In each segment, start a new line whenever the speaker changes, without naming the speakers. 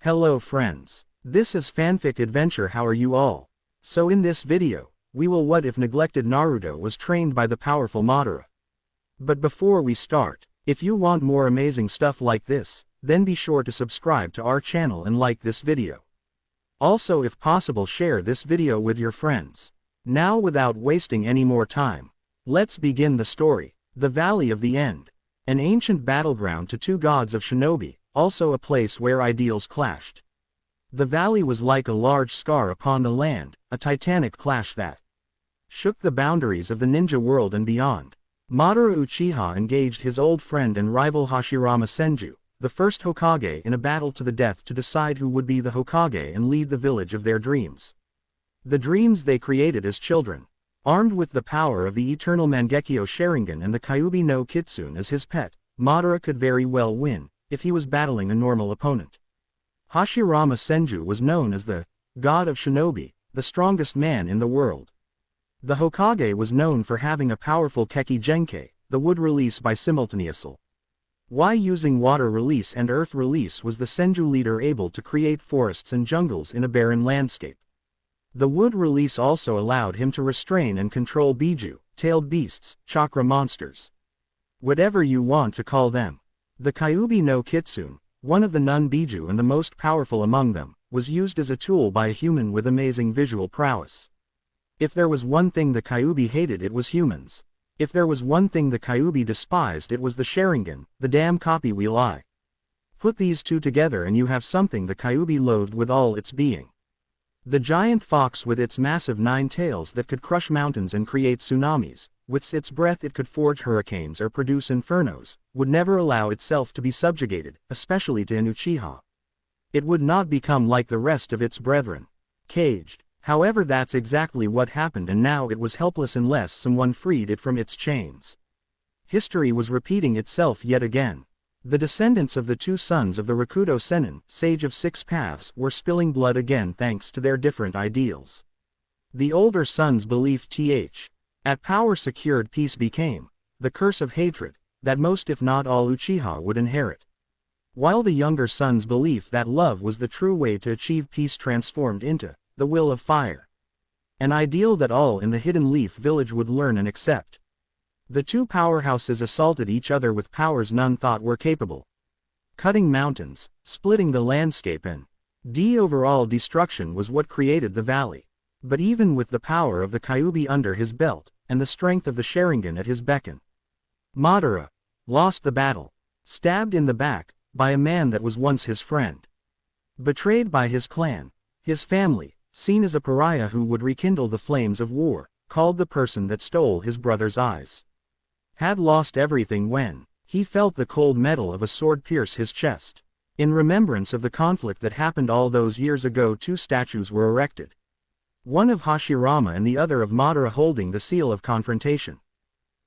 Hello friends. This is Fanfic Adventure. How are you all? So in this video, we will what if neglected Naruto was trained by the powerful Madara. But before we start, if you want more amazing stuff like this, then be sure to subscribe to our channel and like this video. Also, if possible, share this video with your friends. Now without wasting any more time, let's begin the story. The Valley of the End. An ancient battleground to two gods of shinobi, also a place where ideals clashed. The valley was like a large scar upon the land, a titanic clash that shook the boundaries of the ninja world and beyond. Madara Uchiha engaged his old friend and rival Hashirama Senju, the first Hokage, in a battle to the death to decide who would be the Hokage and lead the village of their dreams. The dreams they created as children. Armed with the power of the eternal Mangekyo Sharingan and the Kyuubi no Kitsune as his pet, Madara could very well win, if he was battling a normal opponent. Hashirama Senju was known as the god of shinobi, the strongest man in the world. The Hokage was known for having a powerful Keki Genkai, the wood release by simultaneously. Why using water release and earth release was the Senju leader able to create forests and jungles in a barren landscape. The wood release also allowed him to restrain and control Biju, tailed beasts, chakra monsters. Whatever you want to call them. The Kyuubi no Kitsune, one of the non-Biju and the most powerful among them, was used as a tool by a human with amazing visual prowess. If there was one thing the Kyuubi hated, it was humans. If there was one thing the Kyuubi despised, it was the Sharingan, the damn copy wheel eye. Put these two together and you have something the Kyuubi loathed with all its being. The giant fox with its massive 9 tails that could crush mountains and create tsunamis, with its breath it could forge hurricanes or produce infernos, would never allow itself to be subjugated, especially to an Uchiha. It would not become like the rest of its brethren. Caged. However, that's exactly what happened, and now it was helpless unless someone freed it from its chains. History was repeating itself yet again. The descendants of the two sons of the Rakuto Sennin, Sage of Six Paths, were spilling blood again thanks to their different ideals. The older son's belief at power secured peace became the curse of hatred that most if not all Uchiha would inherit. While the younger son's belief that love was the true way to achieve peace transformed into the will of fire. An ideal that all in the Hidden Leaf village would learn and accept. The two powerhouses assaulted each other with powers none thought were capable. Cutting mountains, splitting the landscape, and overall destruction was what created the valley. But even with the power of the Kyuubi under his belt, and the strength of the Sharingan at his beckon, Madara lost the battle, stabbed in the back by a man that was once his friend. Betrayed by his clan, his family, seen as a pariah who would rekindle the flames of war, called the person that stole his brother's eyes. Had lost everything when he felt the cold metal of a sword pierce his chest. In remembrance of the conflict that happened all those years ago, 2 statues were erected. One of Hashirama and the other of Madara, holding the seal of confrontation.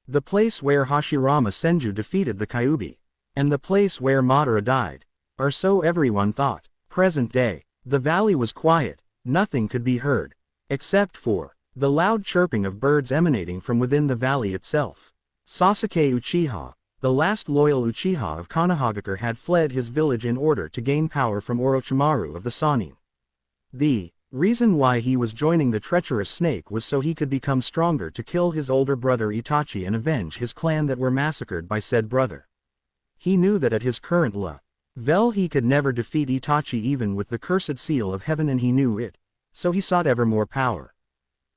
The place where Hashirama Senju defeated the Kyuubi, and the place where Madara died, or so everyone thought. Present day, the valley was quiet, nothing could be heard, except for the loud chirping of birds emanating from within the valley itself. Sasuke Uchiha, the last loyal Uchiha of Konohagakure, had fled his village in order to gain power from Orochimaru of the Sannin. The reason why he was joining the treacherous snake was so he could become stronger to kill his older brother Itachi and avenge his clan that were massacred by said brother. He knew that at his current level he could never defeat Itachi even with the cursed seal of heaven, and he knew it, so he sought ever more power.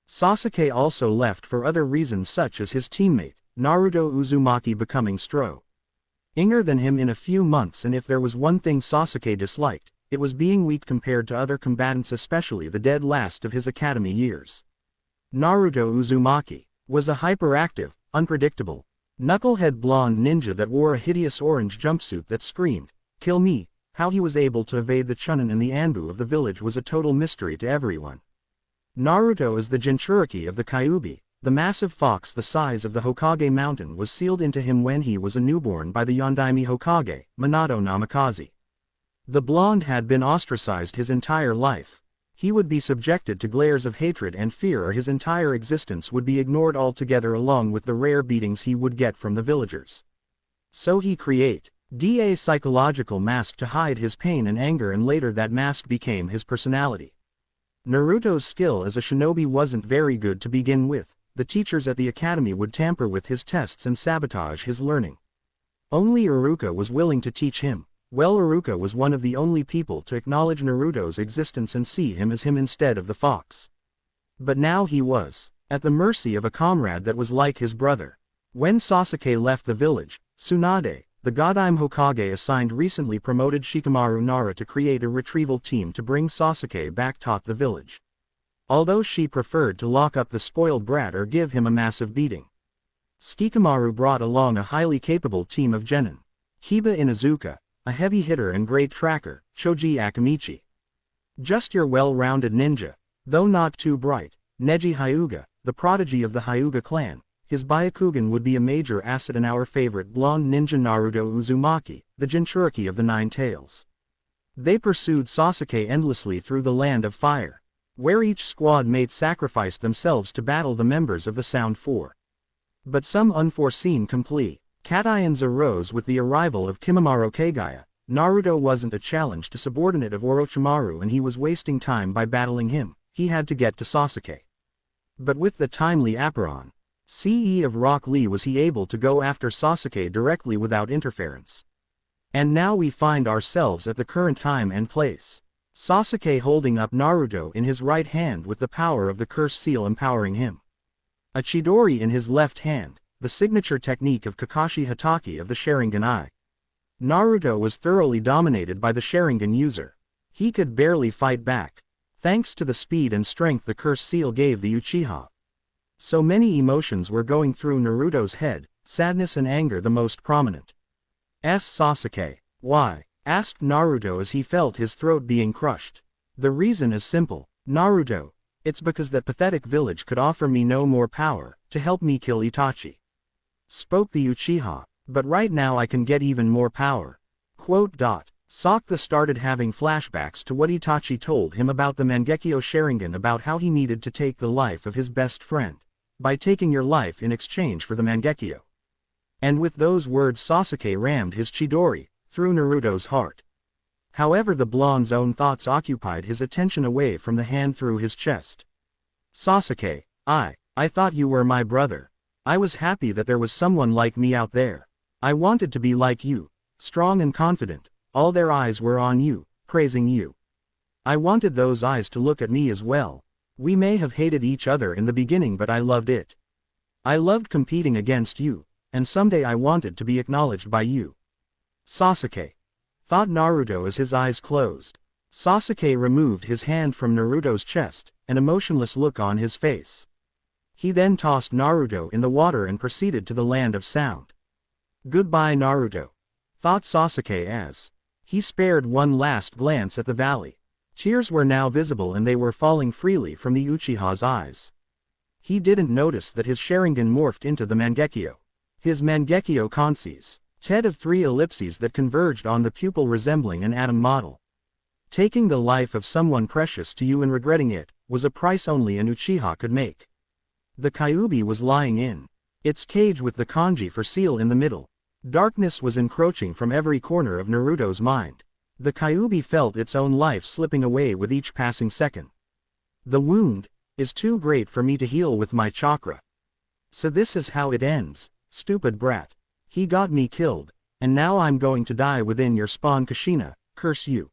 Sasuke also left for other reasons, such as his teammate, Naruto Uzumaki, becoming stronger than him in a few months, and if there was one thing Sasuke disliked, it was being weak compared to other combatants, especially the dead last of his academy years. Naruto Uzumaki was a hyperactive, unpredictable, knucklehead blonde ninja that wore a hideous orange jumpsuit that screamed, "Kill me." How he was able to evade the Chunin and the Anbu of the village was a total mystery to everyone. Naruto, as the Jinchuriki of the Kyuubi, the massive fox the size of the Hokage mountain, was sealed into him when he was a newborn by the Yondaime Hokage, Minato Namikaze. The blonde had been ostracized his entire life. He would be subjected to glares of hatred and fear, or his entire existence would be ignored altogether, along with the rare beatings he would get from the villagers. So he A psychological mask to hide his pain and anger, and later that mask became his personality. Naruto's skill as a shinobi wasn't very good to begin with. The teachers at the academy would tamper with his tests and sabotage his learning. Only Iruka was willing to teach him. Well, Iruka was one of the only people to acknowledge Naruto's existence and see him as him instead of the fox. But now he was at the mercy of a comrade that was like his brother. When Sasuke left the village, Tsunade, the Godime Hokage assigned recently promoted Shikamaru Nara to create a retrieval team to bring Sasuke back to the village. Although she preferred to lock up the spoiled brat or give him a massive beating. Shikamaru brought along a highly capable team of genin. Hiba Inuzuka, a heavy hitter and great tracker, Choji Akamichi. Just your well-rounded ninja, though not too bright. Neji Hyuga, the prodigy of the Hyuga clan. His Byakugan would be a major asset in our favorite blonde ninja Naruto Uzumaki, the Jinchuriki of the Nine Tails. They pursued Sasuke endlessly through the Land of Fire, where each squad mate sacrificed themselves to battle the members of the Sound Four. But some unforeseen complications arose with the arrival of Kimimaro Kagaya. Naruto wasn't a challenge to subordinate of Orochimaru, and he was wasting time by battling him. He had to get to Sasuke. But with the timely Apparon CE of Rock Lee was he able to go after Sasuke directly without interference. And now we find ourselves at the current time and place. Sasuke holding up Naruto in his right hand with the power of the curse seal empowering him. A Chidori in his left hand, the signature technique of Kakashi Hatake of the Sharingan Eye. Naruto was thoroughly dominated by the Sharingan user. He could barely fight back, thanks to the speed and strength the curse seal gave the Uchiha. So many emotions were going through Naruto's head, sadness and anger the most prominent. Sasuke, why? Asked Naruto as he felt his throat being crushed. The reason is simple, Naruto. It's because that pathetic village could offer me no more power to help me kill Itachi. Spoke the Uchiha, but right now I can get even more power. Sakta started having flashbacks to what Itachi told him about the Mangekyo Sharingan, about how he needed to take the life of his best friend by taking your life in exchange for the Mangekyo. And with those words Sasuke rammed his Chidori through Naruto's heart. However, the blonde's own thoughts occupied his attention away from the hand through his chest. Sasuke, I thought you were my brother. I was happy that there was someone like me out there. I wanted to be like you, strong and confident. All their eyes were on you, praising you. I wanted those eyes to look at me as well. We may have hated each other in the beginning, but I loved it. I loved competing against you, and someday I wanted to be acknowledged by you. Sasuke, thought Naruto as his eyes closed. Sasuke removed his hand from Naruto's chest, an emotionless look on his face. He then tossed Naruto in the water and proceeded to the Land of Sound. Goodbye, Naruto, thought Sasuke as he spared one last glance at the valley. Tears were now visible and they were falling freely from the Uchiha's eyes. He didn't notice that his Sharingan morphed into the Mangekyo. His Mangekyo Kanseis, head of 3 ellipses that converged on the pupil resembling an atom model. Taking the life of someone precious to you and regretting it, was a price only an Uchiha could make. The Kyuubi was lying in its cage with the kanji for seal in the middle. Darkness was encroaching from every corner of Naruto's mind. The Kyuubi felt its own life slipping away with each passing second. The wound is too great for me to heal with my chakra. So this is how it ends, stupid brat. He got me killed, and now I'm going to die within your spawn Kushina, curse you.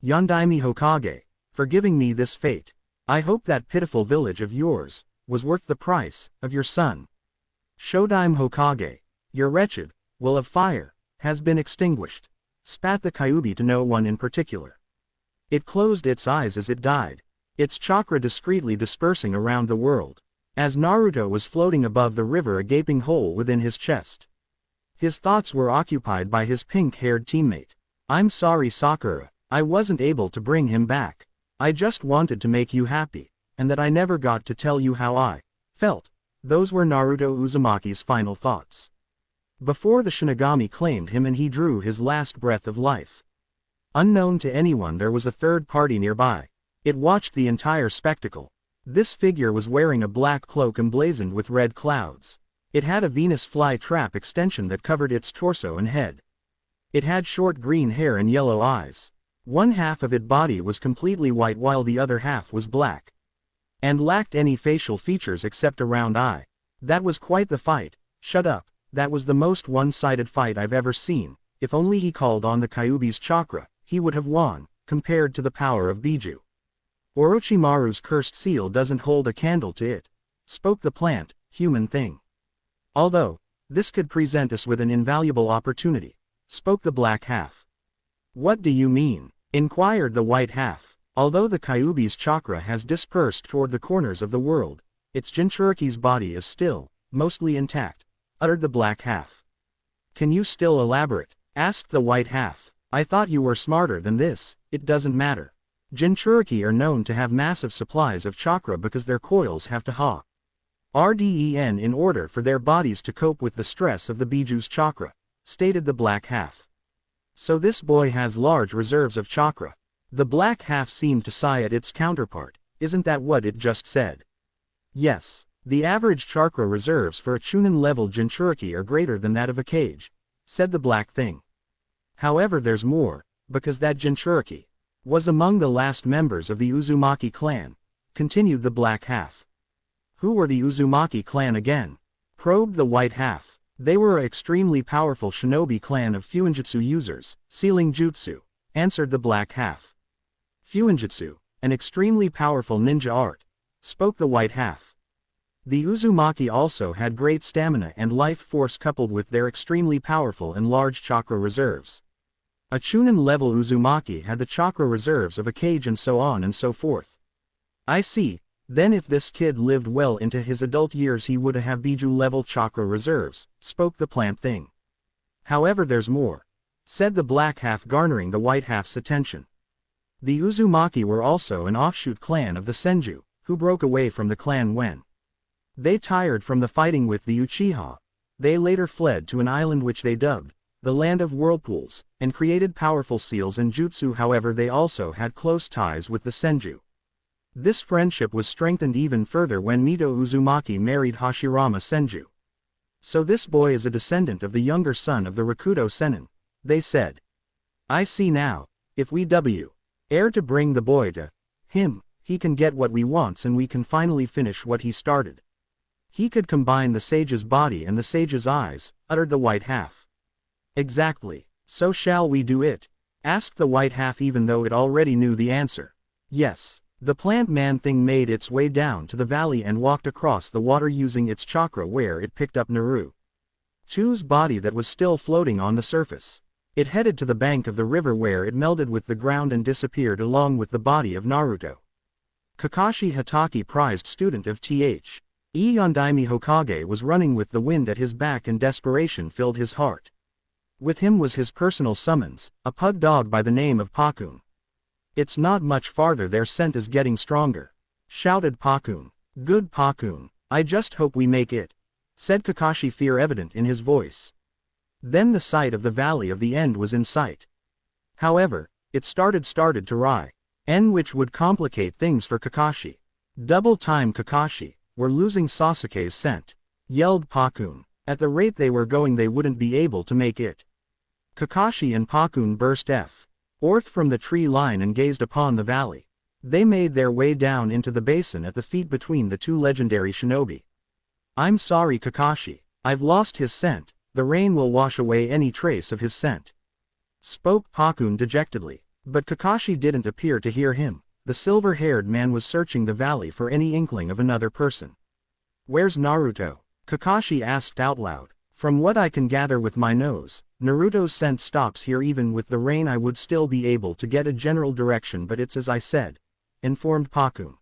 Yondaime Hokage, for giving me this fate. I hope that pitiful village of yours was worth the price of your son. Shodaime Hokage, your wretched will of fire has been extinguished. Spat the Kyuubi to no one in particular. It closed its eyes as it died, its chakra discreetly dispersing around the world, as Naruto was floating above the river, a gaping hole within his chest. His thoughts were occupied by his pink-haired teammate. I'm sorry, Sakura, I wasn't able to bring him back. I just wanted to make you happy, and that I never got to tell you how I felt. Those were Naruto Uzumaki's final thoughts before the Shinigami claimed him and he drew his last breath of life. Unknown to anyone, there was a third party nearby. It watched the entire spectacle. This figure was wearing a black cloak emblazoned with red clouds. It had a Venus fly trap extension that covered its torso and head. It had short green hair and yellow eyes. One half of its body was completely white while the other half was black, and lacked any facial features except a round eye. That was quite the fight. Shut up, that was the most one-sided fight I've ever seen. If only he called on the Kyuubi's chakra, he would have won, compared to the power of Biju. Orochimaru's cursed seal doesn't hold a candle to it, spoke the plant, human thing. Although, this could present us with an invaluable opportunity, spoke the black half. What do you mean? Inquired the white half. Although the Kyuubi's chakra has dispersed toward the corners of the world, its Jinchuriki's body is still, mostly intact, uttered the black half. Can you still elaborate? Asked the white half. I thought you were smarter than this. It doesn't matter. Jinchuriki are known to have massive supplies of chakra because their coils have to RDEN in order for their bodies to cope with the stress of the Biju's chakra, stated the black half. So this boy has large reserves of chakra. The black half seemed to sigh at its counterpart. Isn't that what it just said? Yes, the average chakra reserves for a Chunin-level Jinchuriki are greater than that of a Kage, said the black thing. However, there's more, because that Jinchuriki was among the last members of the Uzumaki clan, continued the black half. Who were the Uzumaki clan again? Probed the white half. They were an extremely powerful shinobi clan of Fuinjutsu users, sealing jutsu, answered the black half. Fuinjutsu, an extremely powerful ninja art, spoke the white half. The Uzumaki also had great stamina and life force coupled with their extremely powerful and large chakra reserves. A Chunin-level Uzumaki had the chakra reserves of a Kage and so on and so forth. I see, then if this kid lived well into his adult years he would have Biju-level chakra reserves, spoke the plant thing. However, there's more, said the black half, garnering the white half's attention. The Uzumaki were also an offshoot clan of the Senju, who broke away from the clan when they tired from the fighting with the Uchiha. They later fled to an island which they dubbed the Land of Whirlpools, and created powerful seals and jutsu. However, they also had close ties with the Senju. This friendship was strengthened even further when Mito Uzumaki married Hashirama Senju. So this boy is a descendant of the younger son of the Rakuto Sennin, they said. I see now, if we heir to bring the boy to him, he can get what we wants and we can finally finish what he started. He could combine the sage's body and the sage's eyes, uttered the white half. Exactly. So shall we do it? Asked the white half, even though it already knew the answer. Yes. The plant man thing made its way down to the valley and walked across the water using its chakra, where it picked up Naruto's body that was still floating on the surface. It headed to the bank of the river where it melded with the ground and disappeared along with the body of Naruto. Kakashi Hatake, prized student of Th. Yondaime Hokage, was running with the wind at his back and desperation filled his heart. With him was his personal summons, a pug dog by the name of Pakun. It's not much farther, their scent is getting stronger, shouted Pakun. Good Pakun, I just hope we make it, said Kakashi, fear evident in his voice. Then the sight of the Valley of the End was in sight. However, it started to rise, which would complicate things for Kakashi. Double time, Kakashi, we're losing Sasuke's scent, yelled Pakun. At the rate they were going they wouldn't be able to make it. Kakashi and Pakun burst forth from the tree line and gazed upon the valley. They made their way down into the basin at the feet between the two legendary shinobi. I'm sorry, Kakashi, I've lost his scent. The rain will wash away any trace of his scent, spoke Pakun dejectedly. But Kakashi didn't appear to hear him. The silver-haired man was searching the valley for any inkling of another person. Where's Naruto? Kakashi asked out loud. From what I can gather with my nose, Naruto's scent stops here. Even with the rain I would still be able to get a general direction, but it's as I said, informed Pakun.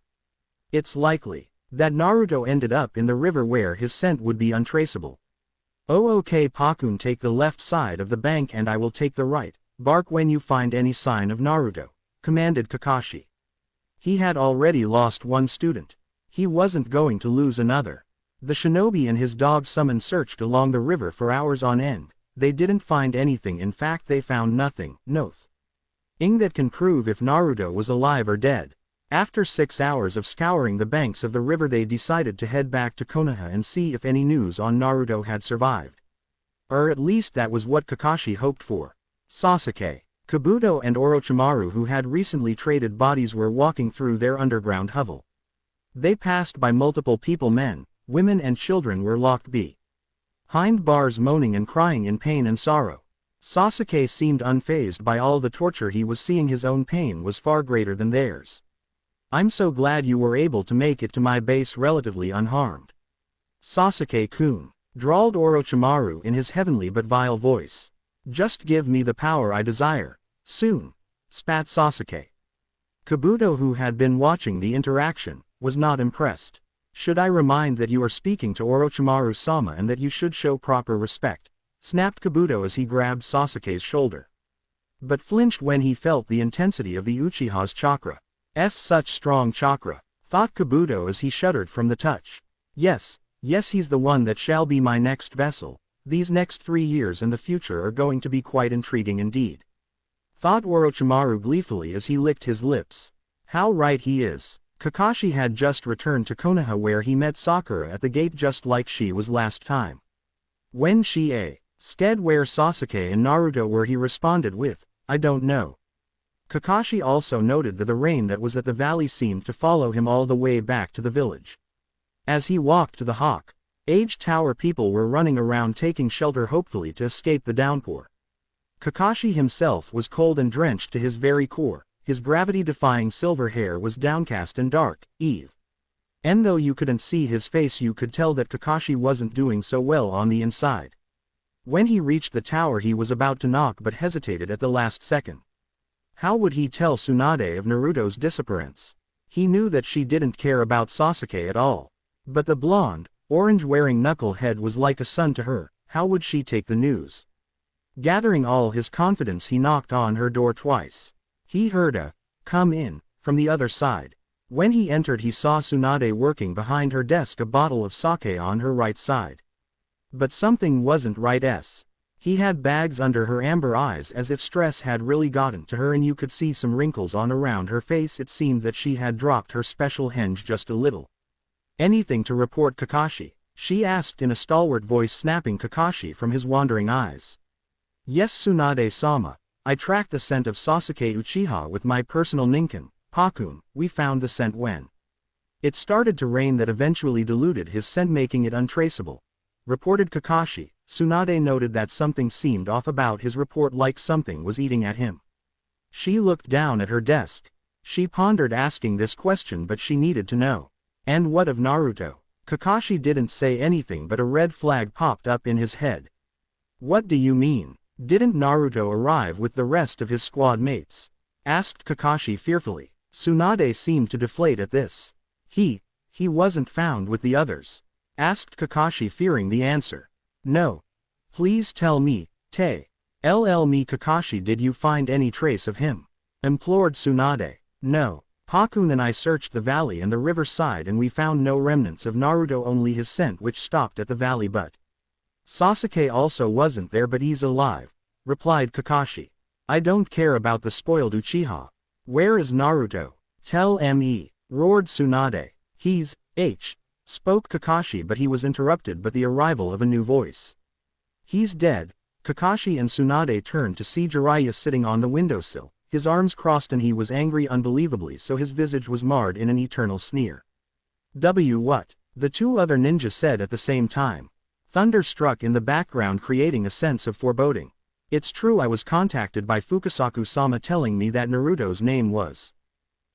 It's likely that Naruto ended up in the river where his scent would be untraceable. Oh, okay, Pakun, take the left side of the bank and I will take the right. Bark when you find any sign of Naruto, commanded Kakashi. He had already lost one student. He wasn't going to lose another. The shinobi and his dog summon searched along the river for hours on end. They didn't find anything. In fact, they found nothing that can prove if Naruto was alive or dead. After 6 hours of scouring the banks of the river, they decided to head back to Konoha and see if any news on Naruto had survived. Or at least that was what Kakashi hoped for. Sasuke, Kabuto and Orochimaru, who had recently traded bodies, were walking through their underground hovel. They passed by multiple people. Men, women and children were locked behind bars, moaning and crying in pain and sorrow. Sasuke seemed unfazed by all the torture he was seeing. His own pain was far greater than theirs. "I'm so glad you were able to make it to my base relatively unharmed, Sasuke-kun," drawled Orochimaru in his heavenly but vile voice. "Just give me the power I desire, soon," spat Sasuke. Kabuto, who had been watching the interaction, was not impressed. "Should I remind that you are speaking to Orochimaru-sama and that you should show proper respect?" snapped Kabuto as he grabbed Sasuke's shoulder, but flinched when he felt the intensity of the Uchiha's chakra. Such strong chakra, thought Kabuto as he shuddered from the touch. Yes, he's the one that shall be my next vessel. These next 3 years and the future are going to be quite intriguing indeed, thought Orochimaru gleefully as he licked his lips. How right he is. Kakashi had just returned to Konoha, where he met Sakura at the gate just like she was last time. When she asked where Sasuke and Naruto were, he responded with, "I don't know." Kakashi also noted that the rain that was at the valley seemed to follow him all the way back to the village. As he walked to the Hawk-Age Tower, people were running around taking shelter, hopefully to escape the downpour. Kakashi himself was cold and drenched to his very core. His gravity-defying silver hair was downcast and dark, and though you couldn't see his face, you could tell that Kakashi wasn't doing so well on the inside. When he reached the tower, he was about to knock but hesitated at the last second. How would he tell Tsunade of Naruto's disappearance? He knew that she didn't care about Sasuke at all. But the blonde, orange-wearing knucklehead was like a son to her. How would she take the news? Gathering all his confidence, he knocked on her door twice. He heard a "come in" from the other side. When he entered, he saw Tsunade working behind her desk, a bottle of sake on her right side. But something wasn't right. He had bags under her amber eyes, as if stress had really gotten to her, and you could see some wrinkles on around her face. It seemed that she had dropped her special hinge just a little. "Anything to report, Kakashi?" she asked in a stalwart voice, snapping Kakashi from his wandering eyes. "Yes, Tsunade-sama. I tracked the scent of Sasuke Uchiha with my personal ninkin, Pakun. We found the scent when it started to rain that eventually diluted his scent, making it untraceable," reported Kakashi. Tsunade noted that something seemed off about his report, like something was eating at him. She looked down at her desk. She pondered asking this question, but she needed to know. "And what of Naruto?" Kakashi didn't say anything, but a red flag popped up in his head. "What do you mean? Didn't Naruto arrive with the rest of his squad mates?" asked Kakashi fearfully. Tsunade seemed to deflate at this. He wasn't found with the others?" asked Kakashi, fearing the answer. "No. Please tell me, me Kakashi, did you find any trace of him?" implored Tsunade. "No. Pakun and I searched the valley and the riverside, and we found no remnants of Naruto, only his scent, which stopped at the valley. But Sasuke also wasn't there, but he's alive," replied Kakashi. "I don't care about the spoiled Uchiha. Where is Naruto? Tell me," roared Tsunade. He's spoke Kakashi, but he was interrupted by the arrival of a new voice. "He's dead." Kakashi and Tsunade turned to see Jiraiya sitting on the windowsill, his arms crossed, and he was angry unbelievably, so his visage was marred in an eternal sneer. What?" the two other ninjas said at the same time. Thunder struck in the background, creating a sense of foreboding. "It's true, I was contacted by Fukasaku-sama telling me that Naruto's name was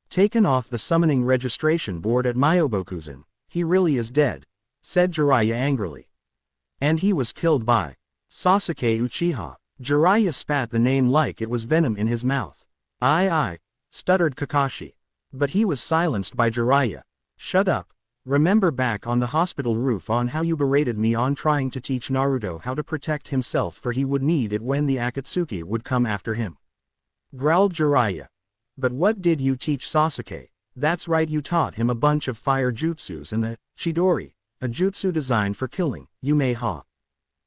taken off the summoning registration board at Myobokuzen. He really is dead," said Jiraiya angrily. "And he was killed by Sasuke Uchiha." Jiraiya spat the name like it was venom in his mouth. I, stuttered Kakashi. But he was silenced by Jiraiya. "Shut up. Remember back on the hospital roof on how you berated me on trying to teach Naruto how to protect himself, for he would need it when the Akatsuki would come after him?" growled Jiraiya. "But what did you teach Sasuke?" "That's right, you taught him a bunch of fire jutsus and the Chidori, a jutsu designed for killing. You may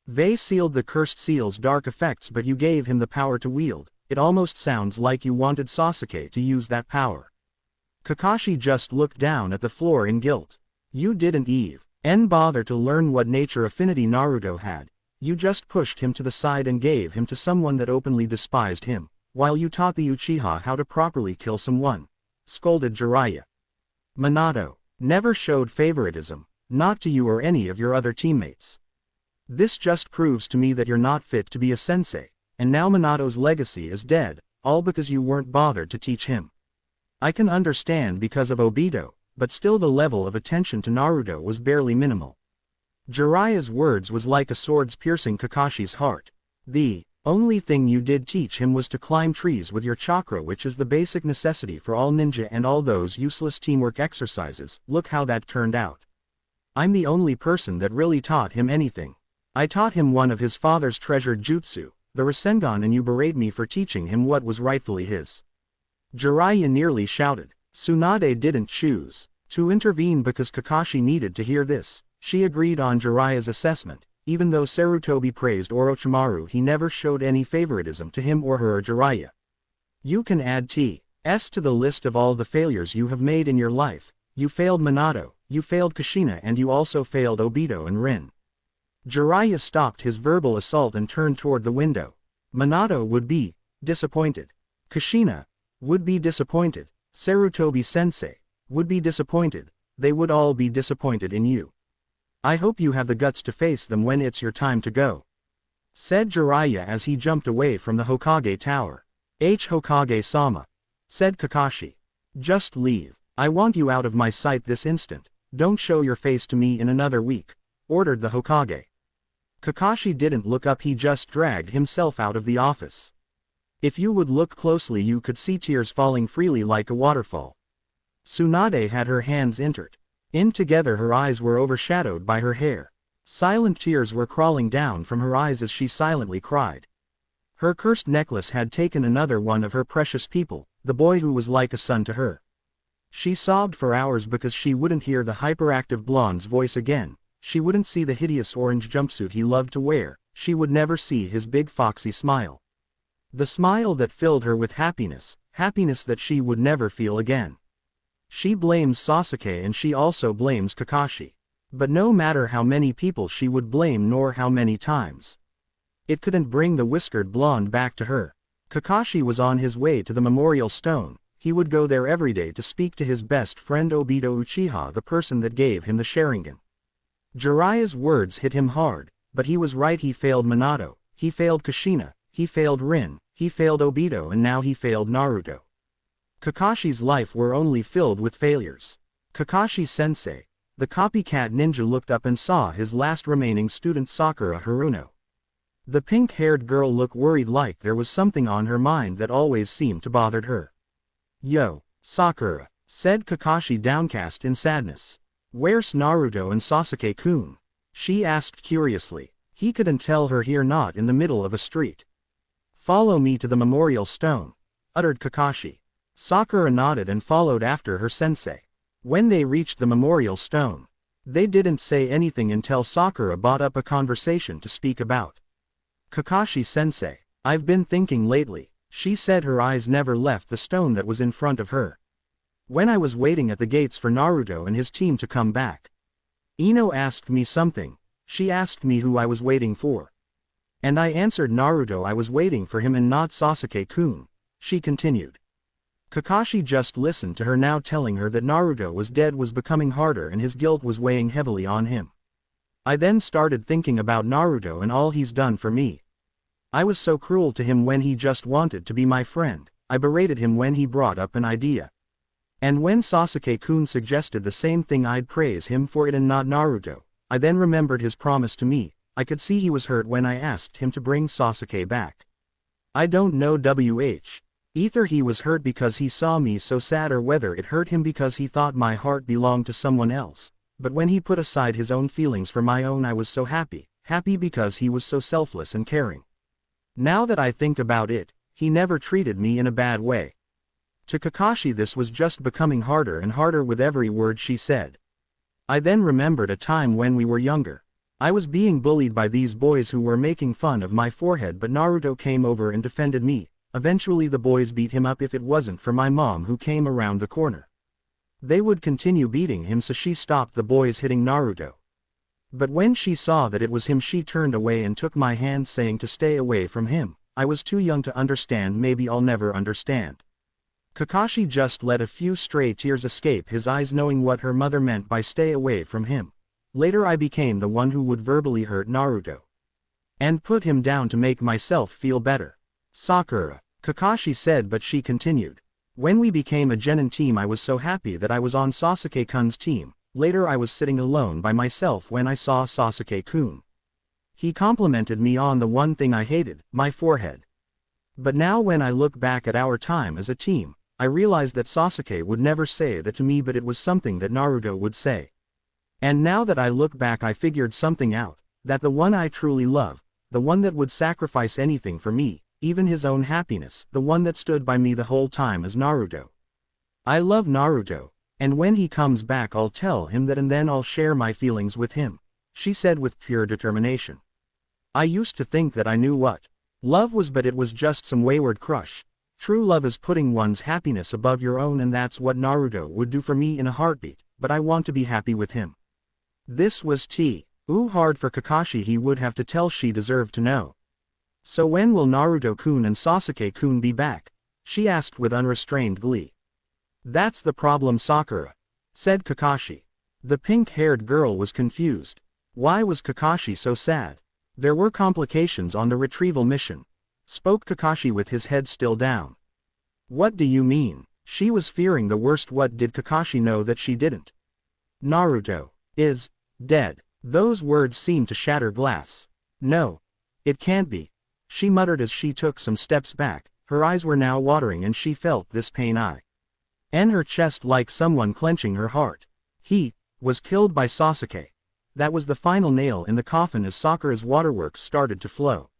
They sealed the cursed seal's dark effects, but you gave him the power to wield. It almost sounds like you wanted Sasuke to use that power." Kakashi just looked down at the floor in guilt. "You didn't even bother to learn what nature affinity Naruto had. You just pushed him to the side and gave him to someone that openly despised him, while you taught the Uchiha how to properly kill someone," scolded Jiraiya. "Minato never showed favoritism, not to you or any of your other teammates. This just proves to me that you're not fit to be a sensei, and now Minato's legacy is dead, all because you weren't bothered to teach him. I can understand because of Obito, but still the level of attention to Naruto was barely minimal." Jiraiya's words was like a sword piercing Kakashi's heart. "The only thing you did teach him was to climb trees with your chakra, which is the basic necessity for all ninja, and all those useless teamwork exercises. Look how that turned out. I'm the only person that really taught him anything. I taught him one of his father's treasured jutsu, the Rasengan, and you berate me for teaching him what was rightfully his." Jiraiya nearly shouted. Tsunade didn't choose to intervene because Kakashi needed to hear this. She agreed on Jiraiya's assessment. Even though Sarutobi praised Orochimaru, he never showed any favoritism to him or her or Jiraiya. "You can add T.S. to the list of all the failures you have made in your life. You failed Minato, you failed Kushina, and you also failed Obito and Rin." Jiraiya stopped his verbal assault and turned toward the window. "Minato would be disappointed. Kushina would be disappointed. Sarutobi Sensei would be disappointed. They would all be disappointed in you. I hope you have the guts to face them when it's your time to go," said Jiraiya as he jumped away from the Hokage tower. "Hokage-sama," said Kakashi. "Just leave. I want you out of my sight this instant. Don't show your face to me in another week," ordered the Hokage. Kakashi didn't look up, he just dragged himself out of the office. If you would look closely, you could see tears falling freely like a waterfall. Tsunade had her hands entered in together, her eyes were overshadowed by her hair. Silent tears were crawling down from her eyes as she silently cried. Her cursed necklace had taken another one of her precious people, the boy who was like a son to her. She sobbed for hours because she wouldn't hear the hyperactive blonde's voice again. She wouldn't see the hideous orange jumpsuit he loved to wear. She would never see his big foxy smile. The smile that filled her with happiness, happiness that she would never feel again. She blames Sasuke and she also blames Kakashi. But no matter how many people she would blame nor how many times, it couldn't bring the whiskered blonde back to her. Kakashi was on his way to the Memorial Stone. He would go there every day to speak to his best friend Obito Uchiha, the person that gave him the Sharingan. Jiraiya's words hit him hard, but he was right. He failed Minato, he failed Kushina, he failed Rin, he failed Obito, and now he failed Naruto. Kakashi's life were only filled with failures. Kakashi-sensei, the copycat ninja, looked up and saw his last remaining student, Sakura Haruno. The pink-haired girl looked worried, like there was something on her mind that always seemed to bother her. "Yo, Sakura," said Kakashi, downcast in sadness. "Where's Naruto and Sasuke-kun?" she asked curiously. He couldn't tell her here, not in the middle of a street. "Follow me to the Memorial Stone," uttered Kakashi. Sakura nodded and followed after her sensei. When they reached the Memorial Stone, they didn't say anything until Sakura brought up a conversation to speak about. "Kakashi-sensei, I've been thinking lately," she said. Her eyes never left the stone that was in front of her. "When I was waiting at the gates for Naruto and his team to come back, Ino asked me something. She asked me who I was waiting for. And I answered Naruto. I was waiting for him and not Sasuke-kun," she continued. Kakashi just listened to her now telling her that Naruto was dead was becoming harder and his guilt was weighing heavily on him. "I then started thinking about Naruto and all he's done for me. I was so cruel to him when he just wanted to be my friend. I berated him when he brought up an idea. And when Sasuke-kun suggested the same thing, I'd praise him for it and not Naruto. I then remembered his promise to me. I could see he was hurt when I asked him to bring Sasuke back. I don't know either he was hurt because he saw me so sad or whether it hurt him because he thought my heart belonged to someone else, but when he put aside his own feelings for my own, I was so happy because he was so selfless and caring. Now that I think about it, he never treated me in a bad way." To Kakashi this was just becoming harder and harder with every word she said. "I then remembered a time when we were younger. I was being bullied by these boys who were making fun of my forehead, but Naruto came over and defended me. Eventually the boys beat him up if it wasn't for my mom who came around the corner. They would continue beating him, so she stopped the boys hitting Naruto. But when she saw that it was him, she turned away and took my hand, saying to stay away from him. I was too young to understand, maybe I'll never understand. Kakashi just let a few stray tears escape his eyes, knowing what her mother meant by stay away from him. Later I became the one who would verbally hurt Naruto and put him down to make myself feel better. Sakura, Kakashi said, but she continued. When we became a genin team, I was so happy that I was on Sasuke-kun's team. Later I was sitting alone by myself when I saw Sasuke-kun. He complimented me on the one thing I hated, my forehead. But now when I look back at our time as a team, I realized that Sasuke would never say that to me, but it was something that Naruto would say. And now that I look back, I figured something out, that the one I truly love, the one that would sacrifice anything for me, even his own happiness, the one that stood by me the whole time, is Naruto. I love Naruto, and when he comes back I'll tell him that, and then I'll share my feelings with him, she said with pure determination. I used to think that I knew what love was, but it was just some wayward crush. True love is putting one's happiness above your own, and that's what Naruto would do for me in a heartbeat, but I want to be happy with him. This was hard for Kakashi. He would have to tell, she deserved to know. So when will Naruto-kun and Sasuke-kun be back? She asked with unrestrained glee. That's the problem, Sakura, said Kakashi. The pink-haired girl was confused. Why was Kakashi so sad? There were complications on the retrieval mission, spoke Kakashi with his head still down. What do you mean? She was fearing the worst. What did Kakashi know that she didn't? Naruto is dead. Those words seemed to shatter glass. No, it can't be, she muttered as she took some steps back. Her eyes were now watering and she felt this pain in her chest, like someone clenching her heart. He was killed by Sasuke. That was the final nail in the coffin as Sakura's waterworks started to flow.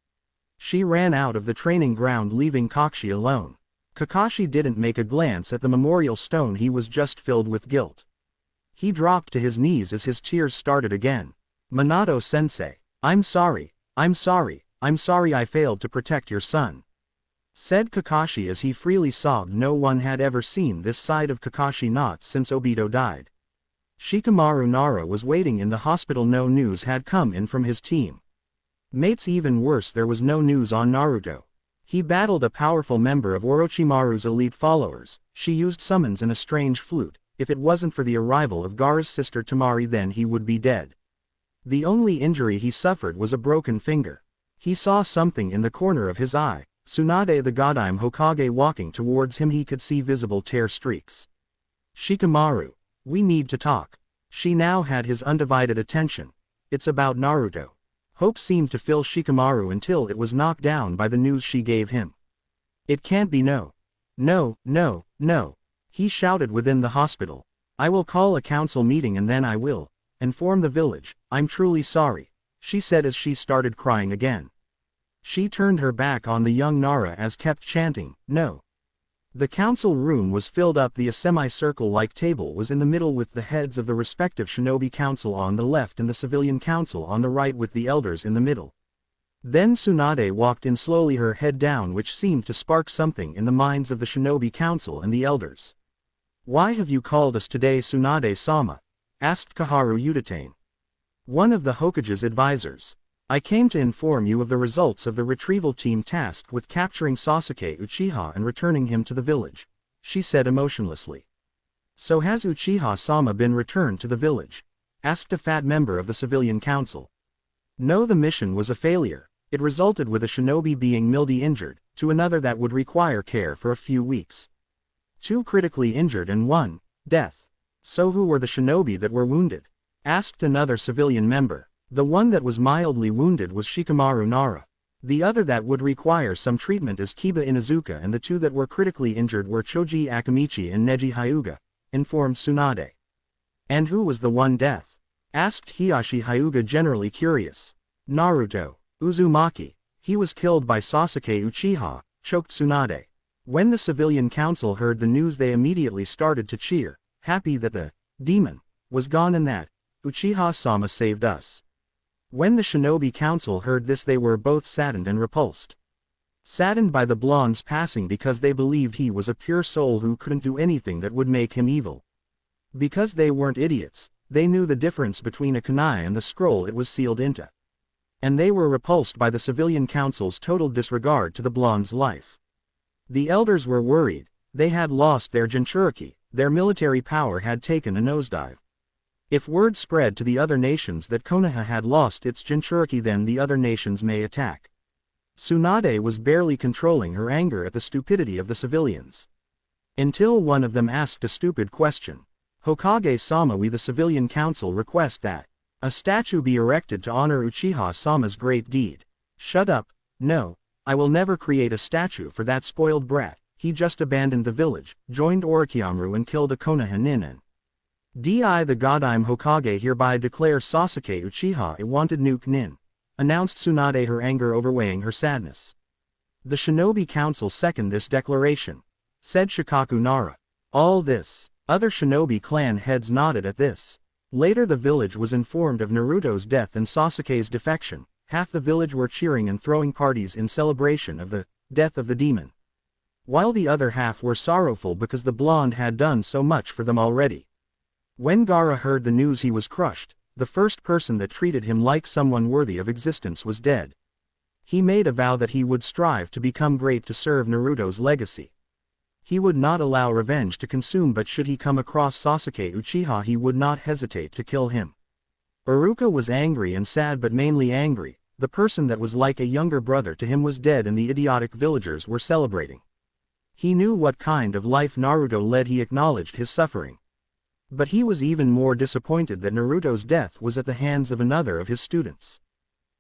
She ran out of the training ground, leaving Kakashi alone. Kakashi didn't make a glance at the memorial stone. He was just filled with guilt. He dropped to his knees as his tears started again. Minato-sensei, I'm sorry I failed to protect your son, said Kakashi as he freely sobbed. No one had ever seen this side of Kakashi, not since Obito died. Shikamaru Nara was waiting in the hospital. No news had come in from his team mates. Even worse, there was no news on Naruto. He battled a powerful member of Orochimaru's elite followers. She used summons and a strange flute. If it wasn't for the arrival of Gaara's sister Temari, then he would be dead. The only injury he suffered was a broken finger. He saw something in the corner of his eye. Tsunade, the Godime Hokage, walking towards him. He could see visible tear streaks. Shikamaru, we need to talk. She now had his undivided attention. It's about Naruto. Hope seemed to fill Shikamaru until it was knocked down by the news she gave him. It can't be. No, he shouted within the hospital. I will call a council meeting and then I will inform the village. I'm truly sorry, she said as she started crying again. She turned her back on the young Nara as kept chanting, no. The council room was filled up. The semicircle-like table was in the middle with the heads of the respective shinobi council on the left and the civilian council on the right, with the elders in the middle. Then Tsunade walked in slowly, her head down, which seemed to spark something in the minds of the shinobi council and the elders. Why have you called us today, Tsunade-sama? Asked Kaharu Udatane, one of the Hokage's advisors. I came to inform you of the results of the retrieval team tasked with capturing Sasuke Uchiha and returning him to the village, she said emotionlessly. So has Uchiha-sama been returned to the village? Asked a fat member of the civilian council. No, the mission was a failure. It resulted with a shinobi being mildly injured, to another that would require care for a few weeks. 2 critically injured and 1 death. So who were the shinobi that were wounded? Asked another civilian member. The one that was mildly wounded was Shikamaru Nara. The other that would require some treatment is Kiba Inuzuka, and the 2 that were critically injured were Choji Akamichi and Neji Hyuga, informed Tsunade. And who was the one death? Asked Hiyashi Hyuga, generally curious. Naruto Uzumaki. He was killed by Sasuke Uchiha, choked Tsunade. When the civilian council heard the news, they immediately started to cheer, happy that the demon was gone and that Uchiha-sama saved us. When the shinobi council heard this, they were both saddened and repulsed. Saddened by the blonde's passing because they believed he was a pure soul who couldn't do anything that would make him evil. Because they weren't idiots, They knew the difference between a kunai and the scroll it was sealed into. And they were repulsed by the civilian council's total disregard to the blonde's life. The elders were worried. They had lost their Jinchuriki, their military power had taken a nosedive. If word spread to the other nations that Konoha had lost its Jinchuriki, then the other nations may attack. Tsunade was barely controlling her anger at the stupidity of the civilians. Until one of them asked a stupid question. Hokage-sama, we the civilian council request that a statue be erected to honor Uchiha-sama's great deed. Shut up, no, I will never create a statue for that spoiled brat. He just abandoned the village, joined Orochimaru and killed a Konoha nin. The Godime Hokage hereby declare Sasuke Uchiha a wanted nuke nin, announced Tsunade, her anger overweighing her sadness. The Shinobi Council second this declaration, said Shikaku Nara. All this, other Shinobi clan heads nodded at this. Later the village was informed of Naruto's death and Sasuke's defection. Half the village were cheering and throwing parties in celebration of the death of the demon, while the other half were sorrowful because the blonde had done so much for them already. When Gaara heard the news, he was crushed. The first person that treated him like someone worthy of existence was dead. He made a vow that he would strive to become great to serve Naruto's legacy. He would not allow revenge to consume, but should he come across Sasuke Uchiha, he would not hesitate to kill him. Iruka was angry and sad, but mainly angry. The person that was like a younger brother to him was dead and the idiotic villagers were celebrating. He knew what kind of life Naruto led, he acknowledged his suffering. But he was even more disappointed that Naruto's death was at the hands of another of his students.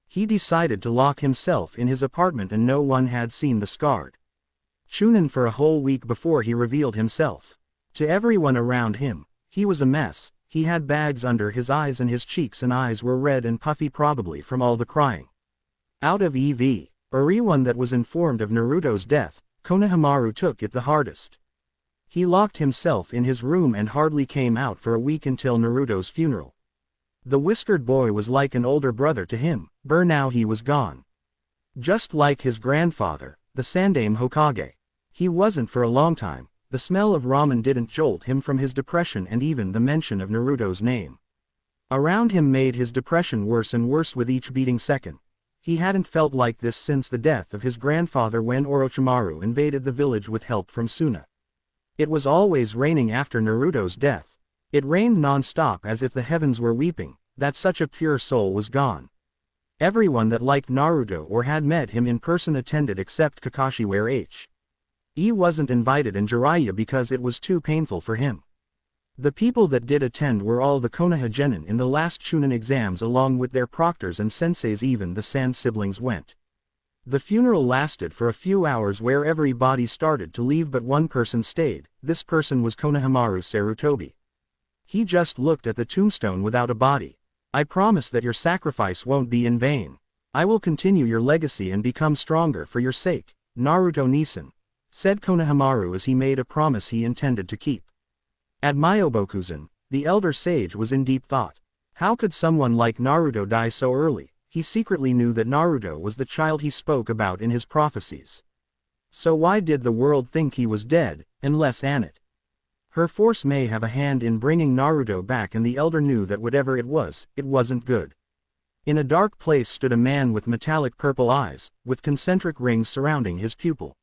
He decided to lock himself in his apartment and no one had seen the scarred Chunin for a whole week before he revealed himself. To everyone around him, he was a mess. He had bags under his eyes and his cheeks and eyes were red and puffy, probably from all the crying. Out of everyone that was informed of Naruto's death, Konohamaru took it the hardest. He locked himself in his room and hardly came out for a week until Naruto's funeral. The whiskered boy was like an older brother to him, but now he was gone. Just like his grandfather, the Sandaime Hokage. He wasn't for a long time. The smell of ramen didn't jolt him from his depression, and even the mention of Naruto's name around him made his depression worse and worse with each beating second. He hadn't felt like this since the death of his grandfather when Orochimaru invaded the village with help from Suna. It was always raining after Naruto's death. It rained non-stop as if the heavens were weeping, that such a pure soul was gone. Everyone that liked Naruto or had met him in person attended except Kakashi, where he wasn't invited, and Jiraiya because it was too painful for him. The people that did attend were all the Konoha genin in the last Chunin exams along with their proctors and senseis. Even the Sand siblings went. The funeral lasted for a few hours where everybody started to leave but one person stayed. This person was Konohamaru Sarutobi. He just looked at the tombstone without a body. I promise that your sacrifice won't be in vain. I will continue your legacy and become stronger for your sake, Naruto Nisan, said Konohamaru as he made a promise he intended to keep. At Myobokuzen, the elder sage was in deep thought. How could someone like Naruto die so early? He secretly knew that Naruto was the child he spoke about in his prophecies. So why did the world think he was dead, unless Annette? Her force may have a hand in bringing Naruto back, and the elder knew that whatever it wasn't good. In a dark place stood a man with metallic purple eyes, with concentric rings surrounding his pupil.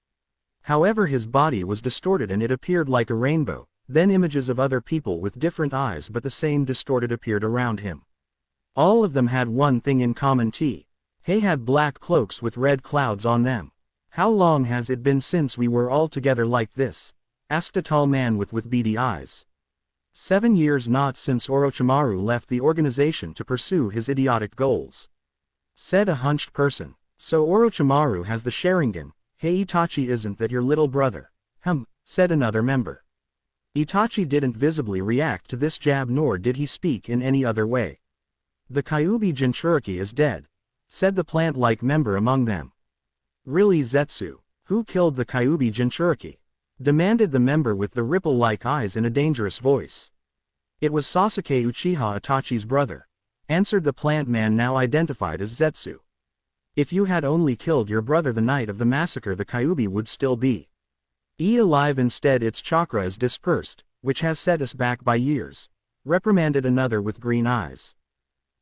However, his body was distorted and it appeared like a rainbow. Then images of other people with different eyes but the same distorted appeared around him. All of them had one thing in common: they had black cloaks with red clouds on them. How long has it been since we were all together like this? Asked a tall man with beady eyes. 7 years, not since Orochimaru left the organization to pursue his idiotic goals, said a hunched person. So Orochimaru has the Sharingan. Hey Itachi, isn't that your little brother? Said another member. Itachi didn't visibly react to this jab, nor did he speak in any other way. The Kyuubi Jinchuriki is dead, said the plant-like member among them. Really, Zetsu? Who killed the Kyuubi Jinchuriki? Demanded the member with the ripple-like eyes in a dangerous voice. It was Sasuke Uchiha, Itachi's brother, answered the plant man now identified as Zetsu. If you had only killed your brother the night of the massacre, the Kyuubi would still be alive. Instead, its chakra is dispersed, which has set us back by years. reprimanded another with green eyes.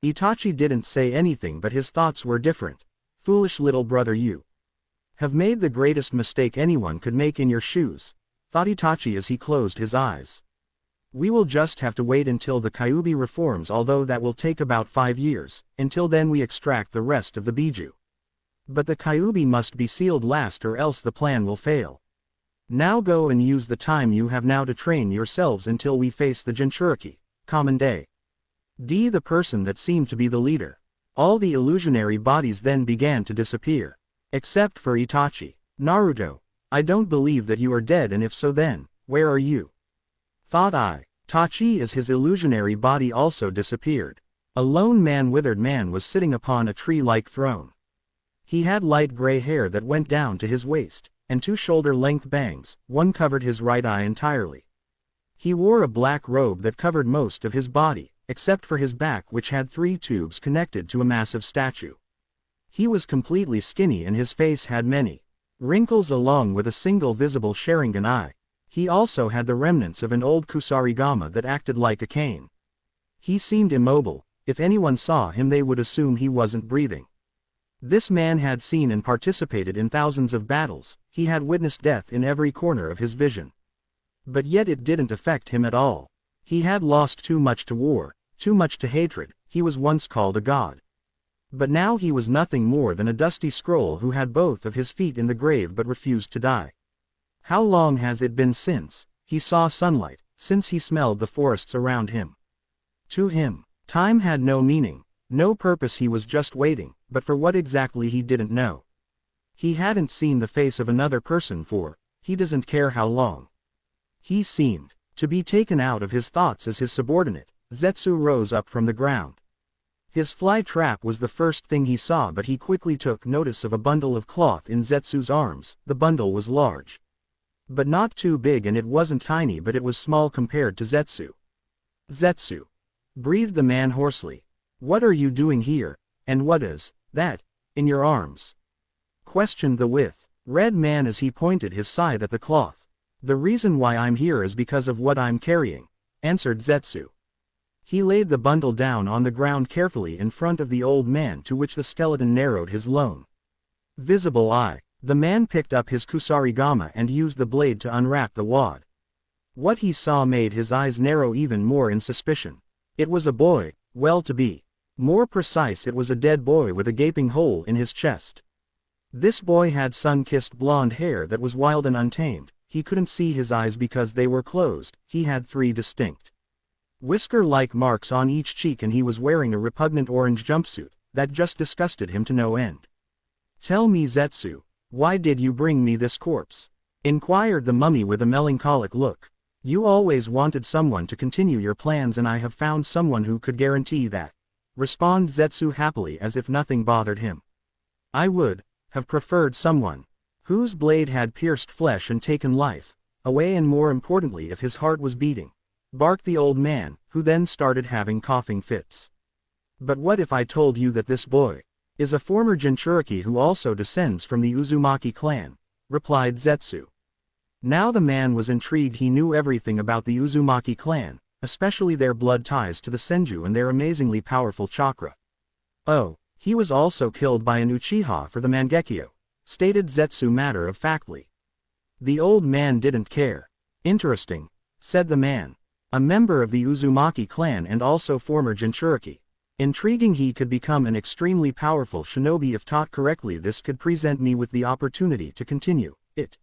Itachi didn't say anything, but his thoughts were different. Foolish little brother, you have made the greatest mistake anyone could make in your shoes, thought Itachi as he closed his eyes. We will just have to wait until the Kyuubi reforms, although that will take about 5 years. Until then we extract the rest of the Biju. But the Kyuubi must be sealed last, or else the plan will fail. Now go and use the time you have now to train yourselves until we face the Jinchuriki. Command D. The person that seemed to be the leader. All the illusionary bodies then began to disappear. Except for Itachi. Naruto, I don't believe that you are dead, and if so then, where are you? Thought I. Itachi as his illusionary body also disappeared. A lone man, withered man, was sitting upon a tree-like throne. He had light gray hair that went down to his waist, and 2 shoulder-length bangs, one covered his right eye entirely. He wore a black robe that covered most of his body, except for his back, which had 3 tubes connected to a massive statue. He was completely skinny and his face had many wrinkles along with a single visible Sharingan eye. He also had the remnants of an old Kusarigama that acted like a cane. He seemed immobile. If anyone saw him they would assume he wasn't breathing. This man had seen and participated in thousands of battles. He had witnessed death in every corner of his vision. But yet it didn't affect him at all. He had lost too much to war, too much to hatred. He was once called a god. But now he was nothing more than a dusty scroll who had both of his feet in the grave but refused to die. How long has it been since he saw sunlight, since he smelled the forests around him? To him, time had no meaning, no purpose. He was just waiting, but for what exactly he didn't know. He hadn't seen the face of another person for, he doesn't care how long. He seemed to be taken out of his thoughts as his subordinate, Zetsu, rose up from the ground. His fly trap was the first thing he saw, but he quickly took notice of a bundle of cloth in Zetsu's arms. The bundle was large, but not too big, and it wasn't tiny, but it was small compared to Zetsu. Zetsu, breathed the man hoarsely. What are you doing here, and what is that in your arms? Questioned the red man as he pointed his scythe at the cloth. The reason why I'm here is because of what I'm carrying, answered Zetsu. He laid the bundle down on the ground carefully in front of the old man, to which the skeleton narrowed his lone visible eye. The man picked up his Kusarigama and used the blade to unwrap the wad. What he saw made his eyes narrow even more in suspicion. It was a boy, well, to be more precise, it was a dead boy with a gaping hole in his chest. This boy had sun-kissed blonde hair that was wild and untamed. He couldn't see his eyes because they were closed. He had 3 distinct whisker-like marks on each cheek, and he was wearing a repugnant orange jumpsuit that just disgusted him to no end. Tell me, Zetsu, why did you bring me this corpse? Inquired the mummy with a melancholic look. You always wanted someone to continue your plans, and I have found someone who could guarantee that. Responded Zetsu happily as if nothing bothered him. I would have preferred someone whose blade had pierced flesh and taken life away, and more importantly if his heart was beating, barked the old man, who then started having coughing fits. But what if I told you that this boy is a former Jinchuriki who also descends from the Uzumaki clan? Replied Zetsu. Now the man was intrigued. He knew everything about the Uzumaki clan, especially their blood ties to the Senju and their amazingly powerful chakra. Oh, he was also killed by an Uchiha for the Mangekyo, stated Zetsu matter-of-factly. The old man didn't care. Interesting, said the man. A member of the Uzumaki clan and also former Jinchuriki. Intriguing. He could become an extremely powerful shinobi if taught correctly. This could present me with the opportunity to continue it.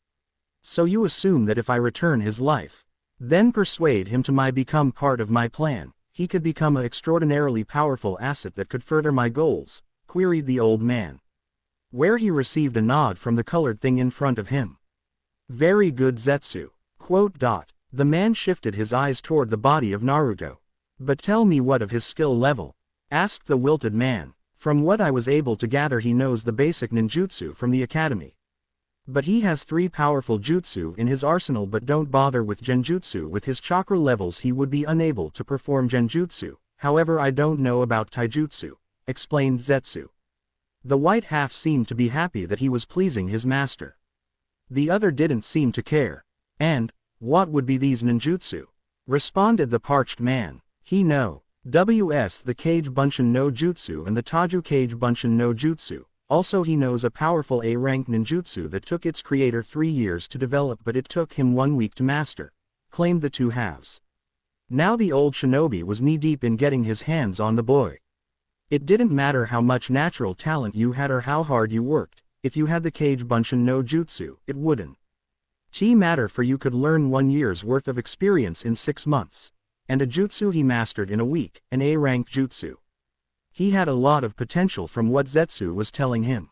So you assume that if I return his life, then persuade him to become part of my plan, he could become an extraordinarily powerful asset that could further my goals? Queried the old man, where he received a nod from the colored thing in front of him. Very good, Zetsu. The man shifted his eyes toward the body of Naruto. But tell me, what of his skill level? Asked the wilted man. From what I was able to gather, he knows the basic ninjutsu from the academy. But he has 3 powerful jutsu in his arsenal. But don't bother with genjutsu. With his chakra levels he would be unable to perform genjutsu. However, I don't know about taijutsu, explained Zetsu. The white half seemed to be happy that he was pleasing his master. The other didn't seem to care. And what would be these ninjutsu? Responded the parched man. He no. Ws the Kage Bunshin no Jutsu and the Taju Kage Bunshin no Jutsu. Also he knows a powerful A-rank ninjutsu that took its creator 3 years to develop but it took him 1 week to master, claimed the two halves. Now the old shinobi was knee-deep in getting his hands on the boy. It didn't matter how much natural talent you had or how hard you worked, if you had the Kage Bunshin no Jutsu, it wouldn't matter for you could learn 1 year's worth of experience in 6 months. And a jutsu he mastered in a week, an A-rank jutsu. He had a lot of potential from what Zetsu was telling him.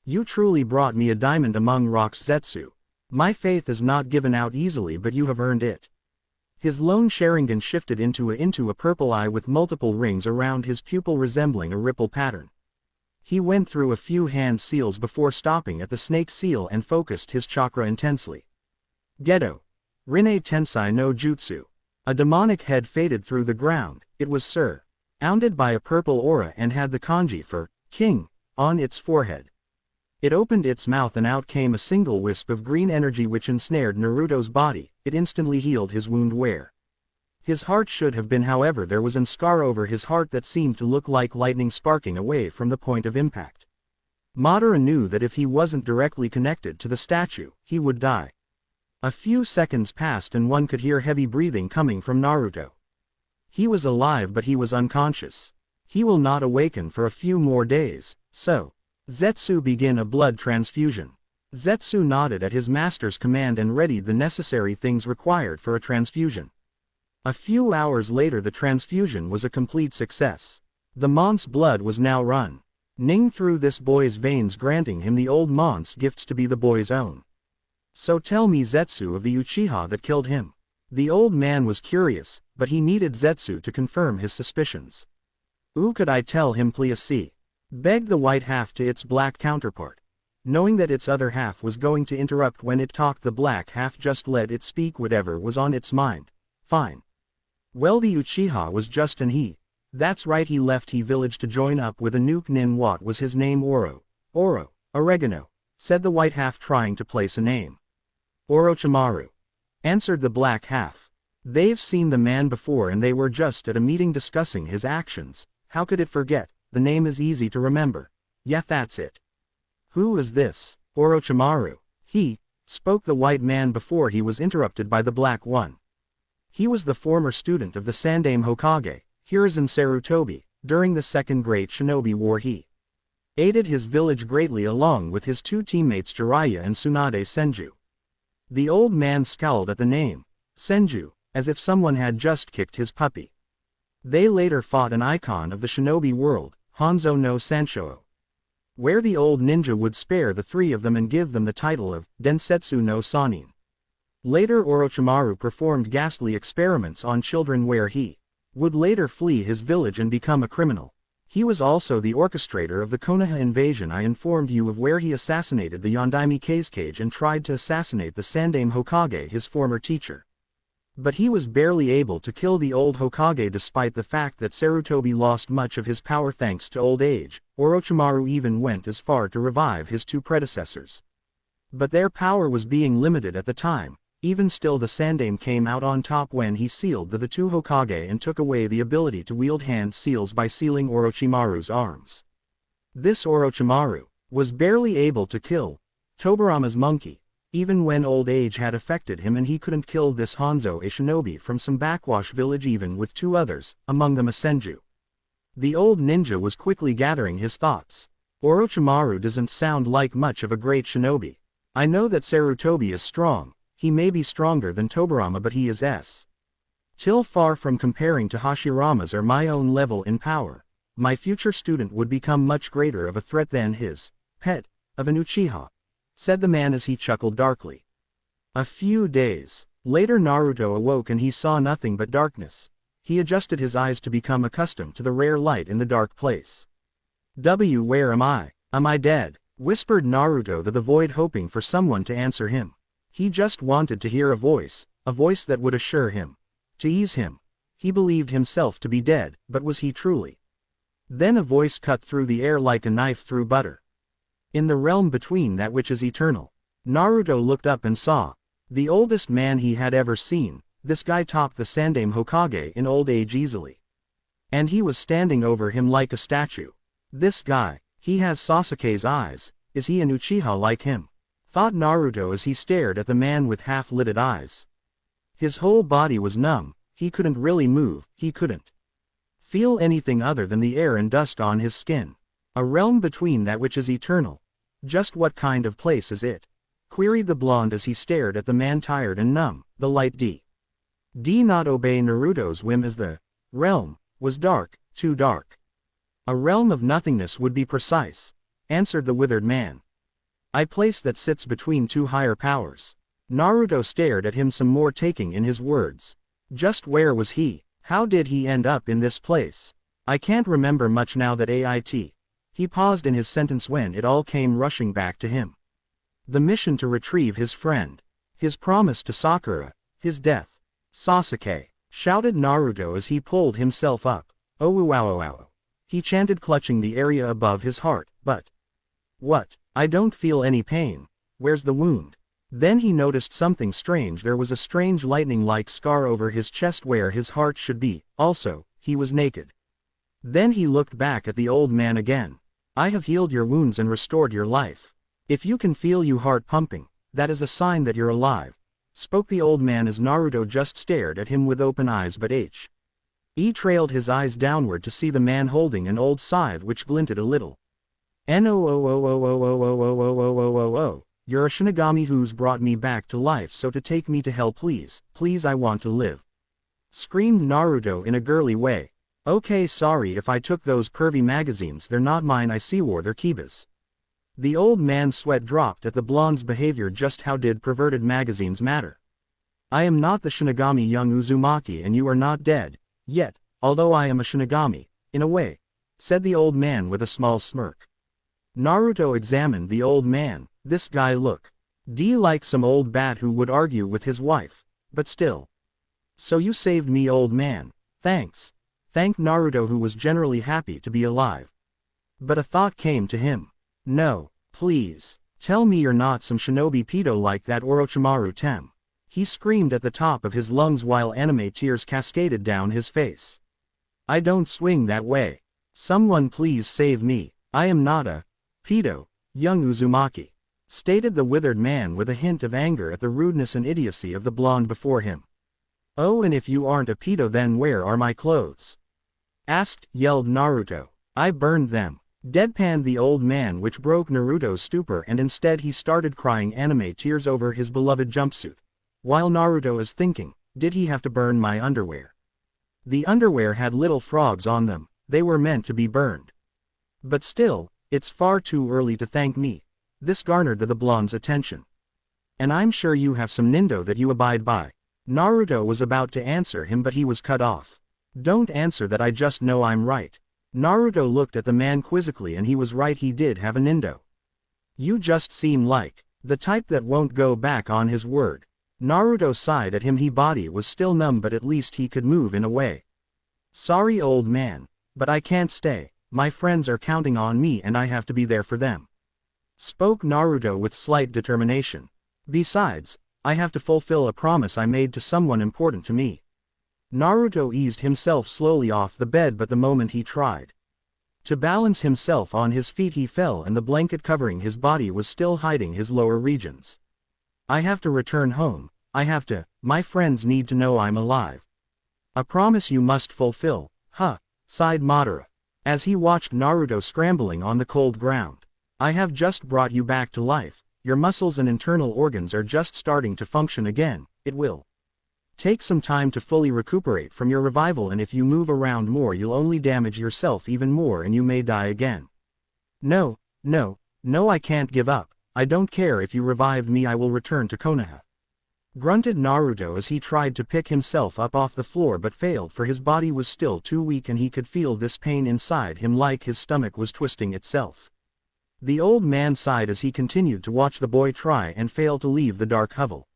You truly brought me a diamond among rocks, Zetsu. My faith is not given out easily but you have earned it. His lone Sharingan shifted into a purple eye with multiple rings around his pupil resembling a ripple pattern. He went through a few hand seals before stopping at the snake seal and focused his chakra intensely. Gedo. Rinne Tensai no Jutsu. A demonic head faded through the ground. It was surrounded by a purple aura and had the kanji for king on its forehead. It opened its mouth and out came a single wisp of green energy which ensnared Naruto's body. It instantly healed his wound where his heart should have been, however there was an scar over his heart that seemed to look like lightning sparking away from the point of impact. Madara knew that if he wasn't directly connected to the statue, he would die. A few seconds passed and one could hear heavy breathing coming from Naruto. He was alive but he was unconscious. He will not awaken for a few more days, so Zetsu begin a blood transfusion. Zetsu nodded at his master's command and readied the necessary things required for a transfusion. A few hours later the transfusion was a complete success. The Mont's blood was now running through this boy's veins, granting him the old Mont's gifts to be the boy's own. So tell me, Zetsu, of the Uchiha that killed him. The old man was curious, but he needed Zetsu to confirm his suspicions. Could I tell him, please? Begged the white half to its black counterpart. Knowing that its other half was going to interrupt when it talked, the black half just let it speak whatever was on its mind. Fine. Well, the Uchiha was just an he. That's right, he left he village to join up with a nuke nin. What was his name? Oro. Oregano, said the white half trying to place a name. Orochimaru, answered the black half. They've seen the man before and they were just at a meeting discussing his actions. How could it forget? The name is easy to remember. Yeah, that's it. Who is this? Orochimaru. He, spoke the white man before he was interrupted by the black one. He was the former student of the Sandaime Hokage, Hiruzen Sarutobi. During the Second Great Shinobi War he aided his village greatly along with his two teammates Jiraiya and Tsunade Senju. The old man scowled at the name, Senju, as if someone had just kicked his puppy. They later fought an icon of the shinobi world, Hanzo no Sanshou, where the old ninja would spare the three of them and give them the title of Densetsu no Sannin. Later Orochimaru performed ghastly experiments on children where he would later flee his village and become a criminal. He was also the orchestrator of the Konoha invasion I informed you of, where he assassinated the Yondaime Kazekage and tried to assassinate the Sandaime Hokage, his former teacher. But he was barely able to kill the old Hokage despite the fact that Sarutobi lost much of his power thanks to old age. Orochimaru even went as far to revive his two predecessors. But their power was being limited at the time. Even still, the Sandaime came out on top when he sealed the two Hokage and took away the ability to wield hand seals by sealing Orochimaru's arms. This Orochimaru was barely able to kill Tobirama's monkey, even when old age had affected him, and he couldn't kill this Hanzo, a shinobi from some backwash village, even with two others, among them a Senju. The old ninja was quickly gathering his thoughts. Orochimaru doesn't sound like much of a great shinobi. I know that Sarutobi is strong. He may be stronger than Tobirama, but he is still far from comparing to Hashirama's or my own level in power. My future student would become much greater of a threat than his pet of an Uchiha, said the man as he chuckled darkly. A few days later Naruto awoke and he saw nothing but darkness. He adjusted his eyes to become accustomed to the rare light in the dark place. Where am I? Am I dead? Whispered Naruto to the void, hoping for someone to answer him. He just wanted to hear a voice that would assure him, to ease him. He believed himself to be dead, but was he truly? Then a voice cut through the air like a knife through butter. In the realm between that which is eternal. Naruto looked up and saw the oldest man he had ever seen, this guy topped the Sandaime Hokage in old age easily. And he was standing over him like a statue. This guy, he has Sasuke's eyes, is he an Uchiha like him? Thought Naruto as he stared at the man with half-lidded eyes. His whole body was numb, he couldn't really move, he couldn't feel anything other than the air and dust on his skin. A realm between that which is eternal. Just what kind of place is it? Queried the blonde as he stared at the man tired and numb. The light D. Not obey Naruto's whim as the realm was dark, too dark. A realm of nothingness would be precise, answered the withered man. A place that sits between two higher powers. Naruto stared at him some more, taking in his words. Just where was he? How did he end up in this place? I can't remember much now that AIT. He paused in his sentence when it all came rushing back to him. The mission to retrieve his friend. His promise to Sakura. His death. Sasuke, shouted Naruto as he pulled himself up. Oh wow wow. He chanted, clutching the area above his heart. But what? I don't feel any pain. Where's the wound? Then he noticed something strange. There was a strange lightning-like scar over his chest where his heart should be. Also, he was naked. Then he looked back at the old man again. I have healed your wounds and restored your life. If you can feel your heart pumping, that is a sign that you're alive, spoke the old man as Naruto just stared at him with open eyes, but he trailed his eyes downward to see the man holding an old scythe which glinted a little. No, you're a Shinigami who's brought me back to life, so to take me to hell please, please, I want to live. Screamed Naruto in a girly way. Okay, sorry if I took those pervy magazines, they're not mine, I see, or they're Kiba's. The old man's sweat dropped at the blonde's behavior. Just how did perverted magazines matter? I am not the Shinigami young Uzumaki, and you are not dead yet, although I am a Shinigami, in a way, said the old man with a small smirk. Naruto examined the old man. This guy looked like some old bat who would argue with his wife, but still. So you saved me, old man. Thanks. Thanked Naruto, who was generally happy to be alive. But a thought came to him. No, please, tell me you're not some shinobi pedo like that Orochimaru Tem. He screamed at the top of his lungs while anime tears cascaded down his face. I don't swing that way. Someone please save me. I am not a pedo, young Uzumaki, stated the withered man with a hint of anger at the rudeness and idiocy of the blonde before him. Oh, and if you aren't a pedo, then where are my clothes? Yelled Naruto. I burned them. Deadpanned the old man, which broke Naruto's stupor, and instead he started crying anime tears over his beloved jumpsuit. While Naruto is thinking, did he have to burn my underwear? The underwear had little frogs on them, they were meant to be burned. But still, it's far too early to thank me. This garnered the blonde's attention. And I'm sure you have some nindo that you abide by. Naruto was about to answer him, but he was cut off. Don't answer that, I just know I'm right. Naruto looked at the man quizzically, and he was right, he did have a nindo. You just seem like the type that won't go back on his word. Naruto sighed at him. His body was still numb, but at least he could move in a way. Sorry, old man, but I can't stay. My friends are counting on me and I have to be there for them. Spoke Naruto with slight determination. Besides, I have to fulfill a promise I made to someone important to me. Naruto eased himself slowly off the bed, but the moment he tried to balance himself on his feet, he fell, and the blanket covering his body was still hiding his lower regions. I have to return home. I have to. My friends need to know I'm alive. A promise you must fulfill. Huh, sighed Madara, as he watched Naruto scrambling on the cold ground. I have just brought you back to life. Your muscles and internal organs are just starting to function again. It will take some time to fully recuperate from your revival, and if you move around more you'll only damage yourself even more and you may die again. No, I can't give up. I don't care if you revived me, I will return to Konoha. Grunted Naruto as he tried to pick himself up off the floor but failed, for his body was still too weak and he could feel this pain inside him like his stomach was twisting itself. The old man sighed as he continued to watch the boy try and fail to leave the dark hovel.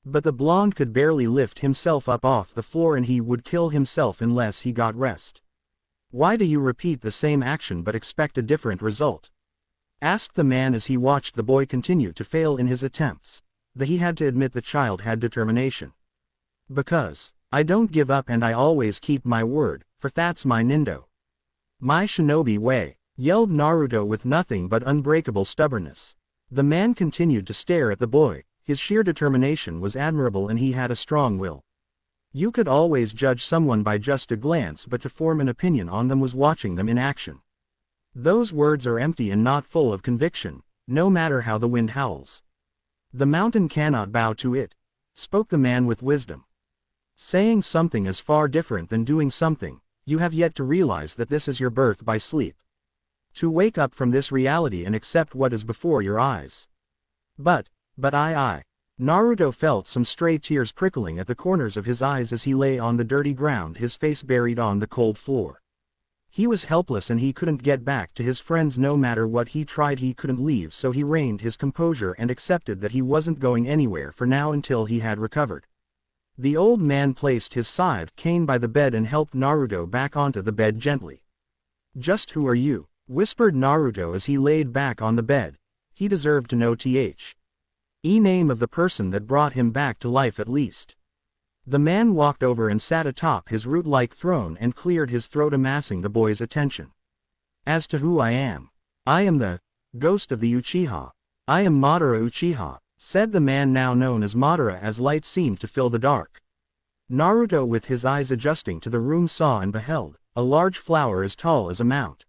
But the blonde could barely lift himself up off the floor, and he would kill himself unless he got rest. Why do you repeat the same action but expect a different result? Asked the man as he watched the boy continue to fail in his attempts. That he had to admit the child had determination. Because I don't give up and I always keep my word, for that's my Nindo. My shinobi way, yelled Naruto with nothing but unbreakable stubbornness. The man continued to stare at the boy. His sheer determination was admirable and he had a strong will. You could always judge someone by just a glance, but to form an opinion on them was watching them in action. Those words are empty and not full of conviction, no matter how the wind howls. The mountain cannot bow to it, spoke the man with wisdom. Saying something is far different than doing something. You have yet to realize that this is your birth by sleep. To wake up from this reality and accept what is before your eyes. But Naruto felt some stray tears prickling at the corners of his eyes as he lay on the dirty ground, his face buried on the cold floor. He was helpless and he couldn't get back to his friends. No matter what he tried, he couldn't leave, so he reined his composure and accepted that he wasn't going anywhere for now until he had recovered. The old man placed his scythe cane by the bed and helped Naruto back onto the bed gently. "Just who are you?" whispered Naruto as he laid back on the bed. He deserved to know the name of the person that brought him back to life at least. The man walked over and sat atop his root-like throne and cleared his throat, amassing the boy's attention. "As to who I am the ghost of the Uchiha. I am Madara Uchiha," said the man now known as Madara as light seemed to fill the dark. Naruto, with his eyes adjusting to the room, saw and beheld a large flower as tall as a mount.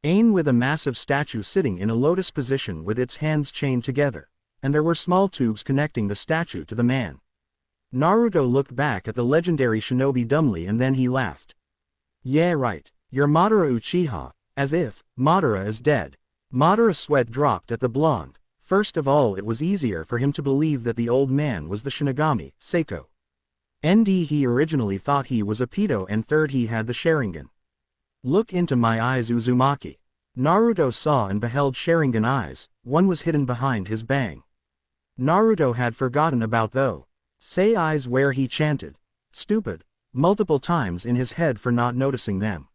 Ain, with a massive statue sitting in a lotus position with its hands chained together, and there were small tubes connecting the statue to the man. Naruto looked back at the legendary shinobi dumbly and then he laughed. "Yeah, right, you're Madara Uchiha, as if Madara is dead." Madara's sweat dropped at the blonde. First of all, it was easier for him to believe that the old man was the Shinigami, Seiko. He originally thought he was a pedo, and third, he had the Sharingan. "Look into my eyes, Uzumaki." Naruto saw and beheld Sharingan eyes. One was hidden behind his bang. Naruto had forgotten about those eyes where he chanted "stupid" multiple times in his head for not noticing them.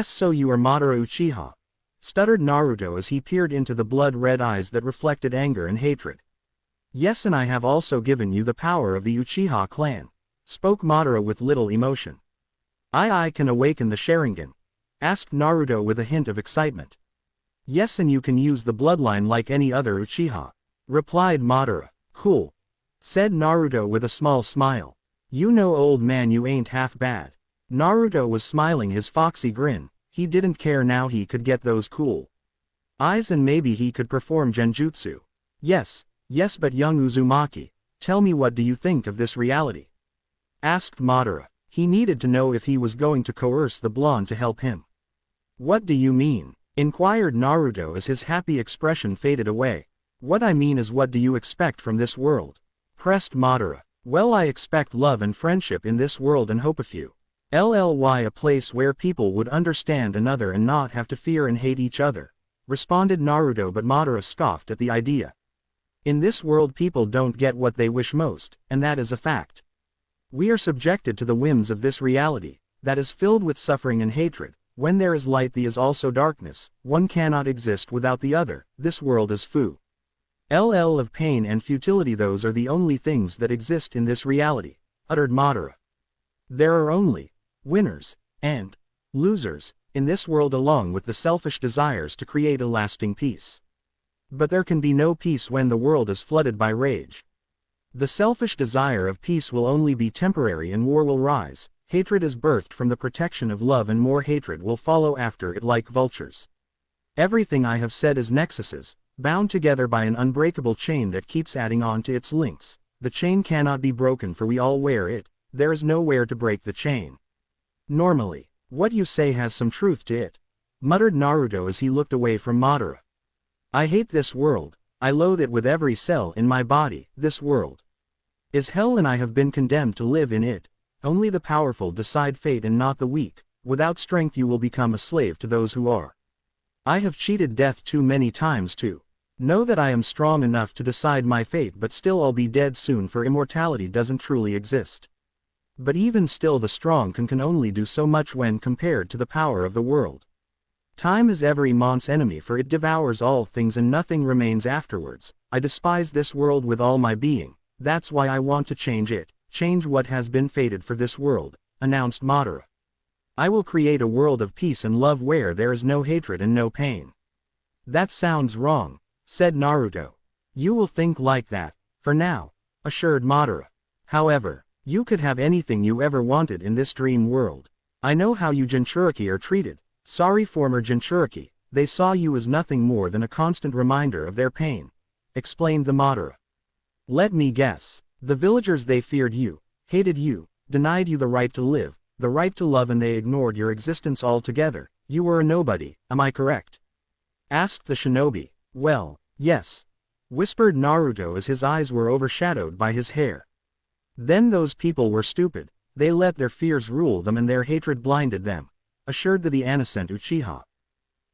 "So you are Madara Uchiha," stuttered Naruto as he peered into the blood-red eyes that reflected anger and hatred. "Yes, and I have also given you the power of the Uchiha clan," spoke Madara with little emotion. I can awaken the Sharingan?" asked Naruto with a hint of excitement. "Yes, and you can use the bloodline like any other Uchiha," replied Madara. "Cool," said Naruto with a small smile. "You know, old man, you ain't half bad." Naruto was smiling his foxy grin. He didn't care now, he could get those cool eyes and maybe he could perform genjutsu. Yes, but young Uzumaki, tell me, what do you think of this reality?" asked Madara. He needed to know if he was going to coerce the blonde to help him. "What do you mean?" inquired Naruto as his happy expression faded away. "What I mean is, what do you expect from this world?" pressed Madara. "Well, I expect love and friendship in this world and hope a place where people would understand another and not have to fear and hate each other," responded Naruto, but Madara scoffed at the idea. "In this world people don't get what they wish most, and that is a fact. We are subjected to the whims of this reality, that is filled with suffering and hatred. When there is light there is also darkness, one cannot exist without the other. This world is full of pain and futility, those are the only things that exist in this reality," uttered Madara. "There are only winners and losers in this world, along with the selfish desires to create a lasting peace. But there can be no peace when the world is flooded by rage. The selfish desire of peace will only be temporary and war will rise. Hatred is birthed from the protection of love and more hatred will follow after it like vultures. Everything I have said is nexuses, bound together by an unbreakable chain that keeps adding on to its links. The chain cannot be broken, for we all wear it. There is nowhere to break the chain. Normally, what you say has some truth to it," muttered Naruto as he looked away from Madara. "I hate this world. I loathe it with every cell in my body. This world is hell and I have been condemned to live in it. Only the powerful decide fate and not the weak. Without strength you will become a slave to those who are. I have cheated death too many times to know that I am strong enough to decide my fate, but still I'll be dead soon, for immortality doesn't truly exist. But even still the strong can only do so much when compared to the power of the world. Time is every mon's enemy, for it devours all things and nothing remains afterwards. I despise this world with all my being, that's why I want to change it," change what has been fated for this world, announced Madara. I will create a world of peace and love where there is no hatred and no pain. That sounds wrong, said Naruto. You will think like that, for now, assured Madara. However, you could have anything you ever wanted in this dream world. I know how you Jinchuriki are treated. Sorry former Jinchuriki, they saw you as nothing more than a constant reminder of their pain, explained the Madara. Let me guess, the villagers they feared you, hated you, denied you the right to live, the right to love, and they ignored your existence altogether. You were a nobody, am I correct? Asked the shinobi. Well, yes, whispered Naruto as his eyes were overshadowed by his hair. Then those people were stupid, they let their fears rule them and their hatred blinded them, assured the innocent Uchiha.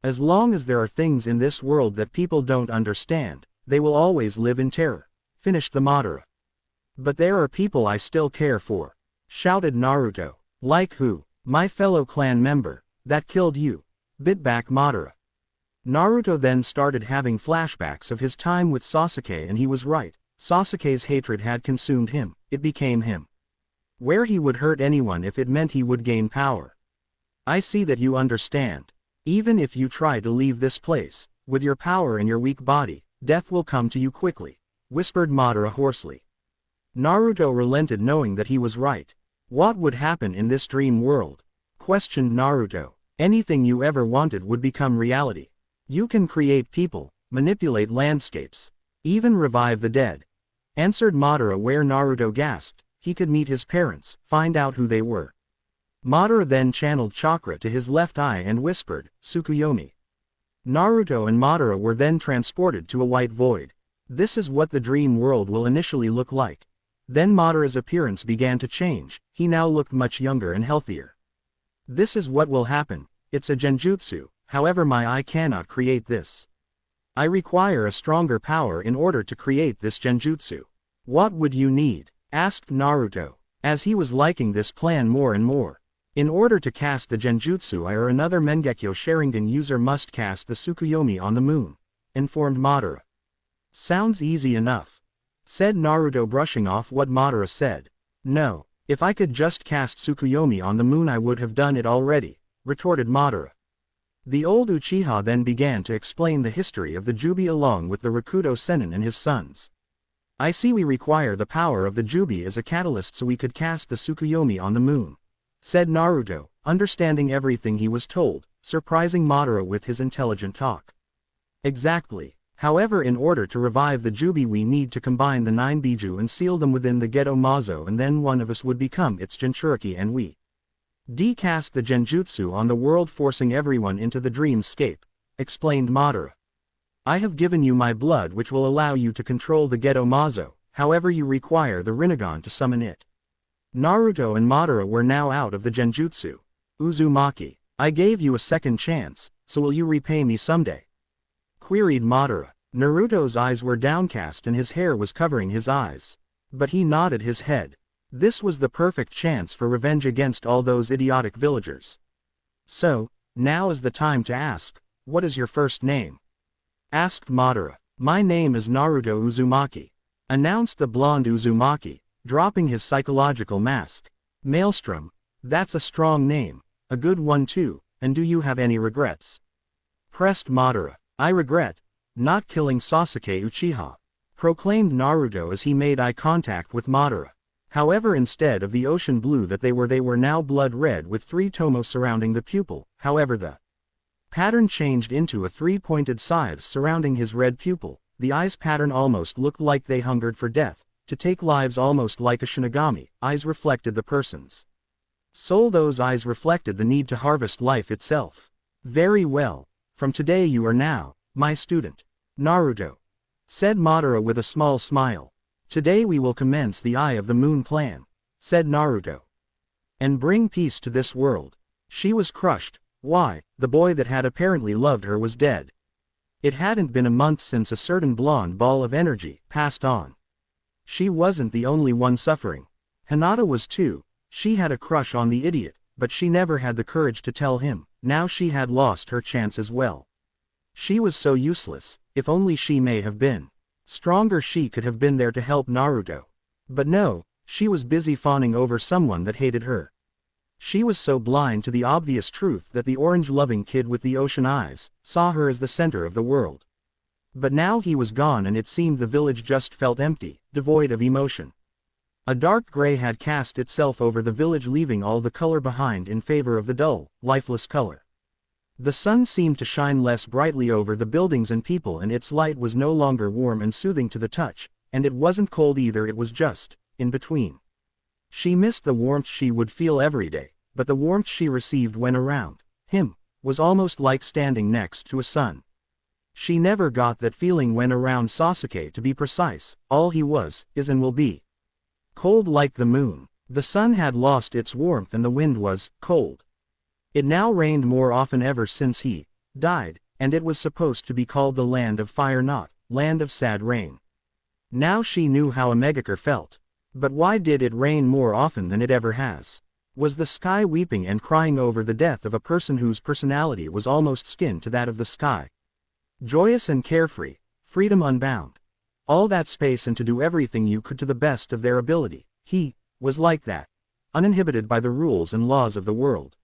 As long as there are things in this world that people don't understand, they will always live in terror, finished the Madara. But there are people I still care for, shouted Naruto. Like who? My fellow clan member, that killed you, bit back Madara. Naruto then started having flashbacks of his time with Sasuke, and he was right, Sasuke's hatred had consumed him, it became him. Where he would hurt anyone if it meant he would gain power. I see that you understand. Even if you try to leave this place, with your power and your weak body, death will come to you quickly, whispered Madara hoarsely. Naruto relented knowing that he was right. What would happen in this dream world? Questioned Naruto. Anything you ever wanted would become reality. You can create people, manipulate landscapes, even revive the dead, answered Madara. Where Naruto gasped, he could meet his parents, find out who they were. Madara then channeled chakra to his left eye and whispered, Tsukuyomi. Naruto and Madara were then transported to a white void. This is what the dream world will initially look like. Then Madara's appearance began to change, he now looked much younger and healthier. This is what will happen, it's a genjutsu, however my eye cannot create this. I require a stronger power in order to create this genjutsu. What would you need? Asked Naruto, as he was liking this plan more and more. In order to cast the genjutsu I or another Mangekyo Sharingan user must cast the Tsukuyomi on the moon, informed Madara. Sounds easy enough, said Naruto, brushing off what Madara said. No, if I could just cast Tsukuyomi on the moon I would have done it already, retorted Madara. The old Uchiha then began to explain the history of the Jubi along with the Rakuto Sennin and his sons. I see we require the power of the Jubi as a catalyst so we could cast the Tsukuyomi on the moon, said Naruto, understanding everything he was told, surprising Madara with his intelligent talk. Exactly. However, in order to revive the Jubi we need to combine the 9 Biju and seal them within the Geto Mazo, and then one of us would become its Jinchuriki and we cast the genjutsu on the world, forcing everyone into the dreamscape, explained Madara. I have given you my blood which will allow you to control the Geto Mazo, however you require the Rinnegan to summon it. Naruto and Madara were now out of the genjutsu. Uzumaki, I gave you a second chance, so will you repay me someday? Queried Madara. Naruto's eyes were downcast and his hair was covering his eyes. But he nodded his head. This was the perfect chance for revenge against all those idiotic villagers. So, now is the time to ask, what is your first name? Asked Madara. My name is Naruto Uzumaki, announced the blonde Uzumaki, dropping his psychological mask. Maelstrom, that's a strong name, a good one too, and do you have any regrets? Pressed Madara. I regret not killing Sasuke Uchiha, proclaimed Naruto as he made eye contact with Madara. However, instead of the ocean blue that they were now blood red with 3 tomo surrounding the pupil. However, the pattern changed into a 3-pointed scythe surrounding his red pupil. The eyes pattern almost looked like they hungered for death, to take lives, almost like a Shinigami. Eyes reflected the person's soul. Those eyes reflected the need to harvest life itself. Very well. From today you are now my student, Naruto, said Madara with a small smile. Today we will commence the Eye of the Moon plan, said Naruto, and bring peace to this world. She was crushed. Why, the boy that had apparently loved her was dead. It hadn't been a month since a certain blonde ball of energy passed on. She wasn't the only one suffering. Hinata was too. She had a crush on the idiot, but she never had the courage to tell him. Now she had lost her chance as well. She was so useless. If only she may have been stronger, she could have been there to help Naruto. But no, She was busy fawning over someone that hated her. She was so blind to the obvious truth that the orange-loving kid with the ocean eyes saw her as the center of the world. But now he was gone and it seemed the village just felt empty, devoid of emotion. A dark gray had cast itself over the village, leaving all the color behind in favor of the dull, lifeless color. The sun seemed to shine less brightly over the buildings and people, and its light was no longer warm and soothing to the touch, and it wasn't cold either, it was just in between. She missed the warmth she would feel every day, but the warmth she received when around him was almost like standing next to a sun. She never got that feeling when around Sasuke, to be precise. All he was, is and will be. Cold like the moon. The sun had lost its warmth and the wind was cold. It now rained more often ever since he died, and it was supposed to be called the land of fire, not land of sad rain. Now she knew how a Megakure felt. But why did it rain more often than it ever has? Was the sky weeping and crying over the death of a person whose personality was almost skin to that of the sky? Joyous and carefree, freedom unbound. All that space and to do everything you could to the best of their ability. He was like that, uninhibited by the rules and laws of the world.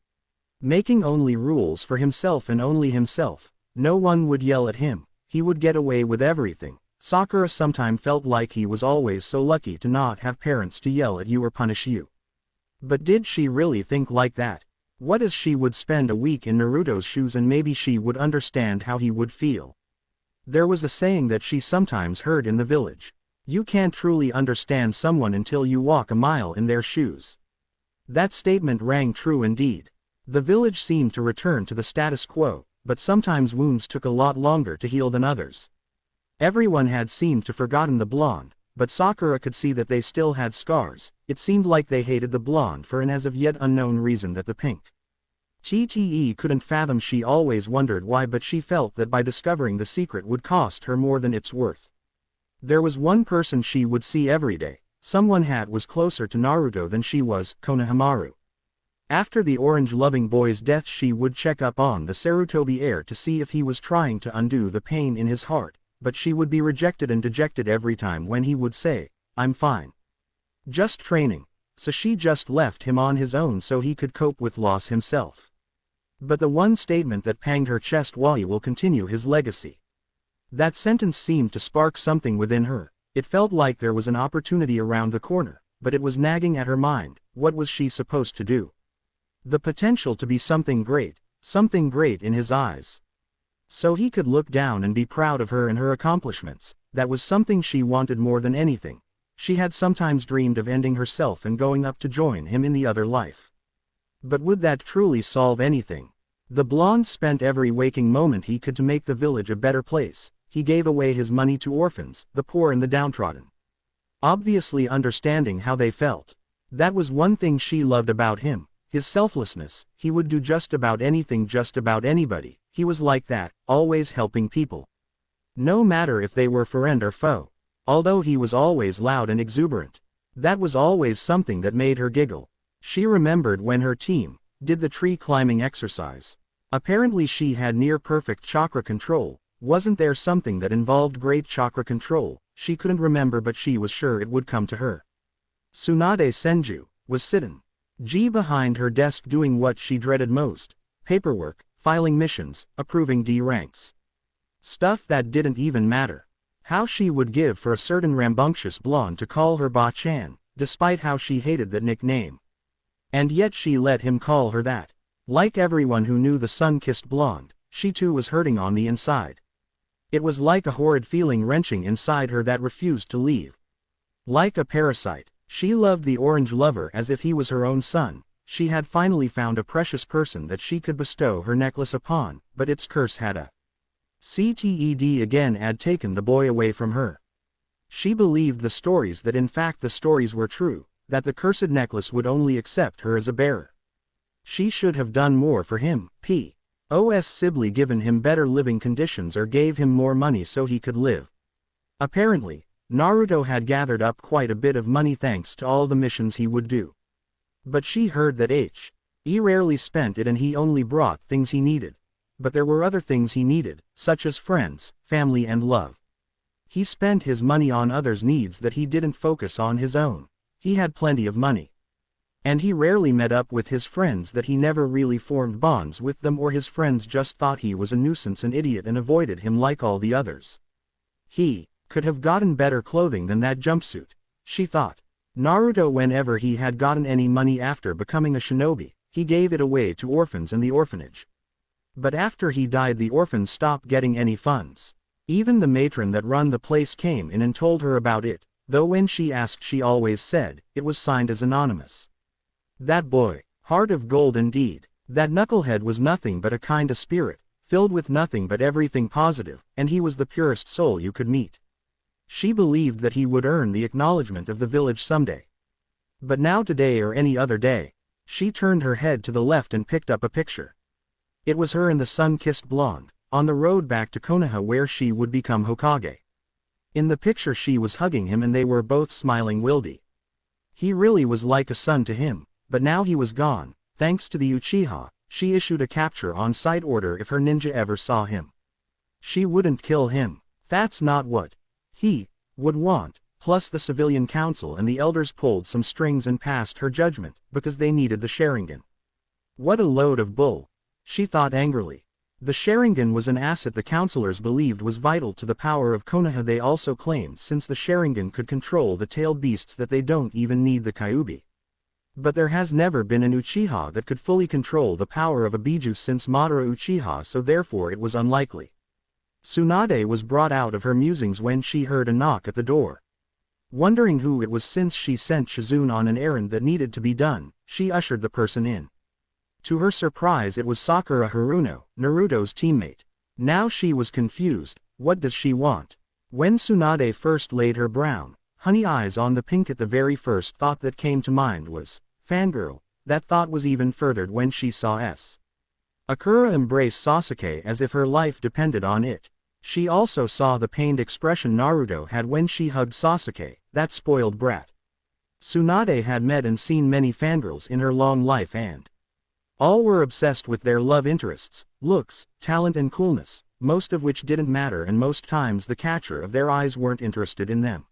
Making only rules for himself and only himself. No one would yell at him. He would get away with everything. Sakura sometimes felt like he was always so lucky to not have parents to yell at you or punish you. But did she really think like that? What if she would spend a week in Naruto's shoes and maybe she would understand how he would feel? There was a saying that she sometimes heard in the village. You can't truly understand someone until you walk a mile in their shoes. That statement rang true indeed. The village seemed to return to the status quo, but sometimes wounds took a lot longer to heal than others. Everyone had seemed to forgotten the blonde, but Sakura could see that they still had scars. It seemed like they hated the blonde for an as of yet unknown reason that the pink TTE couldn't fathom. She always wondered why, but she felt that by discovering the secret would cost her more than its worth. There was one person she would see every day, someone that was closer to Naruto than she was, Konohamaru. After the orange-loving boy's death she would check up on the Sarutobi heir to see if he was trying to undo the pain in his heart, but she would be rejected and dejected every time when he would say, "I'm fine. Just training." So she just left him on his own so he could cope with loss himself. But the one statement that panged her chest: Wally will continue his legacy. That sentence seemed to spark something within her. It felt like there was an opportunity around the corner, but it was nagging at her mind. What was she supposed to do? The potential to be something great in his eyes. So he could look down and be proud of her and her accomplishments. That was something she wanted more than anything. She had sometimes dreamed of ending herself and going up to join him in the other life. But would that truly solve anything? The blonde spent every waking moment he could to make the village a better place. He gave away his money to orphans, the poor and the downtrodden. Obviously understanding how they felt. That was one thing she loved about him. His selflessness. He would do just about anything, just about anybody. He was like that, always helping people. No matter if they were friend or foe. Although he was always loud and exuberant. That was always something that made her giggle. She remembered when her team did the tree climbing exercise. Apparently she had near perfect chakra control. Wasn't there something that involved great chakra control? She couldn't remember, but she was sure it would come to her. Tsunade Senju was sitting behind her desk doing what she dreaded most. Paperwork, filing missions, approving D ranks. Stuff that didn't even matter. How she would give for a certain rambunctious blonde to call her Ba-chan, despite how she hated that nickname. And yet she let him call her that. Like everyone who knew the sun-kissed blonde, she too was hurting on the inside. It was like a horrid feeling wrenching inside her that refused to leave. Like a parasite, she loved the orange lover as if he was her own son. She had finally found a precious person that she could bestow her necklace upon, but its curse had a CTED again had taken the boy away from her. She believed the stories, that in fact the stories were true, that the cursed necklace would only accept her as a bearer. She should have done more for him. P.O.S. Sibley given him better living conditions or gave him more money so he could live. Apparently, Naruto had gathered up quite a bit of money thanks to all the missions he would do. But she heard that He rarely spent it and he only brought things he needed. But there were other things he needed, such as friends, family and love. He spent his money on others' needs that he didn't focus on his own. He had plenty of money. And he rarely met up with his friends, that he never really formed bonds with them, or his friends just thought he was a nuisance and idiot and avoided him like all the others. He could have gotten better clothing than that jumpsuit, she thought. Naruto, whenever he had gotten any money after becoming a shinobi, he gave it away to orphans and the orphanage. But after he died, the orphans stopped getting any funds. Even the matron that run the place came in and told her about it, though when she asked she always said it was signed as anonymous. That boy, heart of gold indeed, that knucklehead was nothing but a kind of spirit, filled with nothing but everything positive, and he was the purest soul you could meet. She believed that he would earn the acknowledgement of the village someday. But now, today or any other day, she turned her head to the left and picked up a picture. It was her and the sun-kissed blonde, on the road back to Konoha where she would become Hokage. In the picture she was hugging him and they were both smiling wildy. He really was like a son to him. But now he was gone. Thanks to the Uchiha, she issued a capture on sight order if her ninja ever saw him. She wouldn't kill him. That's not what he would want. Plus the civilian council and the elders pulled some strings and passed her judgment, because they needed the Sharingan. What a load of bull, she thought angrily. The Sharingan was an asset the councilors believed was vital to the power of Konoha. They also claimed since the Sharingan could control the tailed beasts that they don't even need the Kyuubi. But there has never been an Uchiha that could fully control the power of a Biju since Madara Uchiha, so therefore it was unlikely. Tsunade was brought out of her musings when she heard a knock at the door. Wondering who it was since she sent Shizune on an errand that needed to be done, she ushered the person in. To her surprise, it was Sakura Haruno, Naruto's teammate. Now she was confused. What does she want? When Tsunade first laid her brown, honey eyes on the pink, the very first thought that came to mind was fangirl. That thought was even furthered when she saw Sakura embrace Sasuke as if her life depended on it. She also saw the pained expression Naruto had when she hugged Sasuke, that spoiled brat. Tsunade had met and seen many fangirls in her long life, and all were obsessed with their love interests, looks, talent and coolness, most of which didn't matter, and most times the catcher of their eyes weren't interested in them.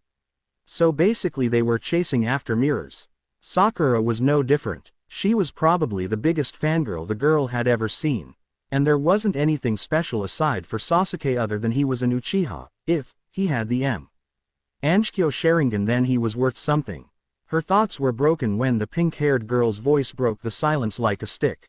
So basically they were chasing after mirrors. Sakura was no different. She was probably the biggest fangirl the girl had ever seen. And there wasn't anything special aside for Sasuke other than he was an Uchiha. If he had the Angekyou Sharingan, then he was worth something. Her thoughts were broken when the pink-haired girl's voice broke the silence like a stick.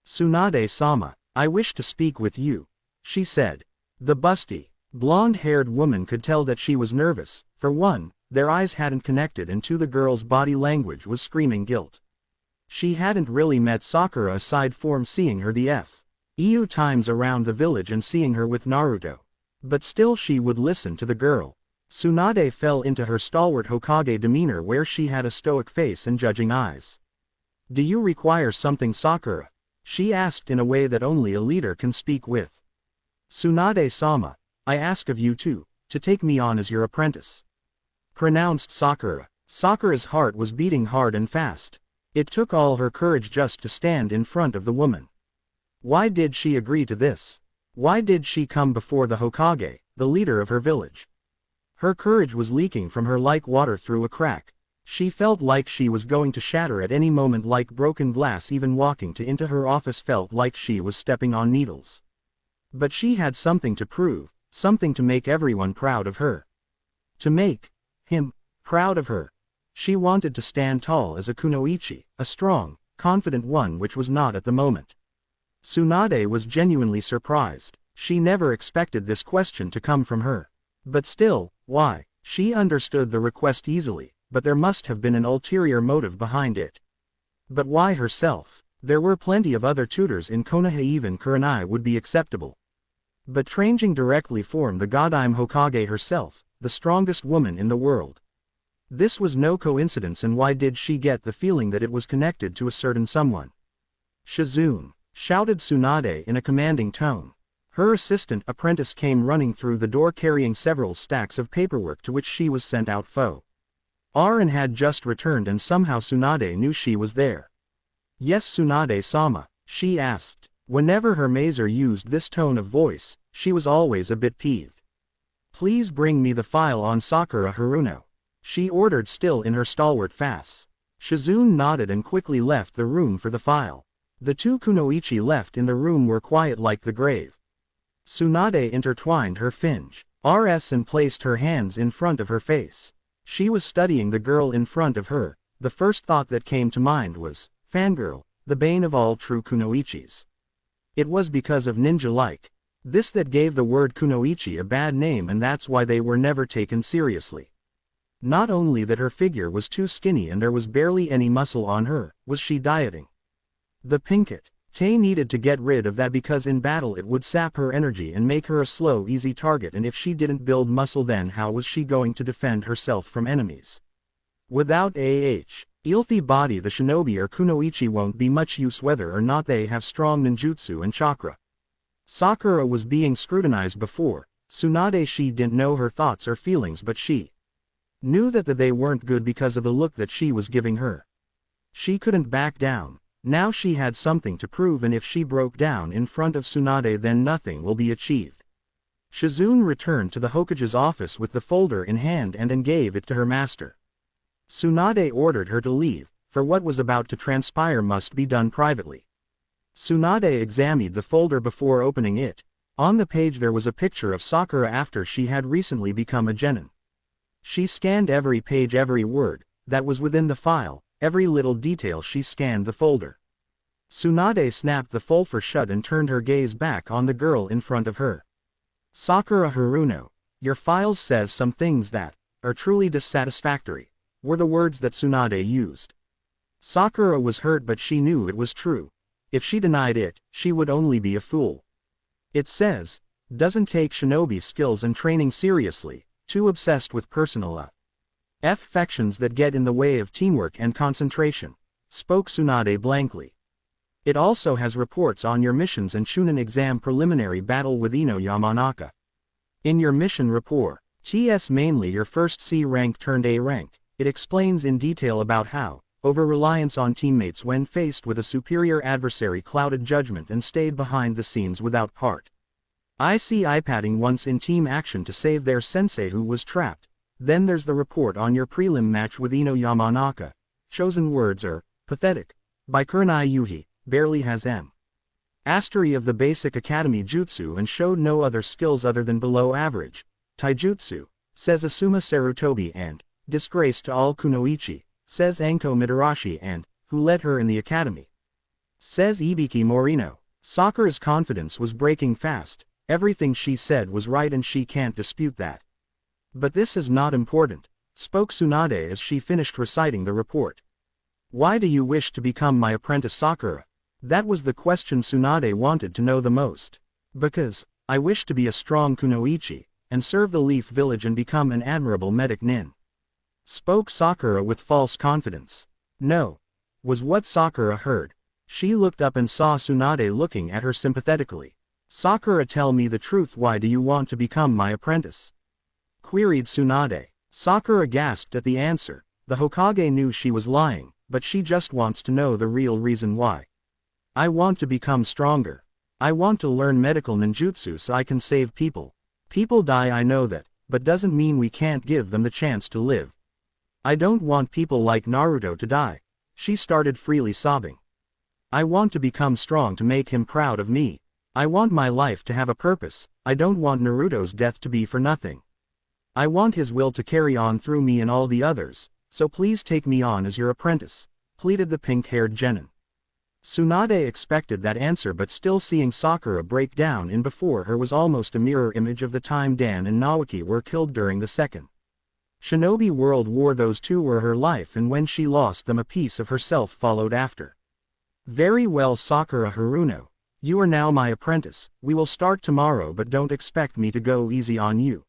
Tsunade-sama, I wish to speak with you, she said. The busty, blonde-haired woman could tell that she was nervous. For one, their eyes hadn't connected, and two, the girl's body language was screaming guilt. She hadn't really met Sakura aside from seeing her the few times around the village and seeing her with Naruto. But still she would listen to the girl. Tsunade fell into her stalwart Hokage demeanor, where she had a stoic face and judging eyes. Do you require something, Sakura? She asked in a way that only a leader can speak with. Tsunade-sama, I ask of you to take me on as your apprentice, pronounced Sakura. Sakura's heart was beating hard and fast. It took all her courage just to stand in front of the woman. Why did she agree to this? Why did she come before the Hokage, the leader of her village? Her courage was leaking from her like water through a crack. She felt like she was going to shatter at any moment like broken glass. Even walking into her office felt like she was stepping on needles. But she had something to prove, something to make everyone proud of her. To make him proud of her. She wanted to stand tall as a kunoichi, a strong, confident one, which was not at the moment. Tsunade was genuinely surprised. She never expected this question to come from her. But still, why? She understood the request easily, but there must have been an ulterior motive behind it. But why herself? There were plenty of other tutors in Konoha, even Kurenai would be acceptable. But training directly from the Godime Hokage herself, the strongest woman in the world. This was no coincidence, and why did she get the feeling that it was connected to a certain someone? Shizune, shouted Tsunade in a commanding tone. Her assistant apprentice came running through the door carrying several stacks of paperwork to which she was sent out. Arin had just returned, and somehow Tsunade knew she was there. Yes, Tsunade-sama, she asked. Whenever her Mazer used this tone of voice, she was always a bit peeved. Please bring me the file on Sakura Haruno. she ordered, still in her stalwart face. Shizune nodded and quickly left the room for the file. The two kunoichi left in the room were quiet like the grave. Tsunade intertwined her fingers and placed her hands in front of her face. She was studying the girl in front of her. The first thought that came to mind was, fangirl, the bane of all true kunoichis. It was because of ninja-like this that gave the word kunoichi a bad name, and that's why they were never taken seriously. Not only that her figure was too skinny and there was barely any muscle on her, was she dieting? The Pinkett Tay needed to get rid of that because in battle it would sap her energy and make her a slow, easy target, and if she didn't build muscle, then how was she going to defend herself from enemies? Without healthy body, the shinobi or kunoichi won't be much use whether or not they have strong ninjutsu and chakra. Sakura was being scrutinized before Tsunade. She didn't know her thoughts or feelings, but she knew that they weren't good because of the look that she was giving her. She couldn't back down. Now she had something to prove, and if she broke down in front of Tsunade, then nothing will be achieved. Shizune returned to the Hokage's office with the folder in hand and gave it to her master. Tsunade ordered her to leave, for what was about to transpire must be done privately. Tsunade examined the folder before opening it. On the page there was a picture of Sakura after she had recently become a genin. She scanned every page, every word that was within the file, every little detail. She scanned the folder. Tsunade snapped the folder shut and turned her gaze back on the girl in front of her. Sakura Haruno, your file says some things that are truly dissatisfactory, were the words that Tsunade used. Sakura was hurt, but she knew it was true. If she denied it, she would only be a fool. It says, doesn't take shinobi skills and training seriously, too obsessed with personal affections that get in the way of teamwork and concentration, spoke Tsunade blankly. It also has reports on your missions and Chunin exam preliminary battle with Ino Yamanaka. In your mission report, TS mainly your first C rank turned A rank, it explains in detail about how over-reliance on teammates when faced with a superior adversary clouded judgment and stayed behind the scenes without part. I see iPadding once in team action to save their sensei who was trapped. Then there's the report on your prelim match with Ino Yamanaka. Chosen words are, pathetic. By Kurenai Yuhi, barely has mastery of the basic academy jutsu and showed no other skills other than below average taijutsu, says Asuma Sarutobi, and disgrace to all kunoichi, says Anko Mitarashi, and who led her in the academy, says Ibiki Morino. Sakura's confidence was breaking fast. Everything she said was right and she can't dispute that. But this is not important, spoke Tsunade as she finished reciting the report. Why do you wish to become my apprentice, Sakura? That was the question Tsunade wanted to know the most. Because I wish to be a strong kunoichi, and serve the Leaf Village and become an admirable medic nin, spoke Sakura with false confidence. No, was what Sakura heard. She looked up and saw Tsunade looking at her sympathetically. Sakura, tell me the truth, why do you want to become my apprentice? Queried Tsunade. Sakura gasped at the answer. The Hokage knew she was lying, but she just wants to know the real reason why. I want to become stronger. I want to learn medical ninjutsu so I can save people. People die, I know that, but doesn't mean we can't give them the chance to live. I don't want people like Naruto to die. She started freely sobbing. I want to become strong to make him proud of me. I want my life to have a purpose. I don't want Naruto's death to be for nothing. I want his will to carry on through me and all the others, so please take me on as your apprentice, pleaded the pink-haired genin. Tsunade expected that answer, but still seeing Sakura break down in before her was almost a mirror image of the time Dan and Naoki were killed during the Second Shinobi World War. Those two were her life, and when she lost them a piece of herself followed after. Very well, Sakura Haruno. You are now my apprentice. We will start tomorrow, but don't expect me to go easy on you.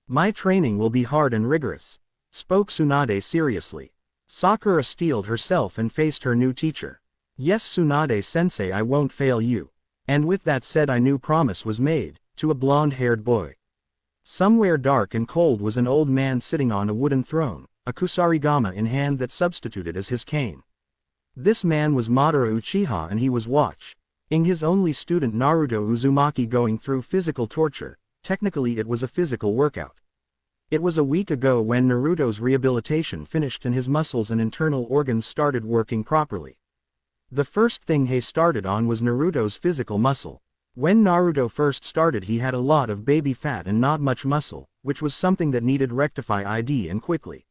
My training will be hard and rigorous, spoke Tsunade seriously. Sakura steeled herself and faced her new teacher. Yes, Tsunade-sensei, I won't fail you. And with that said, a new promise was made, to a blonde-haired boy. Somewhere dark and cold was an old man sitting on a wooden throne, a kusarigama in hand that substituted as his cane. This man was Madara Uchiha, and he was watching his only student Naruto Uzumaki going through physical torture. Technically it was a physical workout. It was a week ago when Naruto's rehabilitation finished and his muscles and internal organs started working properly. The first thing he started on was Naruto's physical muscle. When Naruto first started he had a lot of baby fat and not much muscle, which was something that needed rectify and quickly.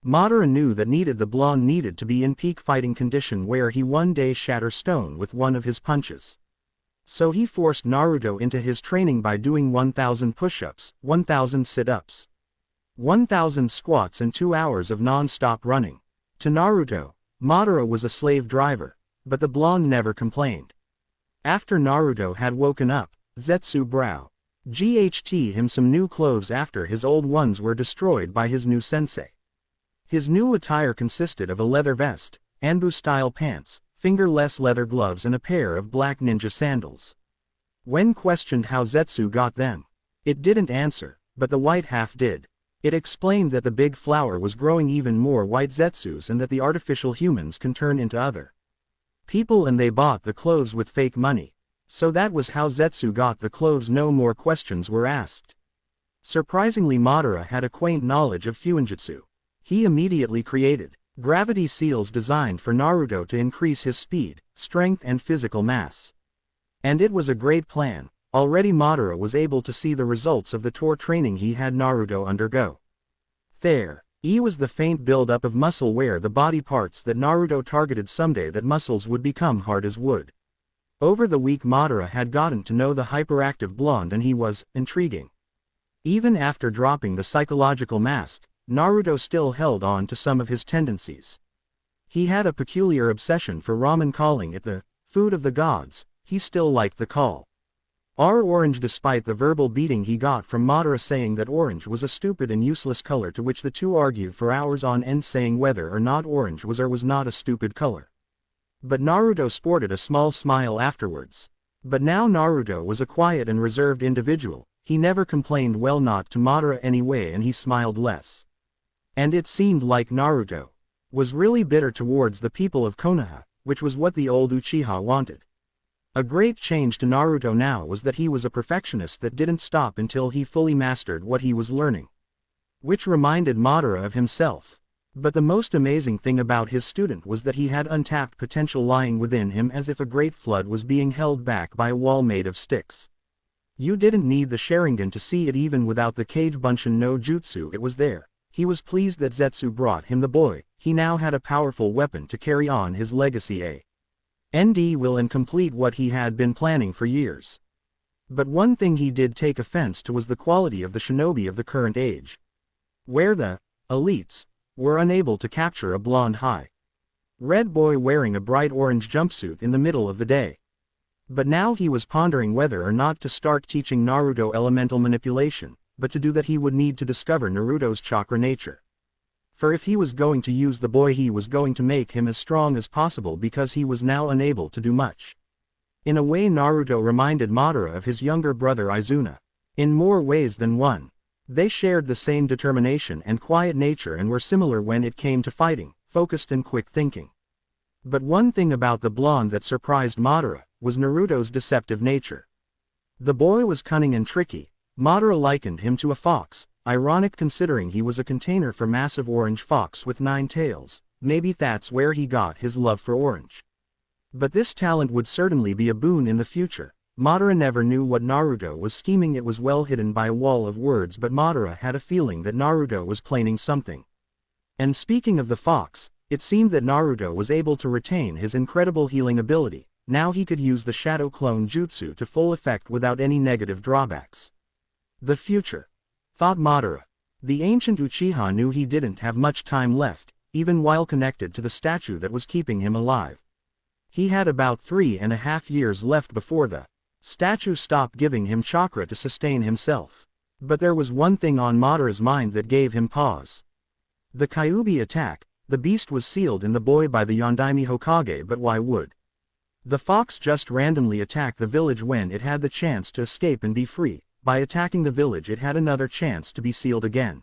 Madara knew that the blonde needed to be in peak fighting condition where he one day shatter stone with one of his punches. So he forced Naruto into his training by doing 1,000 push-ups, 1,000 sit-ups, 1,000 squats and 2 hours of non-stop running. To Naruto, Madara was a slave driver, but the blonde never complained. After Naruto had woken up, Zetsu brow GHT him some new clothes after his old ones were destroyed by his new sensei. His new attire consisted of a leather vest, Anbu-style pants, fingerless leather gloves and a pair of black ninja sandals. When questioned how Zetsu got them, it didn't answer, but the white half did. It explained that the big flower was growing even more white Zetsus and that the artificial humans can turn into other people and they bought the clothes with fake money. So that was how Zetsu got the clothes, no more questions were asked. Surprisingly, Madara had a quaint knowledge of Fuinjutsu. He immediately created gravity seals designed for Naruto to increase his speed, strength and physical mass. And it was a great plan. Already Madara was able to see the results of the Tor training he had Naruto undergo. There was the faint build-up of muscle where the body parts that Naruto targeted someday that muscles would become hard as wood. Over the week Madara had gotten to know the hyperactive blonde and he was intriguing. Even after dropping the psychological mask, Naruto still held on to some of his tendencies. He had a peculiar obsession for ramen, calling it the food of the gods. He still liked the call orange despite the verbal beating he got from Madara saying that orange was a stupid and useless color, to which the two argued for hours on end saying whether or not orange was or was not a stupid color. But Naruto sported a small smile afterwards. But now Naruto was a quiet and reserved individual. He never complained, well, not to Madara anyway, and he smiled less. And it seemed like Naruto was really bitter towards the people of Konoha, which was what the old Uchiha wanted. A great change to Naruto now was that he was a perfectionist that didn't stop until he fully mastered what he was learning. Which reminded Madara of himself. But the most amazing thing about his student was that he had untapped potential lying within him, as if a great flood was being held back by a wall made of sticks. You didn't need the Sharingan to see it. Even without the Kage Bunshin no Jutsu, it was there. He was pleased that Zetsu brought him the boy. He now had a powerful weapon to carry on his legacy and complete what he had been planning for years. But one thing he did take offense to was the quality of the shinobi of the current age, where the elites were unable to capture a blonde red boy wearing a bright orange jumpsuit in the middle of the day. But now he was pondering whether or not to start teaching Naruto elemental manipulation, but to do that he would need to discover Naruto's chakra nature. For if he was going to use the boy, he was going to make him as strong as possible, because he was now unable to do much. In a way, Naruto reminded Madara of his younger brother Izuna. In more ways than one. They shared the same determination and quiet nature and were similar when it came to fighting, focused and quick thinking. But one thing about the blonde that surprised Madara was Naruto's deceptive nature. The boy was cunning and tricky. Madara likened him to a fox. Ironic considering he was a container for massive orange fox with 9 tails. Maybe that's where he got his love for orange. But this talent would certainly be a boon in the future. Madara never knew what Naruto was scheming. It was well hidden by a wall of words, but Madara had a feeling that Naruto was planning something. And speaking of the fox, it seemed that Naruto was able to retain his incredible healing ability. Now he could use the Shadow Clone Jutsu to full effect without any negative drawbacks. The future, thought Madara. The ancient Uchiha knew he didn't have much time left, even while connected to the statue that was keeping him alive. He had about 3.5 years left before the statue stopped giving him chakra to sustain himself. But there was one thing on Madara's mind that gave him pause. The Kyuubi attack. The beast was sealed in the boy by the Yondaime Hokage, but why would the fox just randomly attack the village when it had the chance to escape and be free? By attacking the village it had another chance to be sealed again.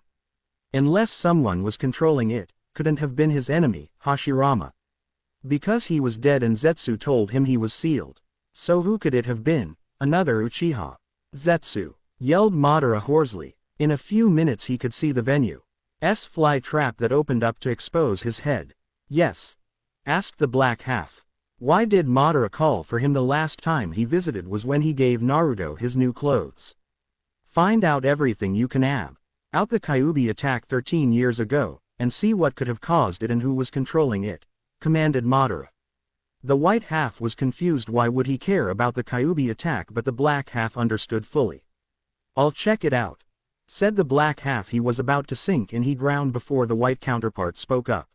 Unless someone was controlling it, couldn't have been his enemy, Hashirama. Because he was dead and Zetsu told him he was sealed. So who could it have been? Another Uchiha. Zetsu, yelled Madara hoarsely. In a few minutes he could see the venue's fly trap that opened up to expose his head. Yes? Asked the black half. Why did Madara call for him the last time he visited was when he gave Naruto his new clothes. Find out everything you can about the Kyuubi attack 13 years ago, and see what could have caused it and who was controlling it, commanded Madara. The white half was confused. Why would he care about the Kyuubi attack, but the black half understood fully. I'll check it out, said the black half. He was about to sink in. He drowned before the white counterpart spoke up.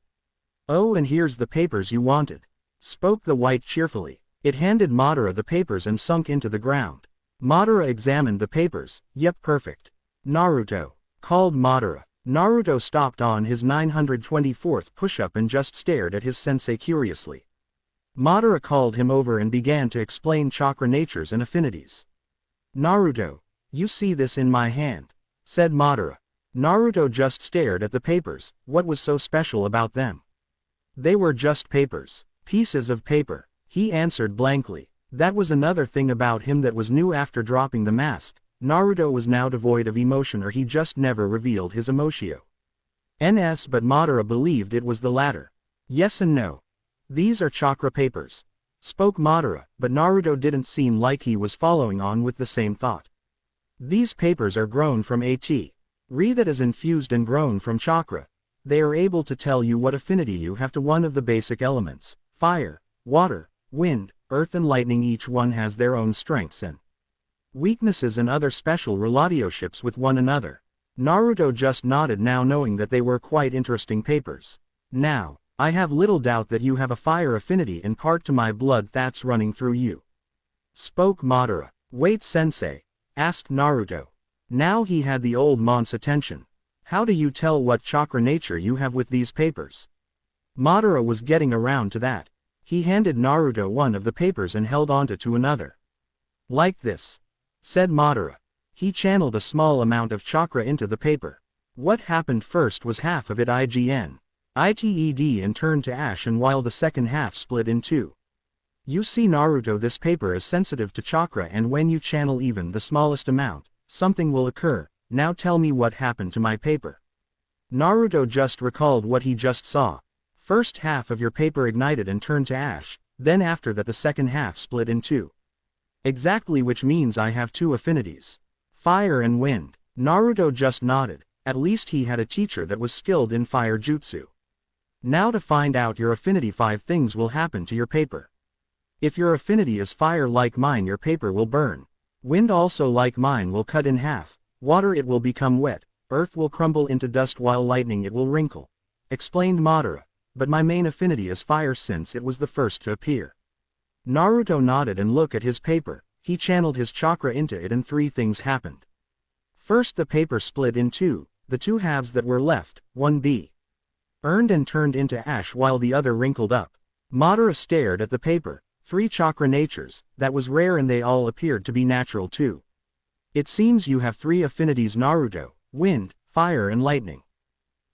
Oh, and here's the papers you wanted, spoke the white cheerfully. It handed Madara the papers and sunk into the ground. Madara examined the papers. Yep, perfect. Naruto, called Madara. Naruto stopped on his 924th push-up and just stared at his sensei curiously. Madara called him over and began to explain chakra natures and affinities. Naruto, you see this in my hand, said Madara. Naruto just stared at the papers. What was so special about them? They were just papers. Pieces of paper, he answered blankly. That was another thing about him that was new after dropping the mask. Naruto was now devoid of emotion, or he just never revealed his emotio. But Madara believed it was the latter. Yes and no. These are chakra papers, spoke Madara, but Naruto didn't seem like he was following on with the same thought. These papers are grown from Re that is infused and grown from chakra. They are able to tell you what affinity you have to one of the basic elements, fire, water, wind, earth and lightning. Each one has their own strengths and weaknesses and other special relationships with one another. Naruto just nodded now, knowing that they were quite interesting papers. Now, I have little doubt that you have a fire affinity in part to my blood that's running through you, spoke Madara. Wait, sensei, asked Naruto. Now he had the old monk's attention. How do you tell what chakra nature you have with these papers? Madara was getting around to that. He handed Naruto one of the papers and held onto to another. Like this, said Madara. He channeled a small amount of chakra into the paper. What happened first was half of it ITED and turned to ash, and while the second half split in two. You see, Naruto, this paper is sensitive to chakra, and when you channel even the smallest amount, something will occur. Now tell me what happened to my paper. Naruto just recalled what he just saw. First half of your paper ignited and turned to ash, then after that the second half split in two. Exactly, which means I have two affinities. Fire and wind. Naruto just nodded. At least he had a teacher that was skilled in fire jutsu. Now to find out your affinity, 5 things will happen to your paper. If your affinity is fire like mine, your paper will burn. Wind also like mine will cut in half. Water, it will become wet. Earth will crumble into dust, while lightning it will wrinkle, explained Madara. But my main affinity is fire since it was the first to appear. Naruto nodded and looked at his paper. He channeled his chakra into it and 3 things happened. First, the paper split in two. The two halves that were left, one burned and turned into ash while the other wrinkled up. Madara stared at the paper. 3 chakra natures, that was rare, and they all appeared to be natural too. It seems you have 3 affinities, Naruto: wind, fire and lightning,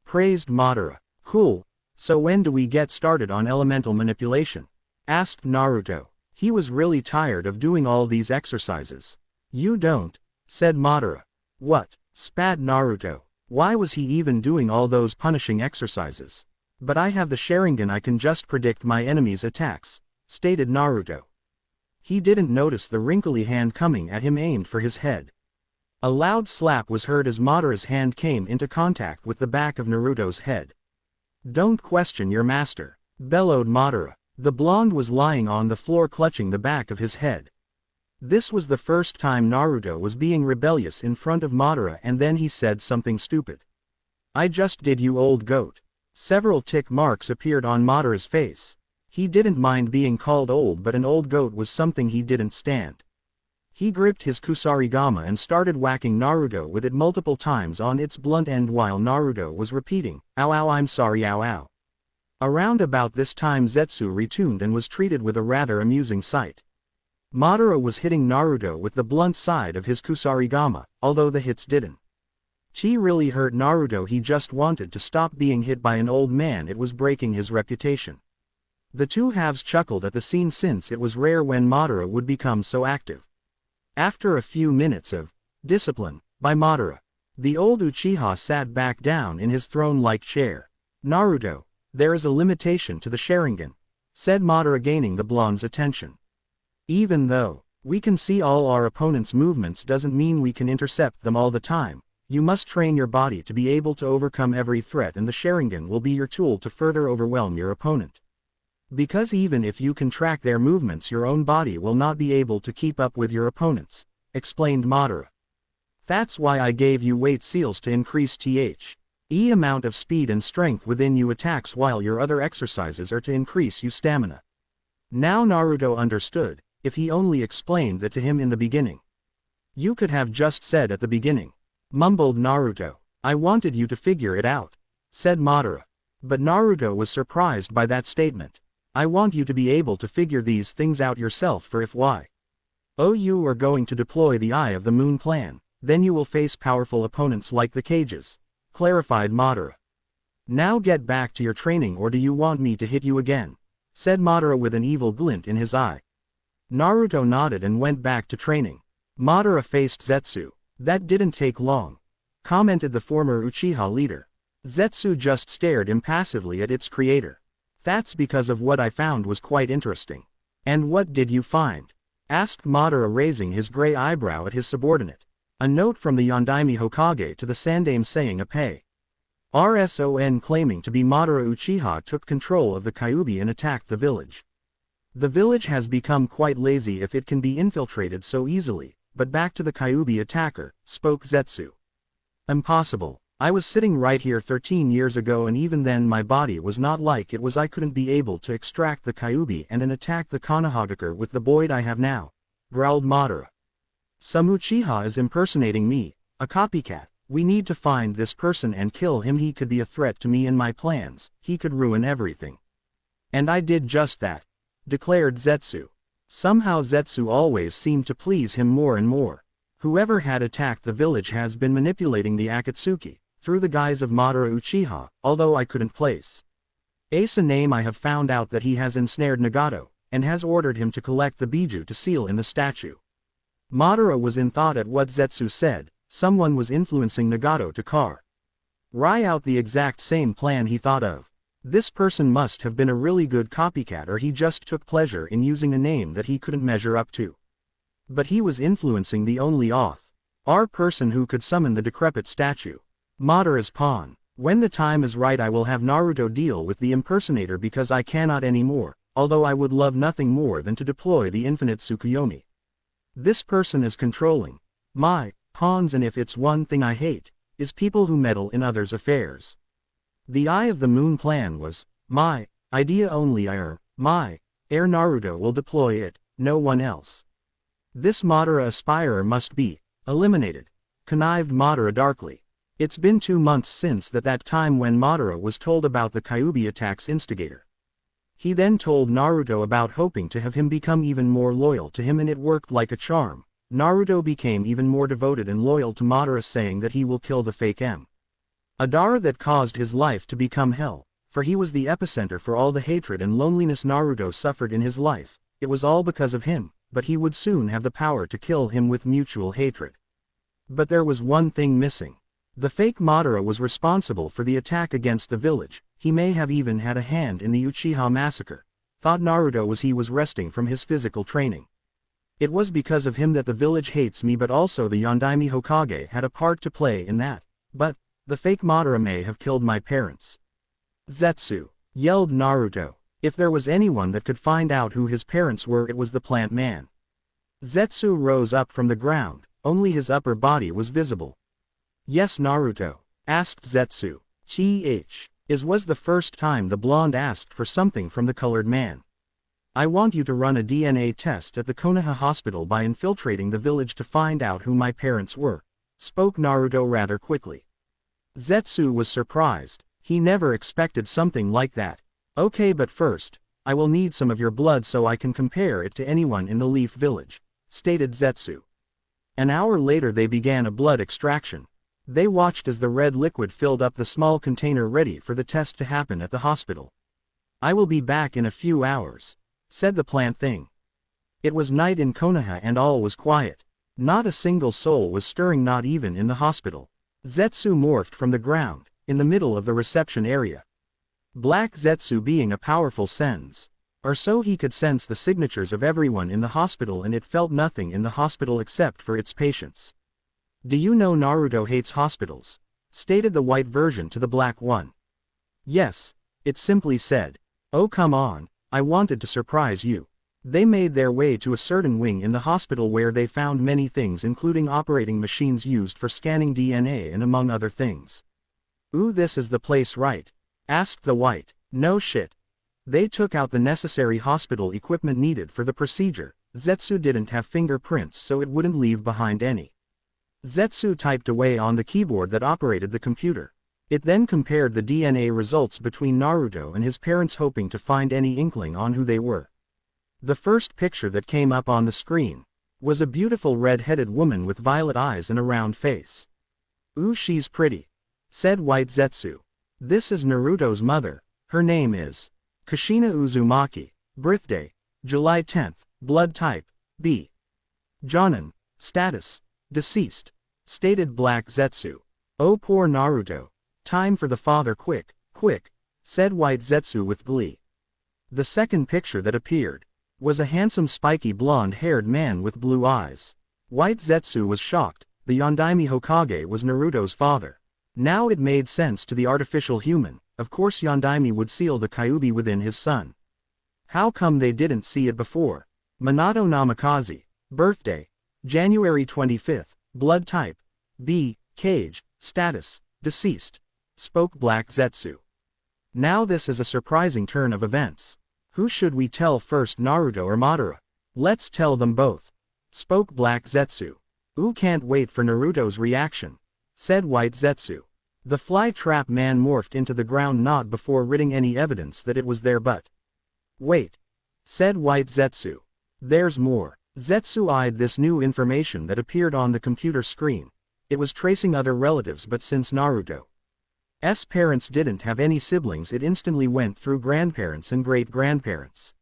praised Madara. Cool. So when do we get started on elemental manipulation? Asked Naruto. He was really tired of doing all these exercises. You don't, said Madara. What? Spat Naruto. Why was he even doing all those punishing exercises? But I have the Sharingan, I can just predict my enemy's attacks, stated Naruto. He didn't notice the wrinkly hand coming at him, aimed for his head. A loud slap was heard as Madara's hand came into contact with the back of Naruto's head. Don't question your master, bellowed Madara. The blonde was lying on the floor clutching the back of his head. This was the first time Naruto was being rebellious in front of Madara, and then he said something stupid. I just did, you old goat. Several tick marks appeared on Madara's face. He didn't mind being called old, but an old goat was something he didn't stand. He gripped his Kusarigama and started whacking Naruto with it multiple times on its blunt end while Naruto was repeating, ow ow, I'm sorry, ow ow. Around about this time Zetsu returned and was treated with a rather amusing sight. Madara was hitting Naruto with the blunt side of his Kusarigama, although the hits didn't really hurt Naruto. He just wanted to stop being hit by an old man, it was breaking his reputation. The two halves chuckled at the scene since it was rare when Madara would become so active. After a few minutes of discipline by Madara, The old Uchiha sat back down in his throne-like chair. Naruto, there is a limitation to the Sharingan, said Madara, gaining the blonde's attention. Even though we can see all our opponent's movements doesn't mean we can intercept them all the time. You must train your body to be able to overcome every threat, and the Sharingan will be your tool to further overwhelm your opponent. Because even if you can track their movements, your own body will not be able to keep up with your opponent's, explained Madara. That's why I gave you weight seals to increase the amount of speed and strength within you attacks, while your other exercises are to increase you stamina. Now Naruto understood. If he only explained that to him in the beginning. You could have just said at the beginning, mumbled Naruto. I wanted you to figure it out, said Madara. But Naruto was surprised by that statement. I want you to be able to figure these things out yourself, for if you are going to deploy the Eye of the Moon plan, then you will face powerful opponents like the Kages, clarified Madara. Now get back to your training, or do you want me to hit you again? Said Madara with an evil glint in his eye. Naruto nodded and went back to training. Madara faced Zetsu. That didn't take long, commented the former Uchiha leader. Zetsu just stared impassively at its creator. That's because of what I found was quite interesting. And what did you find? Asked Madara, raising his gray eyebrow at his subordinate. A note from the Yondaime Hokage to the Sandaime saying a pay. RSON claiming to be Madara Uchiha took control of the Kyuubi and attacked the village. The village has become quite lazy if it can be infiltrated so easily, but back to the Kyuubi attacker, spoke Zetsu. Impossible. I was sitting right here 13 years ago, and even then my body was not like it was. I couldn't be able to extract the Kyuubi and then attack the Konohagakure with the blade I have now, growled Madara. Some Uchiha is impersonating me, a copycat. We need to find this person and kill him. He could be a threat to me and my plans. He could ruin everything. And I did just that, declared Zetsu. Somehow Zetsu always seemed to please him more and more. Whoever had attacked the village has been manipulating the Akatsuki, through the guise of Madara Uchiha, although I couldn't place a name. I have found out that he has ensnared Nagato, and has ordered him to collect the Biju to seal in the statue. Madara was in thought at what Zetsu said. Someone was influencing Nagato to carry out the exact same plan he thought of. This person must have been a really good copycat, or he just took pleasure in using a name that he couldn't measure up to. But he was influencing the only person who could summon the decrepit statue. Madara's pawn. When the time is right, I will have Naruto deal with the impersonator, because I cannot anymore, although I would love nothing more than to deploy the infinite Tsukuyomi. This person is controlling my pawns, and if it's one thing I hate, is people who meddle in others' affairs. The Eye of the Moon plan was my idea only. Naruto will deploy it, no one else. This Madara aspirer must be eliminated, connived Madara darkly. It's been 2 months since that time when Madara was told about the Kyuubi attack's instigator. He then told Naruto about hoping to have him become even more loyal to him, and it worked like a charm. Naruto became even more devoted and loyal to Madara, saying that he will kill the fake Madara that caused his life to become hell, for he was the epicenter for all the hatred and loneliness Naruto suffered in his life. It was all because of him, but he would soon have the power to kill him with mutual hatred. But there was one thing missing. The fake Madara was responsible for the attack against the village. He may have even had a hand in the Uchiha massacre, thought Naruto as he was resting from his physical training. It was because of him that the village hates me, but also the Yondaime Hokage had a part to play in that. But the fake Madara may have killed my parents. Zetsu, yelled Naruto. If there was anyone that could find out who his parents were, it was the plant man. Zetsu rose up from the ground, only his upper body was visible. Yes, Naruto? Asked Zetsu. Was the first time the blonde asked for something from the colored man. I want you to run a DNA test at the Konoha hospital by infiltrating the village to find out who my parents were, spoke Naruto rather quickly. Zetsu was surprised. He never expected something like that. Okay, but first, I will need some of your blood so I can compare it to anyone in the Leaf Village, stated Zetsu. An hour later they began a blood extraction. They watched as the red liquid filled up the small container ready for the test to happen at the hospital. I will be back in a few hours, said the plant thing. It was night in Konoha and all was quiet. Not a single soul was stirring, not even in the hospital. Zetsu morphed from the ground, in the middle of the reception area. Black Zetsu being a powerful sense. Or so he could sense the signatures of everyone in the hospital, and it felt nothing in the hospital except for its patients. "Do you know Naruto hates hospitals?" stated the white version to the black one. "Yes," it simply said. "Oh come on, I wanted to surprise you." They made their way to a certain wing in the hospital where they found many things, including operating machines used for scanning DNA and among other things. "Ooh, this is the place, right?" asked the white. "No shit." They took out the necessary hospital equipment needed for the procedure. Zetsu didn't have fingerprints, so it wouldn't leave behind any. Zetsu typed away on the keyboard that operated the computer. It then compared the DNA results between Naruto and his parents, hoping to find any inkling on who they were. The first picture that came up on the screen was a beautiful red-headed woman with violet eyes and a round face. "Ooh, she's pretty," said white Zetsu. "This is Naruto's mother. Her name is Kushina Uzumaki. Birthday, July 10th. Blood type, B. Jonin. Status, deceased," stated Black Zetsu. "Oh poor Naruto. Time for the father, quick, quick," said white Zetsu with glee. The second picture that appeared was a handsome spiky blonde-haired man with blue eyes. White Zetsu was shocked. The Yondaime Hokage was Naruto's father. Now it made sense to the artificial human. Of course Yondaime would seal the Kyuubi within his son. How come they didn't see it before? Minato Namikaze. Birthday, January 25th. Blood type, B. Kage. Status, deceased, spoke Black Zetsu. Now this is a surprising turn of events. Who should we tell first, Naruto or Madara? Let's tell them both, spoke Black Zetsu. Ooh, can't wait for Naruto's reaction, said white Zetsu. The fly trap man morphed into the ground not before ridding any evidence that it was there, but wait, said white Zetsu. There's more. Zetsu eyed this new information that appeared on the computer screen. It was tracing other relatives, but since Naruto's parents didn't have any siblings, it instantly went through grandparents and great-grandparents.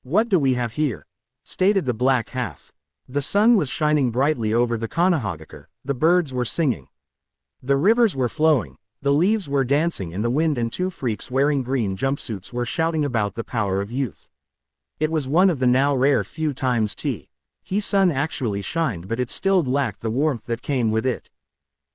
"What do we have here?" stated the black half. The sun was shining brightly over the Konohagakure, the birds were singing. The rivers were flowing, the leaves were dancing in the wind, and two freaks wearing green jumpsuits were shouting about the power of youth. It was one of the now rare few times the sun actually shined, but it still lacked the warmth that came with it.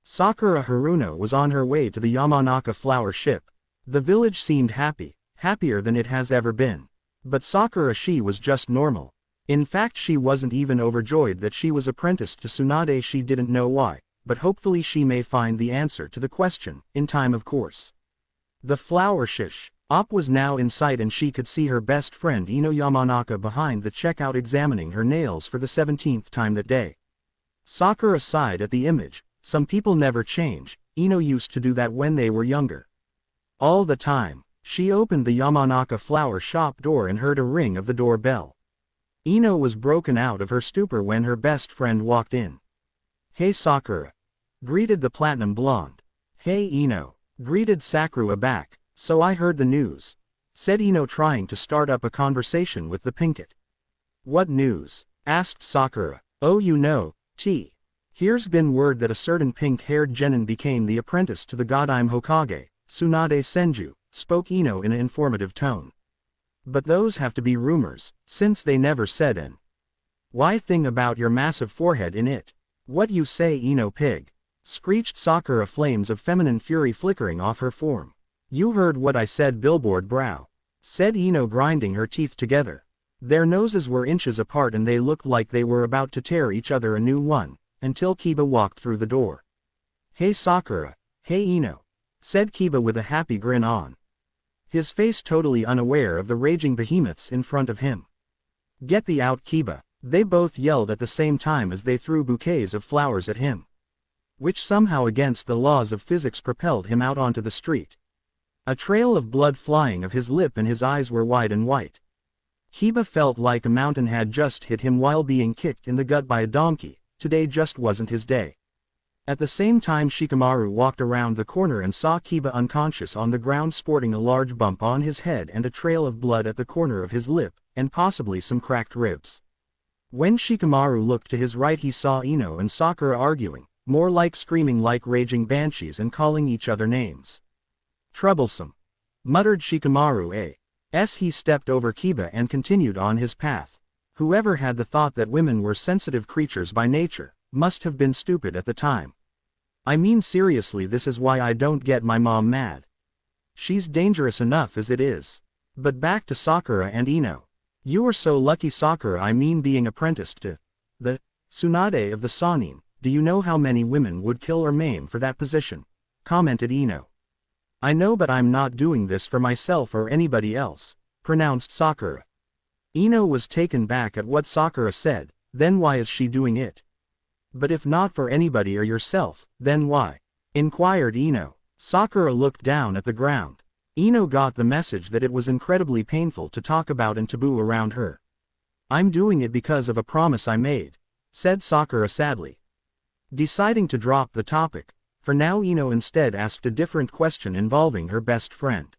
Sakura Haruno was on her way to the Yamanaka flower ship. The village seemed happy, happier than it has ever been. But Sakura, she was just normal. In fact, she wasn't even overjoyed that she was apprenticed to Tsunade. She didn't know why, but hopefully she may find the answer to the question, in time of course. The flower shop was now in sight, and she could see her best friend Ino Yamanaka behind the checkout examining her nails for the 17th time that day. Sakura sighed at the image. Some people never change. Ino used to do that when they were younger. All the time. She opened the Yamanaka flower shop door and heard a ring of the doorbell. Ino was broken out of her stupor when her best friend walked in. "Hey Sakura," greeted the platinum blonde. "Hey Ino," greeted Sakura back. "So I heard the news," said Ino, trying to start up a conversation with the pinkett. "What news?" asked Sakura. "Oh, you know, here's been word that a certain pink-haired genin became the apprentice to the Godime Hokage, Tsunade Senju," spoke Ino in an informative tone. "But those have to be rumors, since they never said an why thing about your massive forehead in it." "What you say, Ino pig?" screeched Sakura, flames of feminine fury flickering off her form. "You heard what I said, billboard brow," said Ino, grinding her teeth together. Their noses were inches apart and they looked like they were about to tear each other a new one, until Kiba walked through the door. "Hey Sakura." "Hey Ino," said Kiba with a happy grin on his face, totally unaware of the raging behemoths in front of him. "Get thee out, Kiba," they both yelled at the same time as they threw bouquets of flowers at him, which somehow against the laws of physics propelled him out onto the street. A trail of blood flying of his lip, and his eyes were wide and white. Kiba felt like a mountain had just hit him while being kicked in the gut by a donkey. Today just wasn't his day. At the same time, Shikamaru walked around the corner and saw Kiba unconscious on the ground, sporting a large bump on his head and a trail of blood at the corner of his lip, and possibly some cracked ribs. When Shikamaru looked to his right, he saw Ino and Sakura arguing. more like screaming like raging banshees and calling each other names. Troublesome, muttered Shikamaru as he stepped over Kiba and continued on his path. Whoever had the thought that women were sensitive creatures by nature, must have been stupid at the time. I mean seriously, this is why I don't get my mom mad. She's dangerous enough as it is. But back to Sakura and Ino. You are so lucky, Sakura, I mean being apprenticed to the Tsunade of the Sannin. Do you know how many women would kill or maim for that position? Commented Ino. I know, but I'm not doing this for myself or anybody else, pronounced Sakura. Ino was taken back at what Sakura said. Then why is she doing it? But if not for anybody or yourself, then why? Inquired Ino. Sakura looked down at the ground. Ino got the message that it was incredibly painful to talk about and taboo around her. I'm doing it because of a promise I made, said Sakura sadly. Deciding to drop the topic, for now, Ino instead asked a different question involving her best friend.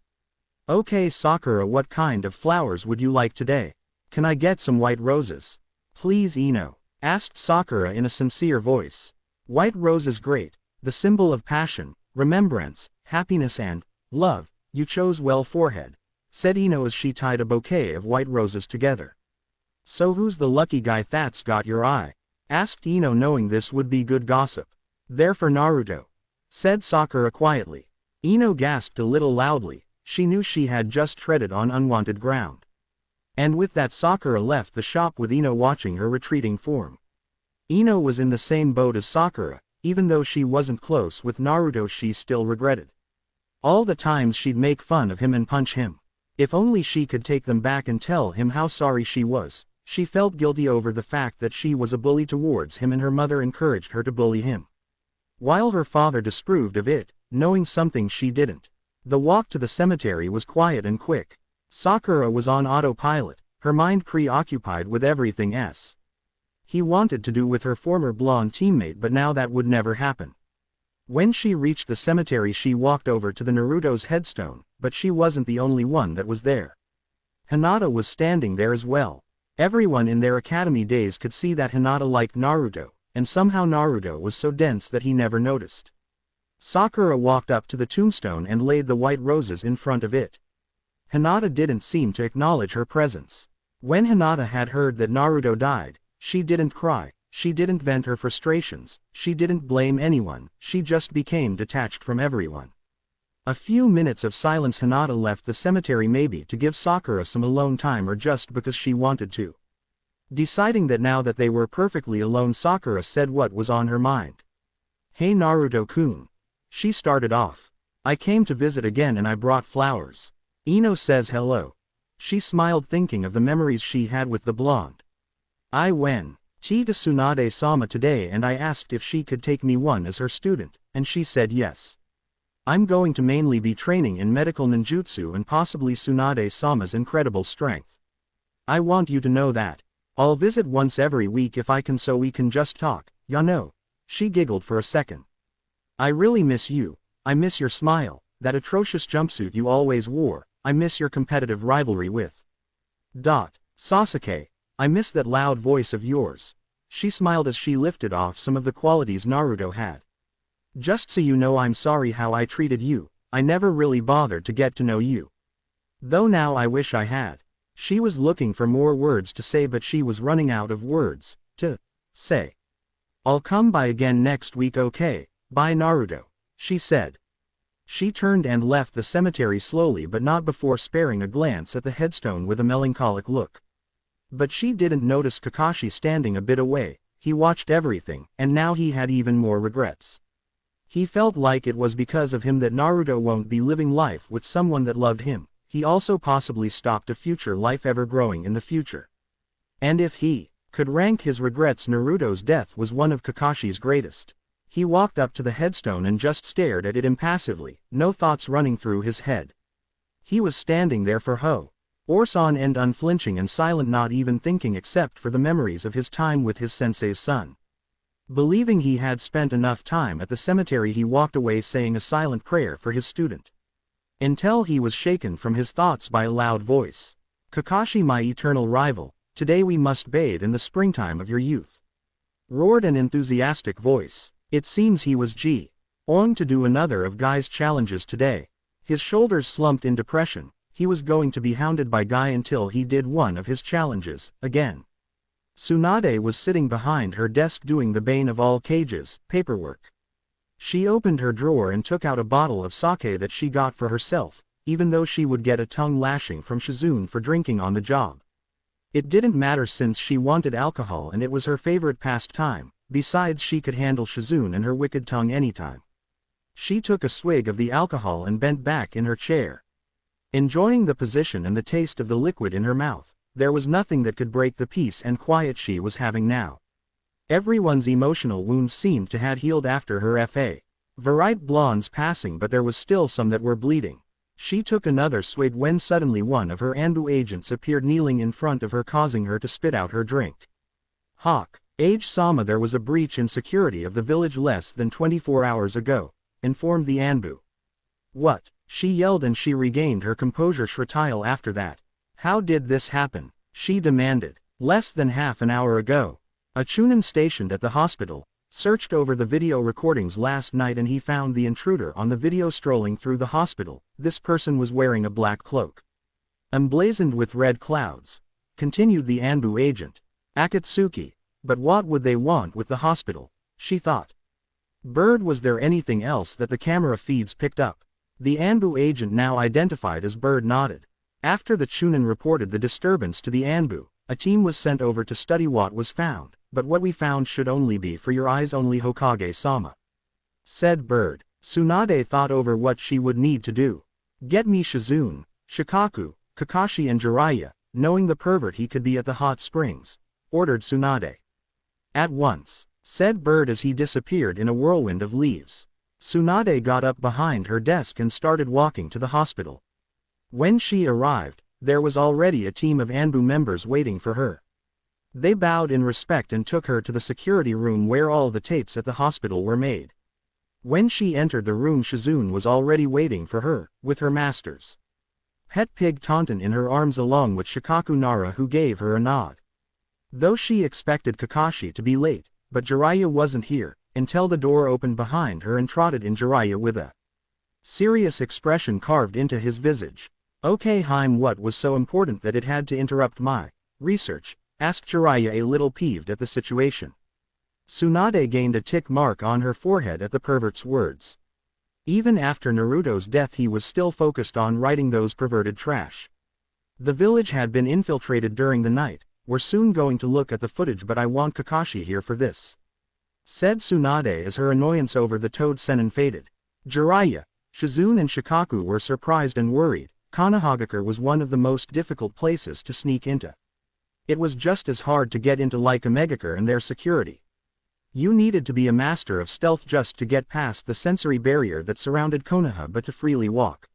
Okay, Sakura, what kind of flowers would you like today? Can I get some white roses? Please, Ino, asked Sakura in a sincere voice. White rose is great, the symbol of passion, remembrance, happiness and love. You chose well, forehead, said Ino as she tied a bouquet of white roses together. So who's the lucky guy that's got your eye? Asked Ino, knowing this would be good gossip. They're for Naruto, said Sakura quietly. Ino gasped a little loudly. She knew she had just treaded on unwanted ground. And with that, Sakura left the shop with Ino watching her retreating form. Ino was in the same boat as Sakura. Even though she wasn't close with Naruto, she still regretted all the times she'd make fun of him and punch him. If only she could take them back and tell him how sorry she was. She felt guilty over the fact that she was a bully towards him and her mother encouraged her to bully him, while her father disapproved of it, knowing something she didn't. The walk to the cemetery was quiet and quick. Sakura was on autopilot, her mind preoccupied with everything he wanted to do with her former blonde teammate, but now that would never happen. When she reached the cemetery, she walked over to the Naruto's headstone, but she wasn't the only one that was there. Hinata was standing there as well. Everyone in their academy days could see that Hinata liked Naruto, and somehow Naruto was so dense that he never noticed. Sakura walked up to the tombstone and laid the white roses in front of it. Hinata didn't seem to acknowledge her presence. When Hinata had heard that Naruto died, she didn't cry, she didn't vent her frustrations, she didn't blame anyone, she just became detached from everyone. A few minutes of silence. Hinata left the cemetery, maybe to give Sakura some alone time or just because she wanted to. Deciding that now that they were perfectly alone, Sakura said what was on her mind. Hey Naruto-kun. She started off. I came to visit again and I brought flowers. Ino says hello. She smiled, thinking of the memories she had with the blonde. I went to Tsunade-sama today and I asked if she could take me on as her student, and she said yes. I'm going to mainly be training in medical ninjutsu and possibly Tsunade-sama's incredible strength. I want you to know that. I'll visit once every week if I can, so we can just talk, ya know. She giggled for a second. I really miss you. I miss your smile, that atrocious jumpsuit you always wore. I miss your competitive rivalry with Sasuke. I miss that loud voice of yours. She smiled as she lifted off some of the qualities Naruto had. Just so you know, I'm sorry how I treated you. I never really bothered to get to know you. Though now I wish I had. She was looking for more words to say, but she was running out of words to say. I'll come by again next week, okay? Bye Naruto, she said. She turned and left the cemetery slowly, but not before sparing a glance at the headstone with a melancholic look. But she didn't notice Kakashi standing a bit away. He watched everything, and now he had even more regrets. He felt like it was because of him that Naruto won't be living life with someone that loved him. He also possibly stopped a future life ever growing in the future. And if he could rank his regrets, Naruto's death was one of Kakashi's greatest. He walked up to the headstone and just stared at it impassively, no thoughts running through his head. He was standing there for Orson and unflinching and silent, not even thinking except for the memories of his time with his sensei's son. Believing he had spent enough time at the cemetery, he walked away saying a silent prayer for his student. Until he was shaken from his thoughts by a loud voice. Kakashi, my eternal rival, today we must bathe in the springtime of your youth. Roared an enthusiastic voice. It seems he was going to do another of Guy's challenges today. His shoulders slumped in depression. He was going to be hounded by Guy until he did one of his challenges, again. Tsunade was sitting behind her desk doing the bane of all cages, paperwork. She opened her drawer and took out a bottle of sake that she got for herself, even though she would get a tongue lashing from Shizune for drinking on the job. It didn't matter since she wanted alcohol and it was her favorite pastime, besides she could handle Shizune and her wicked tongue anytime. She took a swig of the alcohol and bent back in her chair. Enjoying the position and the taste of the liquid in her mouth, there was nothing that could break the peace and quiet she was having now. Everyone's emotional wounds seemed to had healed after her favorite blondes passing, but there was still some that were bleeding. She took another swig when suddenly one of her Anbu agents appeared kneeling in front of her, causing her to spit out her drink. Hawk, Age-sama, there was a breach in security of the village less than 24 hours ago, informed the Anbu. What? She yelled and she regained her composure shortly after that. How did this happen? She demanded. Less than half an hour ago. A Chunin stationed at the hospital searched over the video recordings last night and he found the intruder on the video strolling through the hospital. This person was wearing a black cloak, emblazoned with red clouds, continued the Anbu agent. Akatsuki. But what would they want with the hospital? She thought. Bird, was there anything else that the camera feeds picked up? The Anbu agent, now identified as Bird, nodded. After the Chunin reported the disturbance to the Anbu, a team was sent over to study what was found, but what we found should only be for your eyes only, Hokage-sama, said Bird. Tsunade thought over what she would need to do. Get me Shizune, Shikaku, Kakashi and Jiraiya, knowing the pervert he could be at the hot springs, ordered Tsunade. At once, said Bird as he disappeared in a whirlwind of leaves. Tsunade got up behind her desk and started walking to the hospital. When she arrived, there was already a team of Anbu members waiting for her. They bowed in respect and took her to the security room where all the tapes at the hospital were made. When she entered the room, Shizune was already waiting for her, with her master's pet pig Taunton in her arms along with Shikaku Nara, who gave her a nod. Though she expected Kakashi to be late, but Jiraiya wasn't here, until the door opened behind her and trotted in Jiraiya with a serious expression carved into his visage. Okay Haim, what was so important that it had to interrupt my research? Asked Jiraiya, a little peeved at the situation. Tsunade gained a tick mark on her forehead at the pervert's words. Even after Naruto's death he was still focused on writing those perverted trash. The village had been infiltrated during the night. We're soon going to look at the footage, but I want Kakashi here for this, said Tsunade as her annoyance over the Toad Sennin faded. Jiraiya, Shizune and Shikaku were surprised and worried. Konohagakure was one of the most difficult places to sneak into. It was just as hard to get into like Omegakure and their security. You needed to be a master of stealth just to get past the sensory barrier that surrounded Konoha, but to freely walk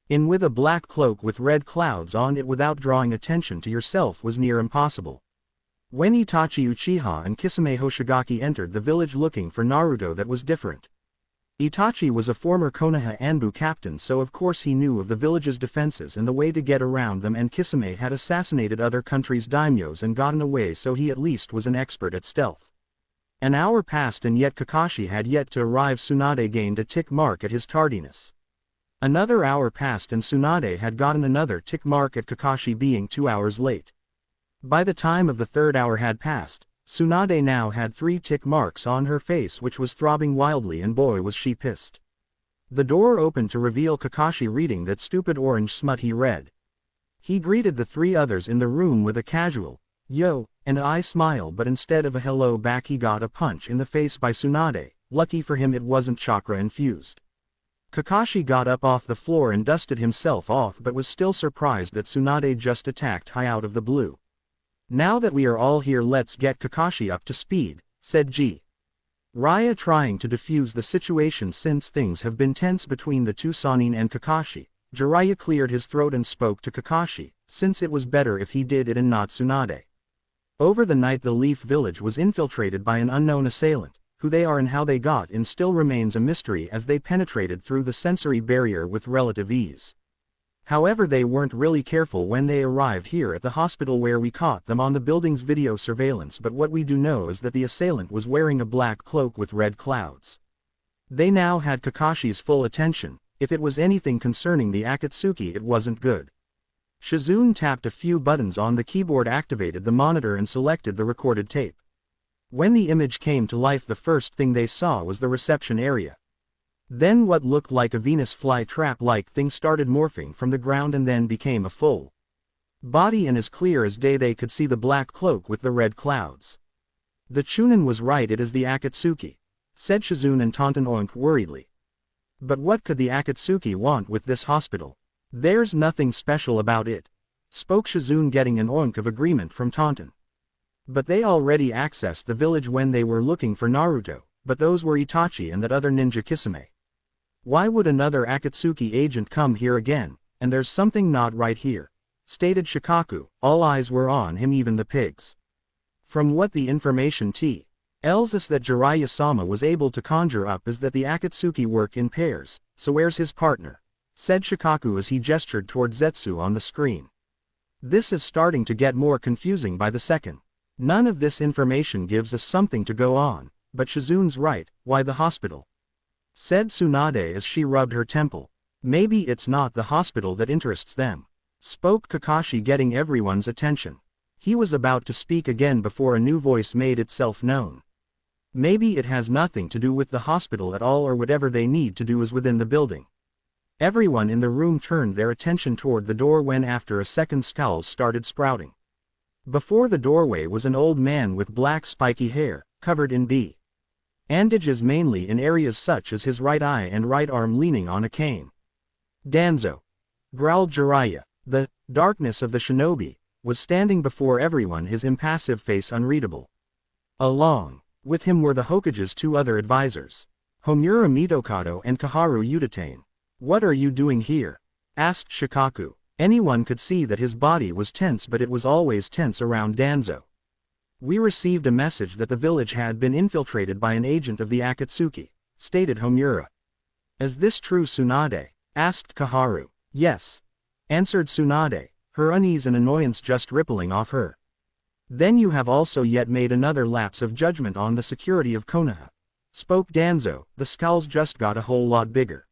in with a black cloak with red clouds on it without drawing attention to yourself was near impossible. When Itachi Uchiha and Kisame Hoshigaki entered the village looking for Naruto, that was different. Itachi was a former Konoha Anbu captain, so of course he knew of the village's defenses and the way to get around them, and Kisame had assassinated other countries' daimyos and gotten away, so he at least was an expert at stealth. An hour passed and yet Kakashi had yet to arrive. Tsunade gained a tick mark at his tardiness. Another hour passed and Tsunade had gotten another tick mark at Kakashi being 2 hours late. By the time of the third hour had passed, Tsunade now had 3 tick marks on her face, which was throbbing wildly, and boy was she pissed. The door opened to reveal Kakashi reading that stupid orange smut he read. He greeted the 3 others in the room with a casual, "Yo," and I smile, but instead of a hello back he got a punch in the face by Tsunade. Lucky for him it wasn't chakra infused. Kakashi got up off the floor and dusted himself off, but was still surprised that Tsunade just attacked high out of the blue. Now that we are all here, let's get Kakashi up to speed, said Jiraiya, trying to defuse the situation since things have been tense between the two Sannin and Kakashi. Jiraiya cleared his throat and spoke to Kakashi, since it was better if he did it and not Tsunade. Over the night the Leaf Village was infiltrated by an unknown assailant. Who they are and how they got in still remains a mystery, as they penetrated through the sensory barrier with relative ease. However, they weren't really careful when they arrived here at the hospital where we caught them on the building's video surveillance, but what we do know is that the assailant was wearing a black cloak with red clouds. They now had Kakashi's full attention. If it was anything concerning the Akatsuki, it wasn't good. Shizune tapped a few buttons on the keyboard, activated the monitor and selected the recorded tape. When the image came to life, the first thing they saw was the reception area. Then what looked like a Venus flytrap-like thing started morphing from the ground and then became a full body, and as clear as day they could see the black cloak with the red clouds. The Chunin was right, it is the Akatsuki, said Shizune and Taunton oinked worriedly. But what could the Akatsuki want with this hospital? There's nothing special about it, spoke Shizune, getting an oink of agreement from Taunton. But they already accessed the village when they were looking for Naruto, but those were Itachi and that other ninja Kisame. Why would another Akatsuki agent come here again? And there's something not right here, stated Shikaku. All eyes were on him, even the pigs. From what the information tells us that Jiraiya-sama was able to conjure up is that the Akatsuki work in pairs, so where's his partner? Said Shikaku as he gestured toward Zetsu on the screen. This is starting to get more confusing by the second. None of this information gives us something to go on, but Shizune's right. Why the hospital? Said Tsunade as she rubbed her temple. Maybe it's not the hospital that interests them, spoke Kakashi, getting everyone's attention. He was about to speak again before a new voice made itself known. Maybe it has nothing to do with the hospital at all, or whatever they need to do is within the building. Everyone in the room turned their attention toward the door when after a second scowls started sprouting. Before the doorway was an old man with black spiky hair, covered in bandages mainly in areas such as his right eye and right arm, leaning on a cane. Danzo, growled Jiraiya. The darkness of the shinobi was standing before everyone, his impassive face unreadable. Along with him were the Hokage's two other advisors, Homura Mitokado and Kaharu Udatane. What are you doing here? Asked Shikaku. Anyone could see that his body was tense, but it was always tense around Danzo. We received a message that the village had been infiltrated by an agent of the Akatsuki, stated Homura. Is this true, Tsunade? Asked Kaharu. Yes, answered Tsunade, her unease and annoyance just rippling off her. Then you have also yet made another lapse of judgment on the security of Konoha, spoke Danzo. The scowls just got a whole lot bigger.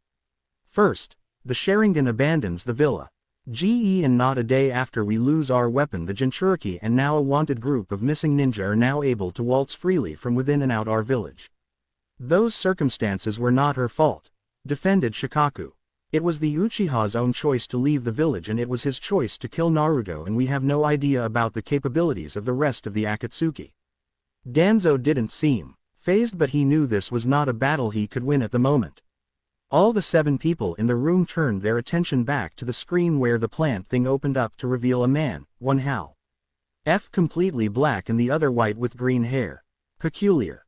First, the Sharingan abandons the villa. And not a day after we lose our weapon, the Jinchuriki, and now a wanted group of missing ninja are now able to waltz freely from within and out our village. Those circumstances were not her fault, defended Shikaku. It was the Uchiha's own choice to leave the village, and it was his choice to kill Naruto, and we have no idea about the capabilities of the rest of the Akatsuki. Danzo didn't seem fazed, but he knew this was not a battle he could win at the moment. All the 7 people in the room turned their attention back to the screen where the plant thing opened up to reveal a man, one Hal F, completely black and the other white with green hair. Peculiar,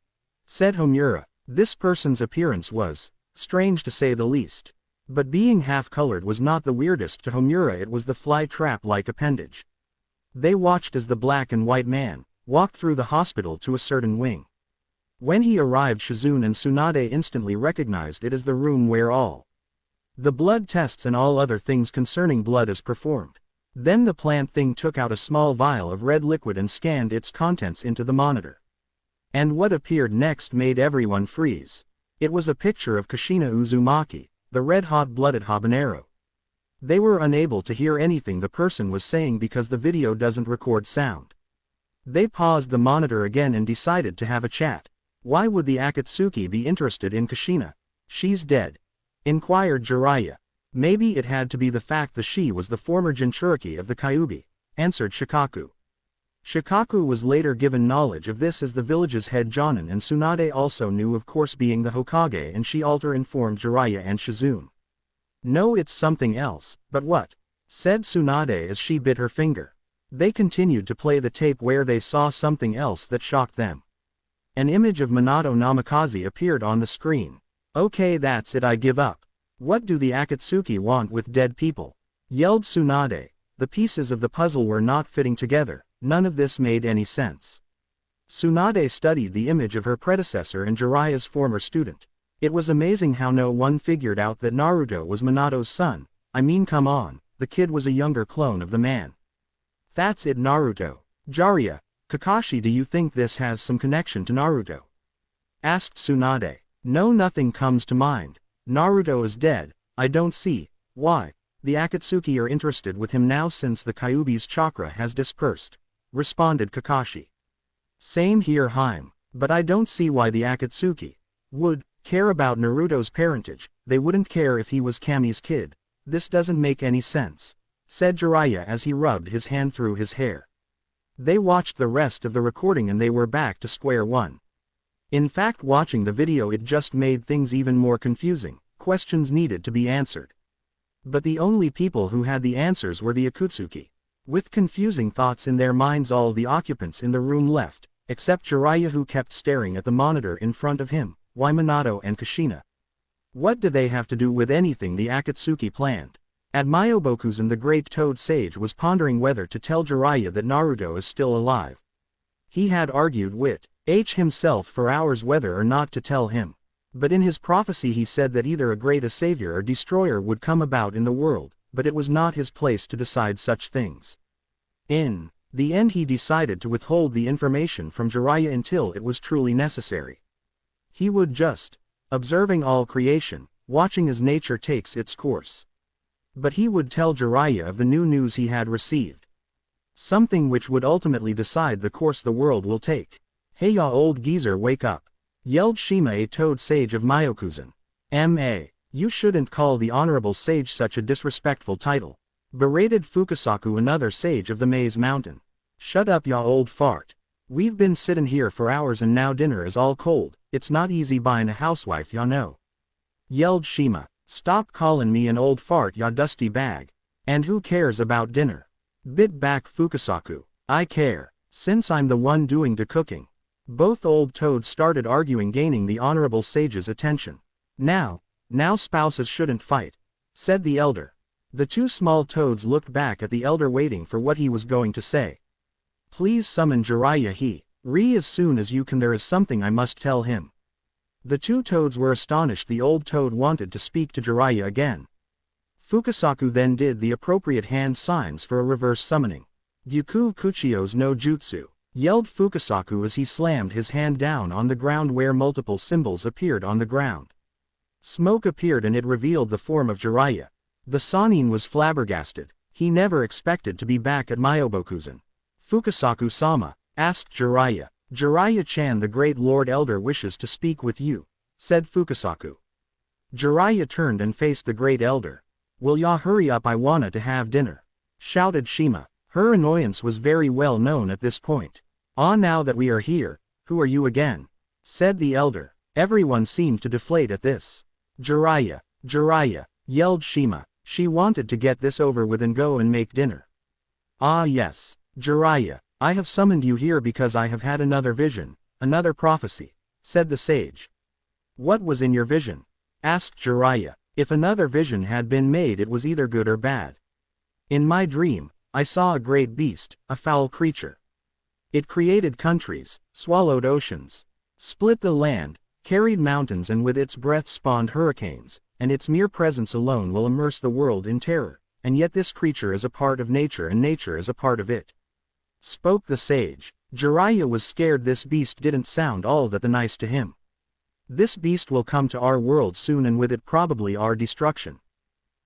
said Homura. This person's appearance was strange to say the least. But being half-colored was not the weirdest to Homura, it was the fly-trap-like appendage. They watched as the black and white man walked through the hospital to a certain wing. When he arrived, Shizune and Tsunade instantly recognized it as the room where all the blood tests and all other things concerning blood is performed. Then the plant thing took out a small vial of red liquid and scanned its contents into the monitor. And what appeared next made everyone freeze. It was a picture of Kushina Uzumaki, the red-hot-blooded habanero. They were unable to hear anything the person was saying because the video doesn't record sound. They paused the monitor again and decided to have a chat. Why would the Akatsuki be interested in Kushina? She's dead, inquired Jiraiya. Maybe it had to be the fact that she was the former Jinchuriki of the Kyuubi, answered Shikaku. Shikaku was later given knowledge of this as the village's head Jonin, and Tsunade also knew, of course, being the Hokage, and she also informed Jiraiya and Shizune. No, it's something else. But what? Said Tsunade as she bit her finger. They continued to play the tape where they saw something else that shocked them. An image of Minato Namikaze appeared on the screen. Okay, that's it, I give up. What do the Akatsuki want with dead people? Yelled Tsunade. The pieces of the puzzle were not fitting together. None of this made any sense. Tsunade studied the image of her predecessor and Jiraiya's former student. It was amazing how no one figured out that Naruto was Minato's son. I mean, come on, the kid was a younger clone of the man. That's it, Naruto. Jiraiya, Kakashi, do you think this has some connection to Naruto? Asked Tsunade. No, nothing comes to mind. Naruto is dead. I don't see why the Akatsuki are interested with him now since the Kyuubi's chakra has dispersed, responded Kakashi. Same here, Haim, but I don't see why the Akatsuki would care about Naruto's parentage. They wouldn't care if he was Kami's kid. This doesn't make any sense, said Jiraiya as he rubbed his hand through his hair. They watched the rest of the recording and they were back to square one. In fact, watching the video it just made things even more confusing. Questions needed to be answered. But the only people who had the answers were the Akatsuki. With confusing thoughts in their minds, all the occupants in the room left, except Jiraiya, who kept staring at the monitor in front of him. Why Minato and Kushina? What do they have to do with anything the Akatsuki planned? At Myobokuzen, the great Toad Sage was pondering whether to tell Jiraiya that Naruto is still alive. He had argued with H himself for hours whether or not to tell him. But in his prophecy he said that either a great savior or destroyer would come about in the world, but it was not his place to decide such things. In the end he decided to withhold the information from Jiraiya until it was truly necessary. He would just observing all creation, watching as nature takes its course. But he would tell Jiraiya of the new news he had received. Something which would ultimately decide the course the world will take. Hey ya old geezer, wake up! Yelled Shima, a Toad Sage of Myokuzen. M.A. You shouldn't call the Honorable Sage such a disrespectful title. Berated Fukasaku, another sage of the Maze Mountain. Shut up ya old fart. We've been sittin' here for hours and now dinner is all cold. It's not easy buying a housewife, ya know. Yelled Shima. Stop callin' me an old fart, ya dusty bag. And who cares about dinner? Bit back Fukasaku. I care, since I'm the one doing the cooking. Both old toads started arguing, gaining the Honorable Sage's attention. Now spouses shouldn't fight, said the elder. The two small toads looked back at the elder, waiting for what he was going to say. Please summon Jiraiya as soon as you can. There is something I must tell him. The two toads were astonished. The old toad wanted to speak to Jiraiya again. Fukasaku then did the appropriate hand signs for a reverse summoning. Gyuku Kuchio's no jutsu, yelled Fukasaku as he slammed his hand down on the ground where multiple symbols appeared on the ground. Smoke appeared and it revealed the form of Jiraiya. The Sannin was flabbergasted. He never expected to be back at Myobokuzen. Fukasaku-sama, asked Jiraiya. Jiraiya-chan, the great Lord Elder wishes to speak with you, said Fukasaku. Jiraiya turned and faced the great elder. Will ya hurry up, I wanna to have dinner, shouted Shima. Her annoyance was very well known at this point. Now that we are here, who are you again? Said the elder. Everyone seemed to deflate at this. Jiraiya, yelled Shima. She wanted to get this over with and go and make dinner. Ah yes, Jiraiya, I have summoned you here because I have had another vision, another prophecy, said the sage. What was in your vision? Asked Jiraiya. If another vision had been made, it was either good or bad. In my dream, I saw a great beast, a foul creature. It created countries, swallowed oceans, split the land, carried mountains, and with its breath spawned hurricanes, and its mere presence alone will immerse the world in terror, and yet this creature is a part of nature and nature is a part of it. Spoke the sage. Jiraiya was scared. This beast didn't sound all that nice to him. This beast will come to our world soon, and with it probably our destruction.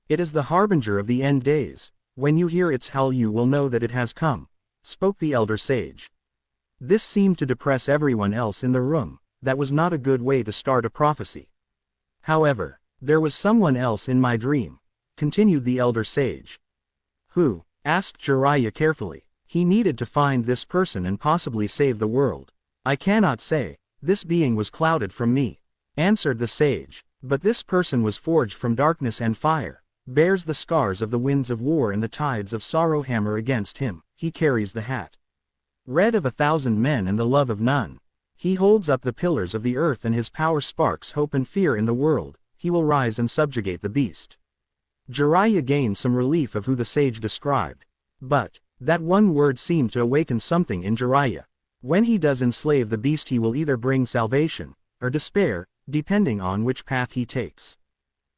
It is the harbinger of the end days. When you hear its howl you will know that it has come, spoke the elder sage. This seemed to depress everyone else in the room. That was not a good way to start a prophecy. However, there was someone else in my dream, continued the elder sage. Who? Asked Jiraiya carefully. He needed to find this person and possibly save the world. I cannot say. This being was clouded from me, answered the sage. But this person was forged from darkness and fire, bears the scars of the winds of war and the tides of sorrow hammer against him. He carries the hat red of 1,000 men and the love of none. He holds up the pillars of the earth and his power sparks hope and fear in the world. He will rise and subjugate the beast. Jiraiya gained some relief of who the sage described. But that one word seemed to awaken something in Jiraiya. When he does enslave the beast he will either bring salvation, or despair, depending on which path he takes.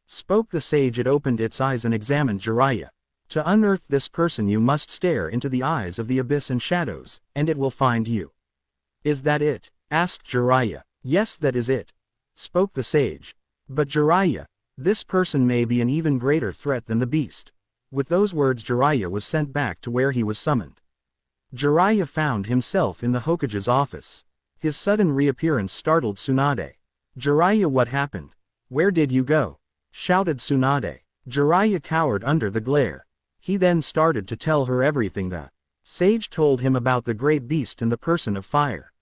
Spoke the sage. It opened its eyes and examined Jiraiya. To unearth this person you must stare into the eyes of the abyss and shadows, and it will find you. Is that it? Asked Jiraiya. Yes, that is it, spoke the sage. But Jiraiya, this person may be an even greater threat than the beast. With those words Jiraiya was sent back to where he was summoned. Jiraiya found himself in the Hokage's office. His sudden reappearance startled Tsunade. Jiraiya, what happened? Where did you go? Shouted Tsunade. Jiraiya cowered under the glare. He then started to tell her everything. The sage told him about the great beast in the person of fire.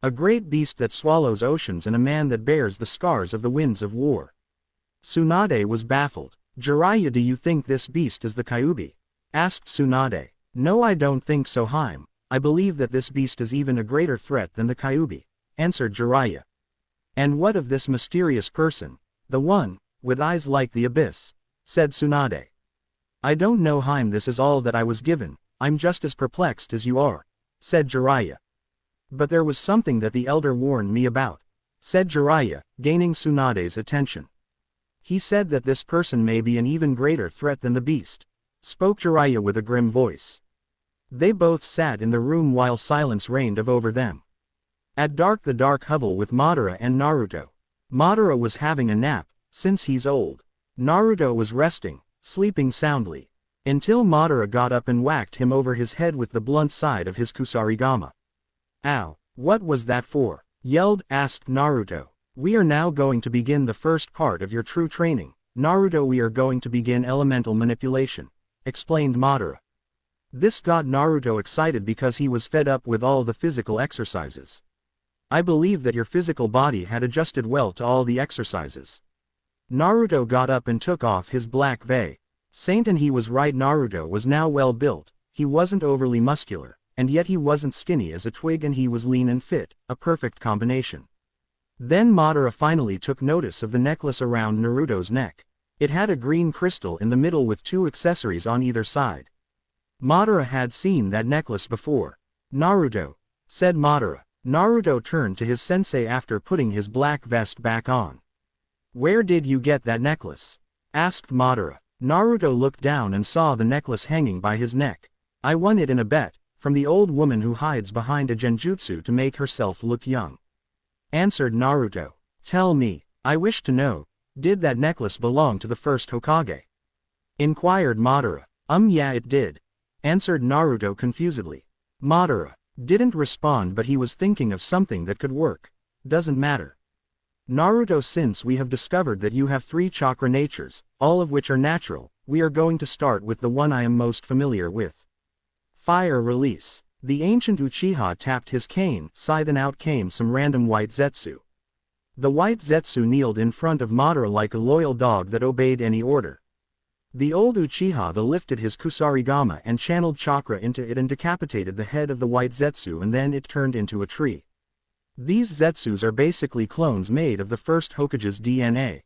A great beast that swallows oceans and a man that bears the scars of the winds of war. Tsunade was baffled. Jiraiya, do you think this beast is the Kyuubi? Asked Tsunade. No, I don't think so, Haim. I believe that this beast is even a greater threat than the Kyuubi, answered Jiraiya. And what of this mysterious person, the one with eyes like the abyss? Said Tsunade. I don't know, Haim, this is all that I was given. I'm just as perplexed as you are, said Jiraiya. But there was something that the elder warned me about, said Jiraiya, gaining Tsunade's attention. He said that this person may be an even greater threat than the beast, spoke Jiraiya with a grim voice. They both sat in the room while silence reigned over them. At dark, the dark hovel with Madara and Naruto. Madara was having a nap, since he's old. Naruto was resting, sleeping soundly, until Madara got up and whacked him over his head with the blunt side of his Kusarigama. Ow, what was that for? Asked Naruto. We are now going to begin the first part of your true training, Naruto. We are going to begin elemental manipulation, explained Madara. This got Naruto excited because he was fed up with all the physical exercises. I believe that your physical body had adjusted well to all the exercises. Naruto got up and took off his black Saint, and he was right. Naruto was now well built. He wasn't overly muscular, and yet he wasn't skinny as a twig, and he was lean and fit, a perfect combination. Then Madara finally took notice of the necklace around Naruto's neck. It had a green crystal in the middle with 2 accessories on either side. Madara had seen that necklace before. Naruto, said Madara. Naruto turned to his sensei after putting his black vest back on. Where did you get that necklace? Asked Madara. Naruto looked down and saw the necklace hanging by his neck. I won it in a bet, from the old woman who hides behind a genjutsu to make herself look young, answered Naruto. Tell me, I wish to know, did that necklace belong to the first Hokage? Inquired Madara. Yeah, it did, answered Naruto confusedly. Madara didn't respond, but he was thinking of something that could work. Doesn't matter, Naruto, since we have discovered that you have 3 chakra natures, all of which are natural, we are going to start with the one I am most familiar with. Fire release. The ancient Uchiha tapped his cane, scythe, and out came some random white Zetsu. The white Zetsu kneeled in front of Madara like a loyal dog that obeyed any order. The old Uchiha lifted his Kusarigama and channeled chakra into it and decapitated the head of the white Zetsu, and then it turned into a tree. These Zetsus are basically clones made of the first Hokage's DNA.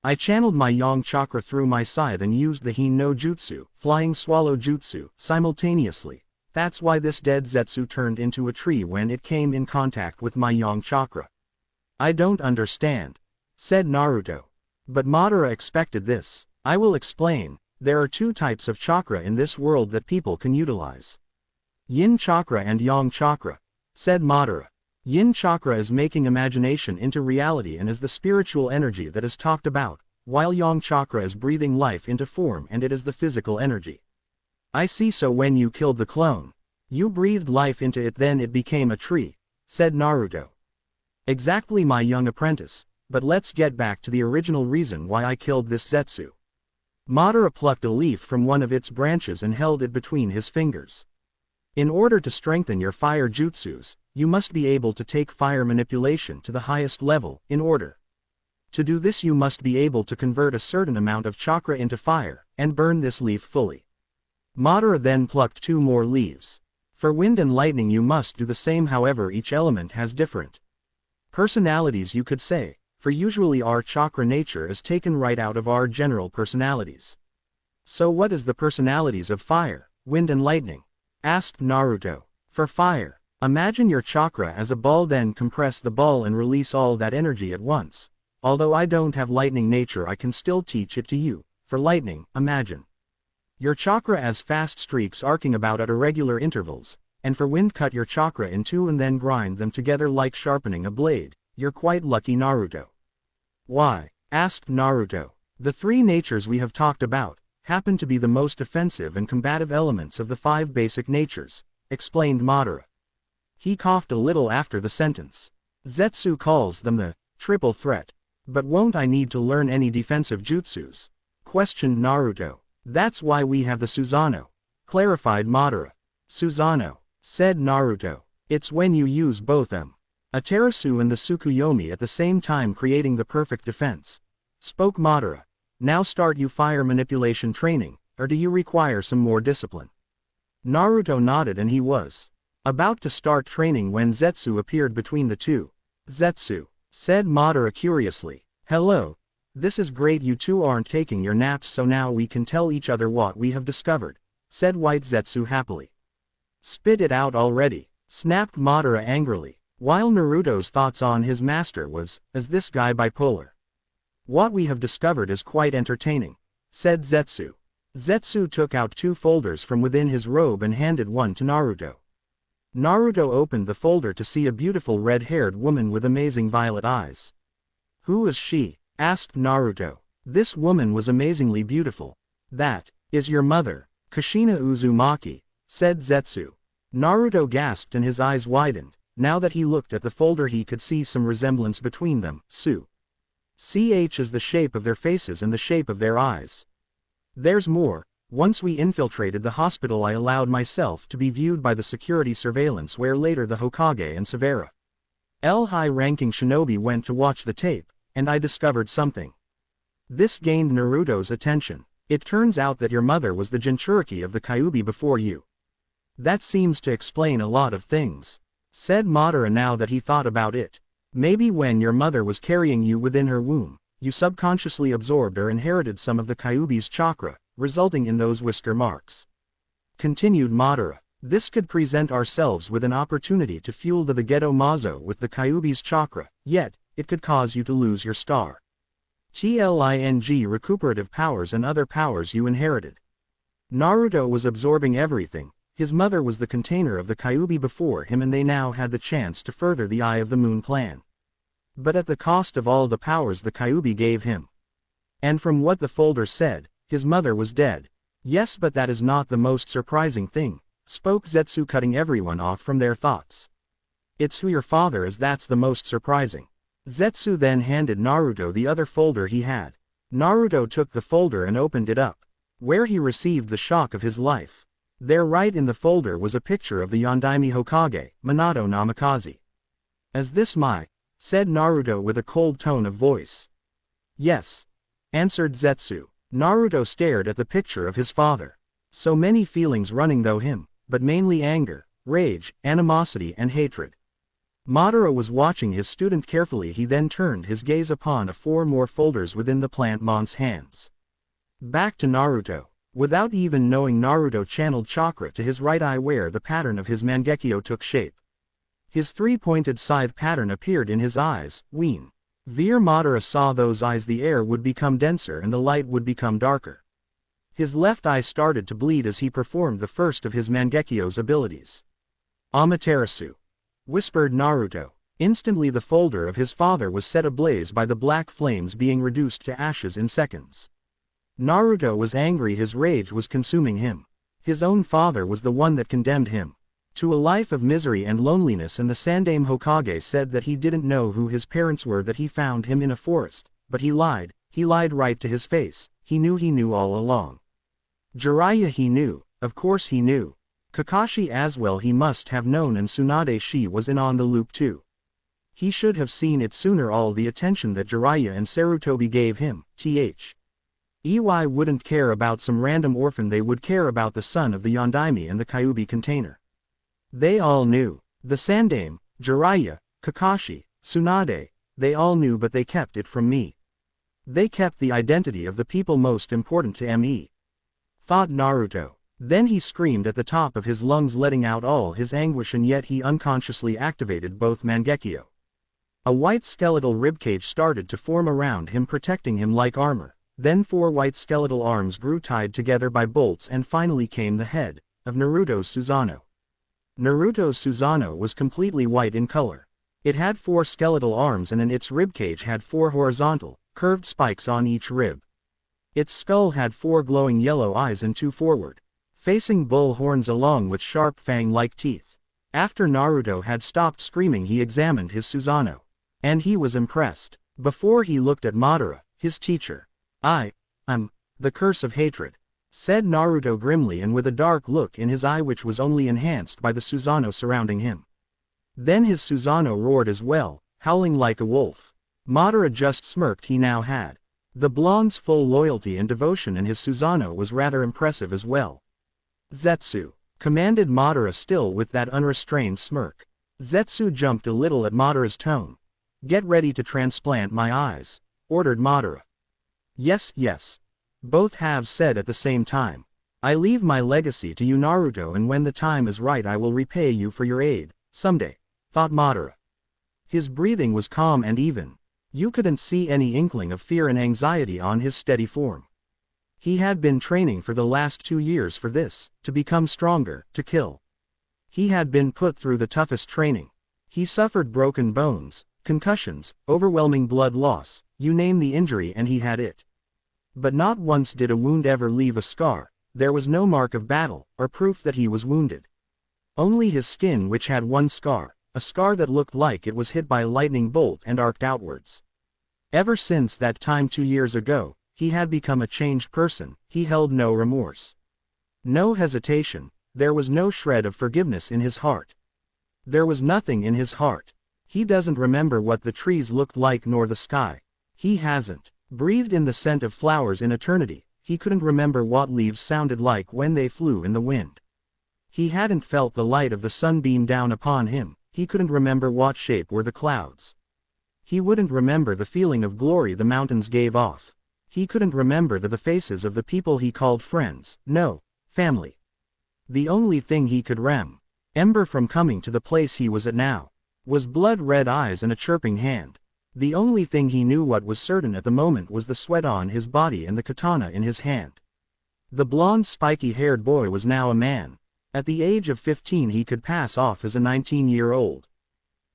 I channeled my Yang chakra through my scythe and used the Hin no Jutsu, Flying Swallow Jutsu, simultaneously. That's why this dead Zetsu turned into a tree when it came in contact with my Yang chakra. I don't understand, said Naruto. But Madara expected this. I will explain. There are 2 types of chakra in this world that people can utilize. Yin chakra and Yang chakra, said Madara. Yin chakra is making imagination into reality and is the spiritual energy that is talked about, while Yang chakra is breathing life into form and it is the physical energy. I see, so when you killed the clone, you breathed life into it, then it became a tree, said Naruto. Exactly, my young apprentice, but let's get back to the original reason why I killed this Zetsu. Madara plucked a leaf from one of its branches and held it between his fingers. In order to strengthen your fire jutsus, you must be able to take fire manipulation to the highest level. In order to do this, you must be able to convert a certain amount of chakra into fire, and burn this leaf fully. Madara then plucked 2 more leaves. For wind and lightning you must do the same, however each element has different personalities, you could say, for usually our chakra nature is taken right out of our general personalities. So what is the personalities of fire, wind and lightning? Asked Naruto. For fire, imagine your chakra as a ball, then compress the ball and release all that energy at once. Although I don't have lightning nature, I can still teach it to you. For lightning, imagine Your chakra as fast streaks arcing about at irregular intervals, and for wind cut your chakra in two and then grind them together like sharpening a blade. You're quite lucky, Naruto. Why? Asked Naruto. The three natures we have talked about happen to be the most offensive and combative elements of the 5 basic natures, explained Madara. He coughed a little after the sentence. Zetsu calls them the triple threat. But won't I need to learn any defensive jutsus? Questioned Naruto. That's why we have the Susanoo, clarified Madara. Susanoo, said Naruto. It's when you use both them. Amaterasu and the Tsukuyomi at the same time, creating the perfect defense. Spoke Madara. Now start you fire manipulation training, or do you require some more discipline? Naruto nodded and he was about to start training when Zetsu appeared between the two. Zetsu, said Madara curiously. Hello. This is great, you two aren't taking your naps, so now we can tell each other what we have discovered, said White Zetsu happily. Spit it out already, snapped Madara angrily, while Naruto's thoughts on his master was, is this guy bipolar? What we have discovered is quite entertaining, said Zetsu. Zetsu took out 2 folders from within his robe and handed one to Naruto. Naruto opened the folder to see a beautiful red-haired woman with amazing violet eyes. Who is she? Asked Naruto. This woman was amazingly beautiful. That is your mother, Kushina Uzumaki, said Zetsu. Naruto gasped and his eyes widened. Now that he looked at the folder he could see some resemblance between them. CH is the shape of their faces and the shape of their eyes. There's more. Once we infiltrated the hospital, I allowed myself to be viewed by the security surveillance where later the Hokage and Severa high-ranking shinobi went to watch the tape, and I discovered something. This gained Naruto's attention. It turns out that your mother was the Jinchuriki of the Kyuubi before you. That seems to explain a lot of things, said Madara now that he thought about it. Maybe when your mother was carrying you within her womb, you subconsciously absorbed or inherited some of the Kyuubi's chakra, resulting in those whisker marks. Continued Madara. This could present ourselves with an opportunity to fuel the Gedo Mazo with the Kyuubi's chakra, yet it could cause you to lose your star TLING recuperative powers and other powers you inherited. Naruto was absorbing everything. His mother was the container of the Kyuubi before him and they now had the chance to further the Eye of the Moon plan. But at the cost of all the powers the Kyuubi gave him. And from what the folder said, his mother was dead. Yes, but that is not the most surprising thing, spoke Zetsu, cutting everyone off from their thoughts. It's who your father is that's the most surprising. Zetsu then handed Naruto the other folder he had. Naruto took the folder and opened it up, where he received the shock of his life. There right in the folder was a picture of the Yondaime Hokage, Minato Namikaze. Is this my? Said Naruto with a cold tone of voice. Yes, answered Zetsu. Naruto stared at the picture of his father. So many feelings running through him, but mainly anger, rage, animosity and hatred. Madara was watching his student carefully. He then turned his gaze upon 4 more folders within the plant mon's hands. Back to Naruto. Without even knowing, Naruto channeled chakra to his right eye where the pattern of his Mangekyo took shape. His 3-pointed scythe pattern appeared in his eyes. Veer Madara saw those eyes, the air would become denser and the light would become darker. His left eye started to bleed as he performed the first of his Mangekyo's abilities. Amaterasu, whispered Naruto. Instantly the folder of his father was set ablaze by the black flames being reduced to ashes in seconds. Naruto was angry, his rage was consuming him. His own father was the one that condemned him to a life of misery and loneliness, and the Sandaime Hokage said that he didn't know who his parents were, that he found him in a forest, but he lied right to his face. He knew all along. Jiraiya he knew, of course he knew. Kakashi as well he must have known, and Tsunade, she was in on the loop too. He should have seen it sooner, all the attention that Jiraiya and Sarutobi gave him. EY wouldn't care about some random orphan, they would care about the son of the Yondaime and the Kyuubi container. They all knew. The Sandaime, Jiraiya, Kakashi, Tsunade, they all knew, but they kept it from me. They kept the identity of the people most important to me, thought Naruto. Then he screamed at the top of his lungs, letting out all his anguish, and yet he unconsciously activated both Mangekyo. A white skeletal ribcage started to form around him, protecting him like armor. Then 4 white skeletal arms grew tied together by bolts, and finally came the head of Naruto's Susanoo. Naruto's Susanoo was completely white in color. It had 4 skeletal arms, and in its ribcage had 4 horizontal, curved spikes on each rib. Its skull had 4 glowing yellow eyes and 2 forward-facing bull horns along with sharp fang-like teeth. After Naruto had stopped screaming, he examined his Susanoo. And he was impressed. Before he looked at Madara, his teacher. I'm the curse of hatred," said Naruto grimly and with a dark look in his eye which was only enhanced by the Susanoo surrounding him. Then his Susanoo roared as well, howling like a wolf. Madara just smirked. He now had the blonde's full loyalty and devotion, and his Susanoo was rather impressive as well. "Zetsu," commanded Madara, still with that unrestrained smirk. Zetsu jumped a little at Madara's tone. "Get ready to transplant my eyes," ordered Madara. Yes, both halves said at the same time. "I leave my legacy to you, Naruto, and when the time is right I will repay you for your aid, someday," thought Madara. His breathing was calm and even. You couldn't see any inkling of fear and anxiety on his steady form. He had been training for the last 2 years for this, to become stronger, to kill. He had been put through the toughest training. He suffered broken bones, concussions, overwhelming blood loss, you name the injury and he had it. But not once did a wound ever leave a scar. There was no mark of battle, or proof that he was wounded. Only his skin, which had one scar, a scar that looked like it was hit by a lightning bolt and arced outwards. Ever since that time 2 years ago, he had become a changed person. He held no remorse. No hesitation. There was no shred of forgiveness in his heart. There was nothing in his heart. He doesn't remember what the trees looked like nor the sky. He hasn't breathed in the scent of flowers in eternity. He couldn't remember what leaves sounded like when they flew in the wind. He hadn't felt the light of the sun beam down upon him. He couldn't remember what shape were the clouds. He wouldn't remember the feeling of glory the mountains gave off. He couldn't remember the faces of the people he called friends, no, family. The only thing he could remember from coming to the place he was at now was blood-red eyes and a chirping hand. The only thing he knew what was certain at the moment was the sweat on his body and the katana in his hand. The blonde spiky-haired boy was now a man. At the age of 15 he could pass off as a 19-year-old.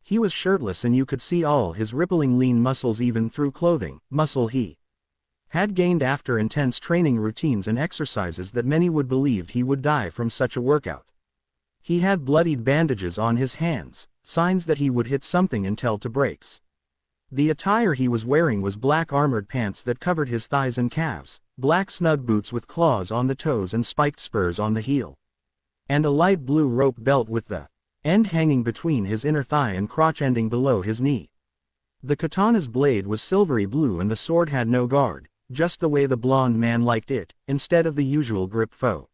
He was shirtless and you could see all his rippling lean muscles even through clothing, muscle he had gained after intense training routines and exercises that many would believe he would die from such a workout. He had bloodied bandages on his hands, signs that he would hit something and tell to breaks. The attire he was wearing was black armored pants that covered his thighs and calves, black snug boots with claws on the toes and spiked spurs on the heel, and a light blue rope belt with the end hanging between his inner thigh and crotch ending below his knee. The katana's blade was silvery blue and the sword had no guard, just the way the blonde man liked it, instead of the usual grip foe.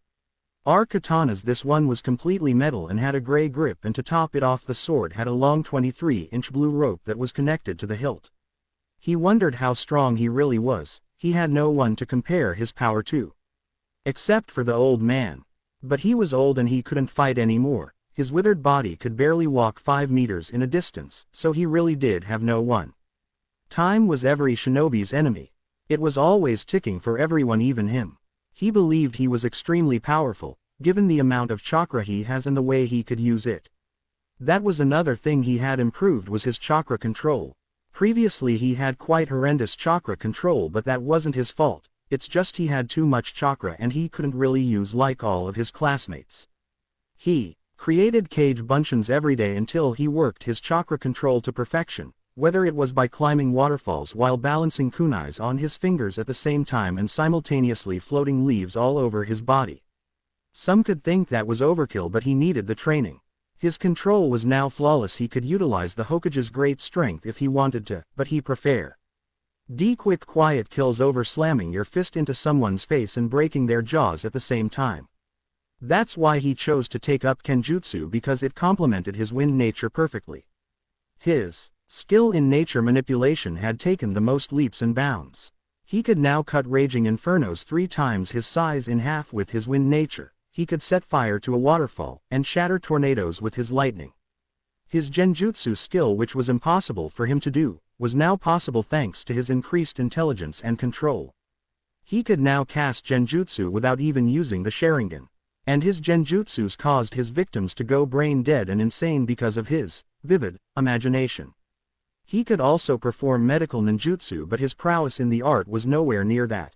Our katanas, this one was completely metal and had a gray grip, and to top it off the sword had a long 23-inch blue rope that was connected to the hilt. He wondered how strong he really was. He had no one to compare his power to, except for the old man. But he was old and he couldn't fight anymore. His withered body could barely walk 5 meters in a distance, so he really did have no one. Time was every shinobi's enemy. It was always ticking for everyone, even him. He believed he was extremely powerful, given the amount of chakra he has and the way he could use it. That was another thing he had improved, was his chakra control. Previously he had quite horrendous chakra control, but that wasn't his fault. It's just he had too much chakra and he couldn't really use like all of his classmates. He created Kage Bunshin every day until he worked his chakra control to perfection, whether it was by climbing waterfalls while balancing kunais on his fingers at the same time and simultaneously floating leaves all over his body. Some could think that was overkill, but he needed the training. His control was now flawless. He could utilize the Hokage's great strength if he wanted to, but he preferred quick quiet kills over slamming your fist into someone's face and breaking their jaws at the same time. That's why he chose to take up Kenjutsu, because it complemented his wind nature perfectly. His skill in nature manipulation had taken the most leaps and bounds. He could now cut raging infernos 3 times his size in half with his wind nature. He could set fire to a waterfall and shatter tornadoes with his lightning. His genjutsu skill, which was impossible for him to do, was now possible thanks to his increased intelligence and control. He could now cast genjutsu without even using the Sharingan. And his genjutsus caused his victims to go brain dead and insane because of his vivid imagination. He could also perform medical ninjutsu, but his prowess in the art was nowhere near that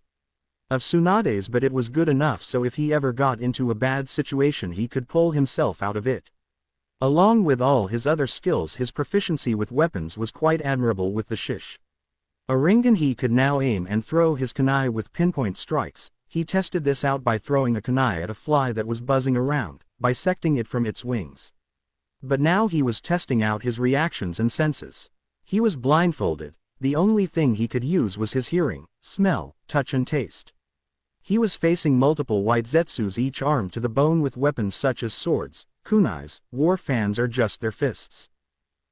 of Tsunade's, but it was good enough so if he ever got into a bad situation he could pull himself out of it. Along with all his other skills, his proficiency with weapons was quite admirable. With the Shish Rinnegan he could now aim and throw his kunai with pinpoint strikes. He tested this out by throwing a kunai at a fly that was buzzing around, bisecting it from its wings. But now he was testing out his reactions and senses. He was blindfolded. The only thing he could use was his hearing, smell, touch and taste. He was facing multiple white zetsus, each armed to the bone with weapons such as swords, kunais, war fans or just their fists.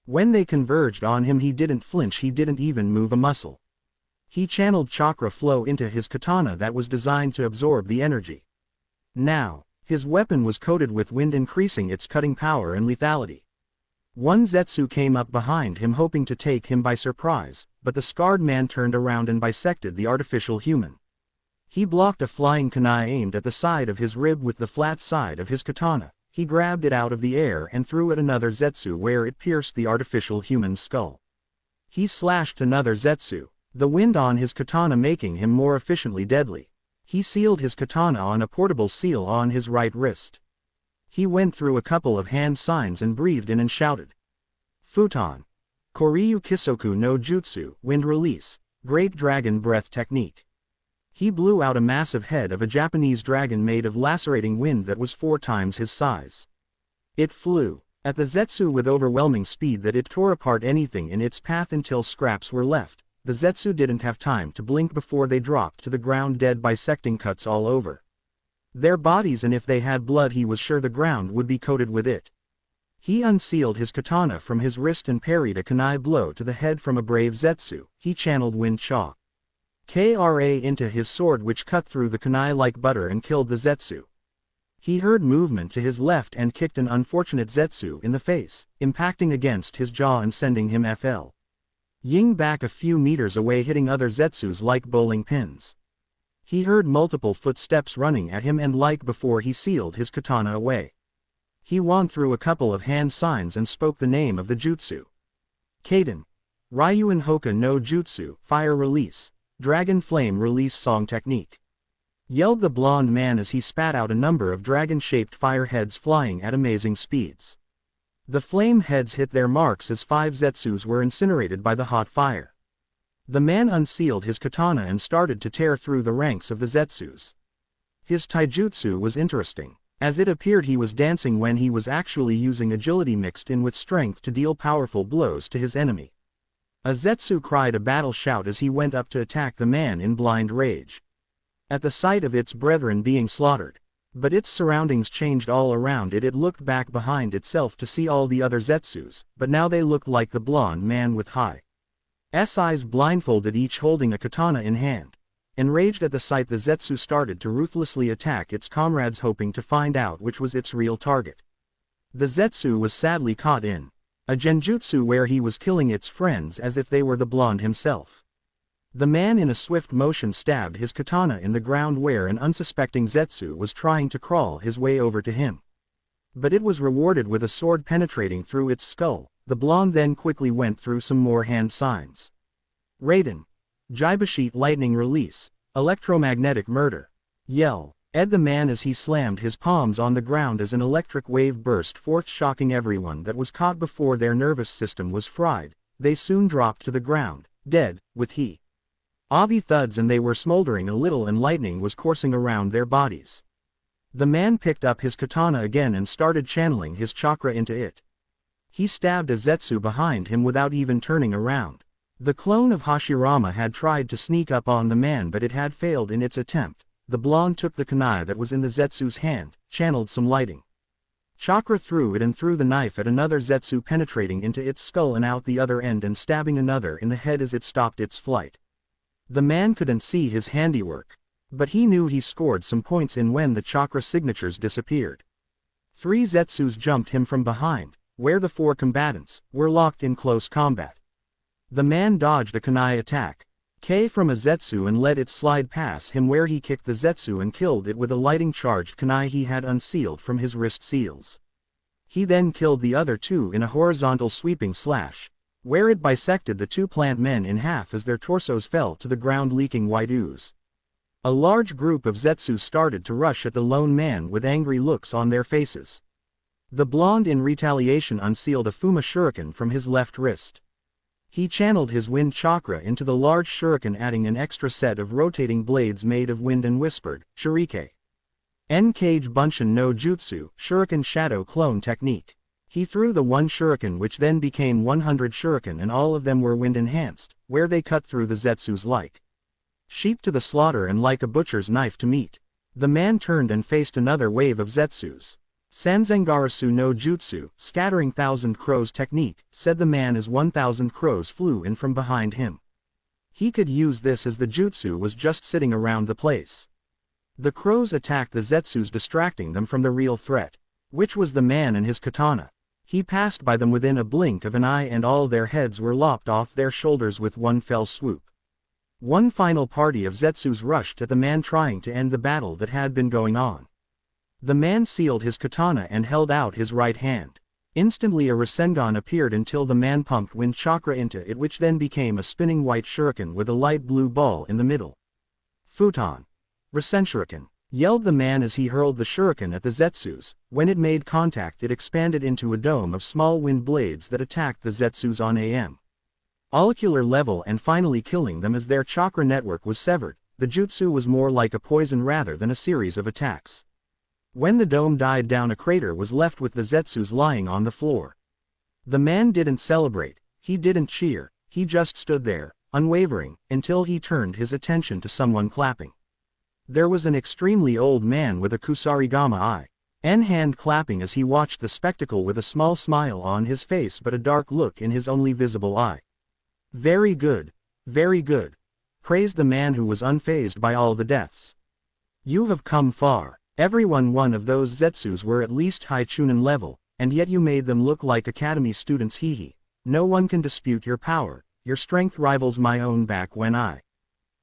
When they converged on him he didn't flinch, he didn't even move a muscle. He channeled chakra flow into his katana that was designed to absorb the energy. Now, his weapon was coated with wind, increasing its cutting power and lethality. One zetsu came up behind him hoping to take him by surprise, but the scarred man turned around and bisected the artificial human. He blocked a flying kunai aimed at the side of his rib with the flat side of his katana. He grabbed it out of the air and threw at another zetsu where it pierced the artificial human's skull. He slashed another zetsu, the wind on his katana making him more efficiently deadly. He sealed his katana on a portable seal on his right wrist. He went through a couple of hand signs and breathed in and shouted. Futon. Koryu Kisoku no Jutsu, Wind Release, Great Dragon Breath Technique. He blew out a massive head of a Japanese dragon made of lacerating wind that was 4 times his size. It flew at the zetsu with overwhelming speed that it tore apart anything in its path until scraps were left. The zetsu didn't have time to blink before they dropped to the ground dead, bisecting cuts all over their bodies, and if they had blood he was sure the ground would be coated with it. He unsealed his katana from his wrist and parried a kunai blow to the head from a brave zetsu. He channeled wind chakra into his sword which cut through the kunai like butter and killed the zetsu. He heard movement to his left and kicked an unfortunate zetsu in the face, impacting against his jaw and sending him flying back a few meters away, hitting other zetsus like bowling pins. He heard multiple footsteps running at him, and like before he sealed his katana away. He won through a couple of hand signs and spoke the name of the jutsu. Kaden. Ryuan Hoka no Jutsu, Fire Release, Dragon Flame Release Song Technique. Yelled the blonde man as he spat out a number of dragon-shaped fire heads flying at amazing speeds. The flame heads hit their marks as 5 zetsus were incinerated by the hot fire. The man unsealed his katana and started to tear through the ranks of the zetsus. His taijutsu was interesting, as it appeared he was dancing when he was actually using agility mixed in with strength to deal powerful blows to his enemy. A zetsu cried a battle shout as he went up to attack the man in blind rage. At the sight of its brethren being slaughtered, but its surroundings changed all around it. It looked back behind itself to see all the other zetsus, but now they looked like the blonde man with high eyes, blindfolded, each holding a katana in hand. Enraged at the sight, the zetsu started to ruthlessly attack its comrades, hoping to find out which was its real target. The zetsu was sadly caught in a genjutsu where he was killing its friends as if they were the blonde himself. The man in a swift motion stabbed his katana in the ground where an unsuspecting zetsu was trying to crawl his way over to him. But it was rewarded with a sword penetrating through its skull. The blonde then quickly went through some more hand signs. Raiden. Jibashite Lightning Release, Electromagnetic Murder. Yell. Ed the man as he slammed his palms on the ground as an electric wave burst forth, shocking everyone that was caught before their nervous system was fried. They soon dropped to the ground, dead, with heavy thuds, and they were smoldering a little and lightning was coursing around their bodies. The man picked up his katana again and started channeling his chakra into it. He stabbed a zetsu behind him without even turning around. The clone of Hashirama had tried to sneak up on the man, but it had failed in its attempt. The blonde took the kunai that was in the zetsu's hand, channeled some lighting chakra through it and threw the knife at another zetsu, penetrating into its skull and out the other end and stabbing another in the head as it stopped its flight. The man couldn't see his handiwork, but he knew he scored some points in when the chakra signatures disappeared. 3 zetsus jumped him from behind, where the 4 combatants were locked in close combat. The man dodged a kunai attack, K from a Zetsu and let it slide past him, where he kicked the Zetsu and killed it with a lightning charged kunai he had unsealed from his wrist seals. He then killed the other two in a horizontal sweeping slash, where it bisected the two plant men in half as their torsos fell to the ground leaking white ooze. A large group of Zetsus started to rush at the lone man with angry looks on their faces. The blonde in retaliation unsealed a Fuma shuriken from his left wrist. He channeled his wind chakra into the large shuriken, adding an extra set of rotating blades made of wind, and whispered, "Shurike. N-Kage Bunshin no Jutsu, Shuriken Shadow Clone Technique." He threw the one shuriken, which then became 100 shuriken, and all of them were wind enhanced, where they cut through the Zetsus like sheep to the slaughter and like a butcher's knife to meat. The man turned and faced another wave of Zetsus. "Sanzengarasu no Jutsu, Scattering Thousand Crows Technique," said the man as 1,000 crows flew in from behind him. He could use this as the jutsu was just sitting around the place. The crows attacked the Zetsus, distracting them from the real threat, which was the man and his katana. He passed by them within a blink of an eye, and all their heads were lopped off their shoulders with one fell swoop. One final party of Zetsus rushed at the man, trying to end the battle that had been going on. The man sealed his katana and held out his right hand. Instantly a Rasengan appeared until the man pumped wind chakra into it, which then became a spinning white shuriken with a light blue ball in the middle. "Futon! Rasenshuriken!" yelled the man as he hurled the shuriken at the Zetsus. When it made contact, it expanded into a dome of small wind blades that attacked the Zetsus on a molecular level, and finally killing them as their chakra network was severed. The jutsu was more like a poison rather than a series of attacks. When the dome died down, a crater was left with the Zetsus lying on the floor. The man didn't celebrate, he didn't cheer, he just stood there, unwavering, until he turned his attention to someone clapping. There was an extremely old man with a kusarigama eye, hand clapping as he watched the spectacle with a small smile on his face but a dark look in his only visible eye. Very good, praised the man who was unfazed by all the deaths. "You have come far. One of those Zetsus were at least high Chunin level, and yet you made them look like academy students. Hehe. No one can dispute your power, your strength rivals my own back when I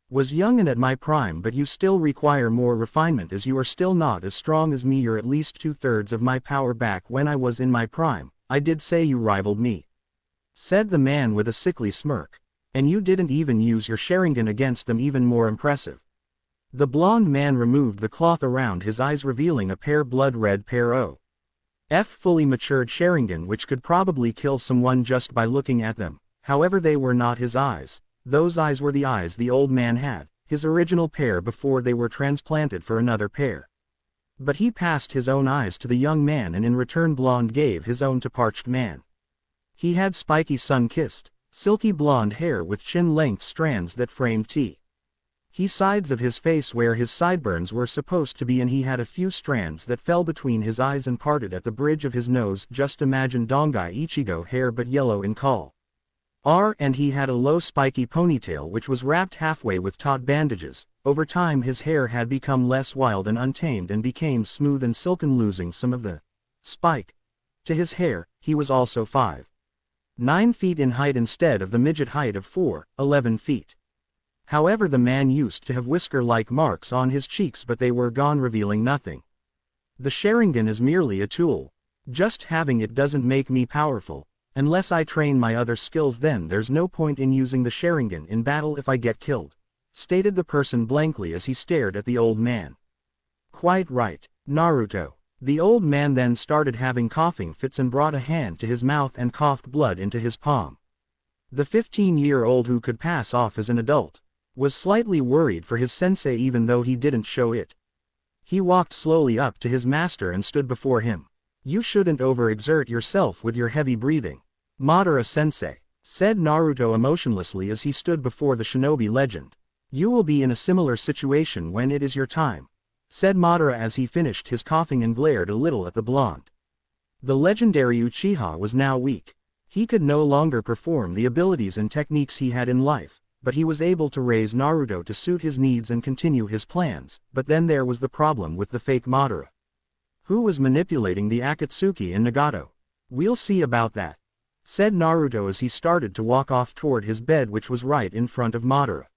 was young and at my prime, but you still require more refinement as you are still not as strong as me. You're at least 2/3 of my power back when I was in my prime. I did say you rivaled me," said the man with a sickly smirk. "And you didn't even use your Sharingan against them. Even more impressive." The blonde man removed the cloth around his eyes, revealing a pair blood red pair of fully matured Sharingan, which could probably kill someone just by looking at them. However, they were not his eyes. Those eyes were the eyes the old man had, his original pair before they were transplanted for another pair. But he passed his own eyes to the young man, and in return blonde gave his own to parched man. He had spiky sun-kissed, silky blonde hair with chin-length strands that framed he sides of his face where his sideburns were supposed to be, and he had a few strands that fell between his eyes and parted at the bridge of his nose. Just imagine Dongai Ichigo hair but yellow in color. And he had a low spiky ponytail which was wrapped halfway with taut bandages. Over time his hair had become less wild and untamed and became smooth and silken, losing some of the spike to his hair. He was also 5'9" in height instead of the midget height of 4'11". However, the man used to have whisker-like marks on his cheeks, but they were gone, revealing nothing. "The Sharingan is merely a tool. Just having it doesn't make me powerful. Unless I train my other skills, then there's no point in using the Sharingan in battle if I get killed," stated the person blankly as he stared at the old man. "Quite right, Naruto." The old man then started having coughing fits and brought a hand to his mouth and coughed blood into his palm. The 15-year-old, who could pass off as an adult, was slightly worried for his sensei, even though he didn't show it. He walked slowly up to his master and stood before him. "You shouldn't overexert yourself with your heavy breathing, Madara-sensei," said Naruto emotionlessly as he stood before the shinobi legend. "You will be in a similar situation when it is your time," said Madara as he finished his coughing and glared a little at the blonde. The legendary Uchiha was now weak. He could no longer perform the abilities and techniques he had in life, but he was able to raise Naruto to suit his needs and continue his plans. But then there was the problem with the fake Madara, who was manipulating the Akatsuki and Nagato. "We'll see about that," said Naruto as he started to walk off toward his bed, which was right in front of Madara.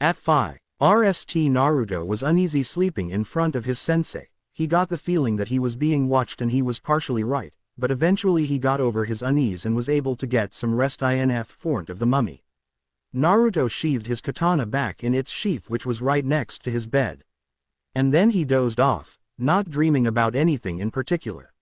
At 5, RST Naruto was uneasy sleeping in front of his sensei. He got the feeling that he was being watched and he was partially right, but eventually he got over his unease and was able to get some rest in front of the mummy. Naruto sheathed his katana back in its sheath which was right next to his bed. And then he dozed off, not dreaming about anything in particular.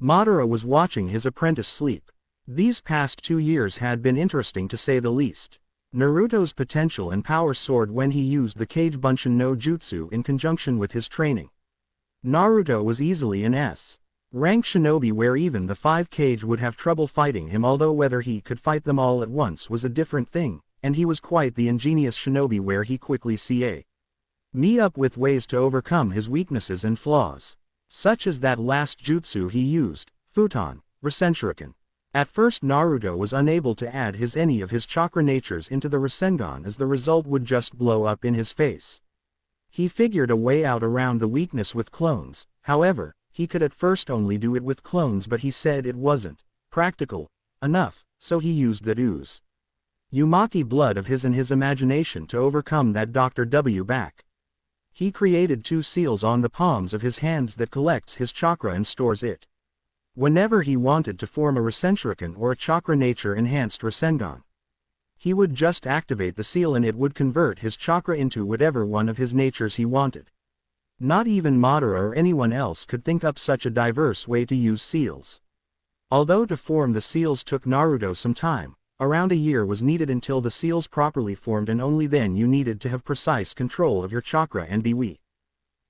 Madara was watching his apprentice sleep. These past 2 years had been interesting to say the least. Naruto's potential and power soared when he used the Kage Bunshin no Jutsu in conjunction with his training. Naruto was easily an S-rank shinobi where even the 5 Kage would have trouble fighting him, although whether he could fight them all at once was a different thing, and he was quite the ingenious shinobi where he quickly me up with ways to overcome his weaknesses and flaws. Such as that last jutsu he used, Futon, Rasenshuriken. At first Naruto was unable to add any of his chakra natures into the Rasengan as the result would just blow up in his face. He figured a way out around the weakness with clones, however, he could at first only do it with clones but he said it wasn't practical enough, so he used that Uzumaki blood of his and his imagination to overcome that Dr. W back. He created 2 seals on the palms of his hands that collects his chakra and stores it. Whenever he wanted to form a Rasenshuriken or a chakra nature enhanced Rasengan, he would just activate the seal and it would convert his chakra into whatever one of his natures he wanted. Not even Madara or anyone else could think up such a diverse way to use seals. Although to form the seals took Naruto some time, around a year was needed until the seals properly formed, and only then you needed to have precise control of your chakra and be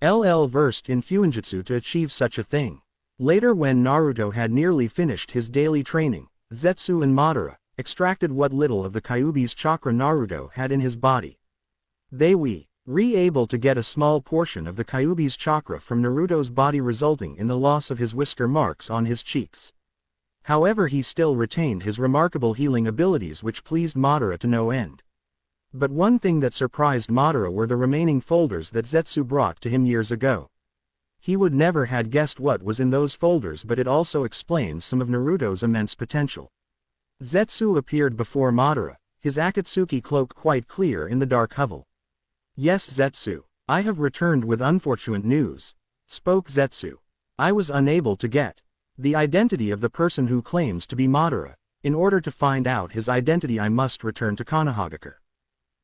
versed in Fuinjutsu to achieve such a thing. Later when Naruto had nearly finished his daily training, Zetsu and Madara extracted what little of the Kyuubi's chakra Naruto had in his body. They were able to get a small portion of the Kyuubi's chakra from Naruto's body, resulting in the loss of his whisker marks on his cheeks. However, he still retained his remarkable healing abilities which pleased Madara to no end. But one thing that surprised Madara were the remaining folders that Zetsu brought to him years ago. He would never had guessed what was in those folders, but it also explains some of Naruto's immense potential. Zetsu appeared before Madara, his Akatsuki cloak quite clear in the dark hovel. "Yes, Zetsu, I have returned with unfortunate news," spoke Zetsu. "I was unable to get the identity of the person who claims to be Madara. In order to find out his identity I must return to Konohagakure."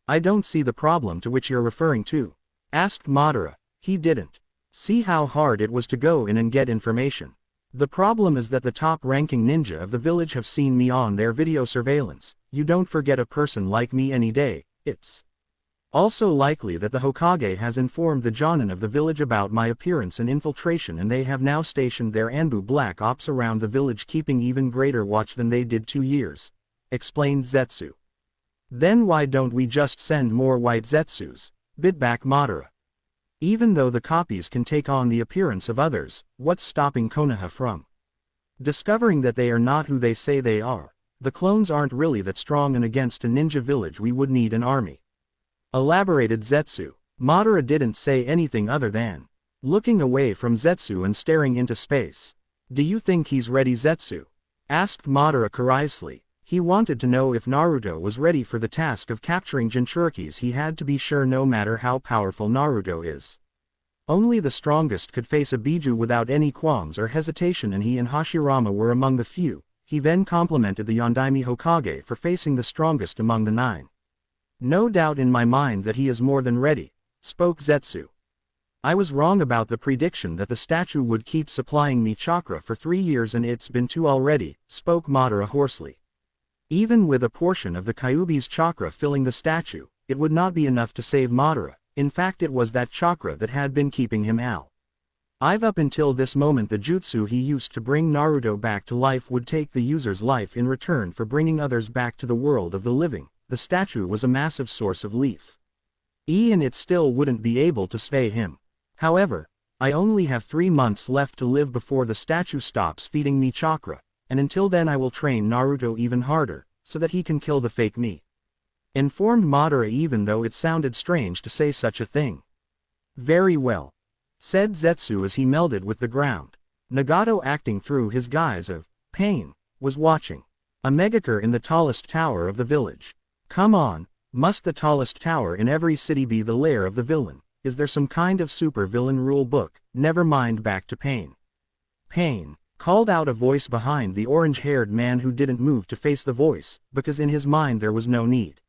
"I don't see the problem to which you're referring to," asked Madara. He didn't see how hard it was to go in and get information. "The problem is that the top-ranking ninja of the village have seen me on their video surveillance. You don't forget a person like me any day. It's also likely that the Hokage has informed the Jonin of the village about my appearance and infiltration, and they have now stationed their Anbu Black Ops around the village, keeping even greater watch than they did 2 years, explained Zetsu. "Then why don't we just send more white Zetsus?" bit back Madara. "Even though the copies can take on the appearance of others, what's stopping Konoha from discovering that they are not who they say they are? The clones aren't really that strong, and against a ninja village we would need an army," elaborated Zetsu. Madara didn't say anything other than looking away from Zetsu and staring into space. "Do you think he's ready, Zetsu?" asked Madara curiously. He wanted to know if Naruto was ready for the task of capturing Jinchurikis. He had to be sure, no matter how powerful Naruto is, only the strongest could face a Biju without any qualms or hesitation, and he and Hashirama were among the few. He then complimented the Yondaime Hokage for facing the strongest among the 9. "No doubt in my mind that he is more than ready," spoke Zetsu. "I was wrong about the prediction that the statue would keep supplying me chakra for 3 years, and it's been 2 already," spoke Madara hoarsely. Even with a portion of the Kyuubi's chakra filling the statue, it would not be enough to save Madara. In fact, it was that chakra that had been keeping him alive up until this moment. The jutsu he used to bring Naruto back to life would take the user's life in return for bringing others back to the world of the living. The statue was a massive source of life, and it still wouldn't be able to sway him. "However, I only have 3 months left to live before the statue stops feeding me chakra, and until then I will train Naruto even harder, so that he can kill the fake me," informed Madara, even though it sounded strange to say such a thing. "Very well," said Zetsu as he melded with the ground. Nagato, acting through his guise of pain, was watching a Megakure in the tallest tower of the village. "Come on, Must the tallest tower in every city be the lair of the villain? Is there some kind of super villain rule book? Never mind, back to Pain. Pain, called out a voice behind the orange-haired man, who didn't move to face the voice, because in his mind there was no need.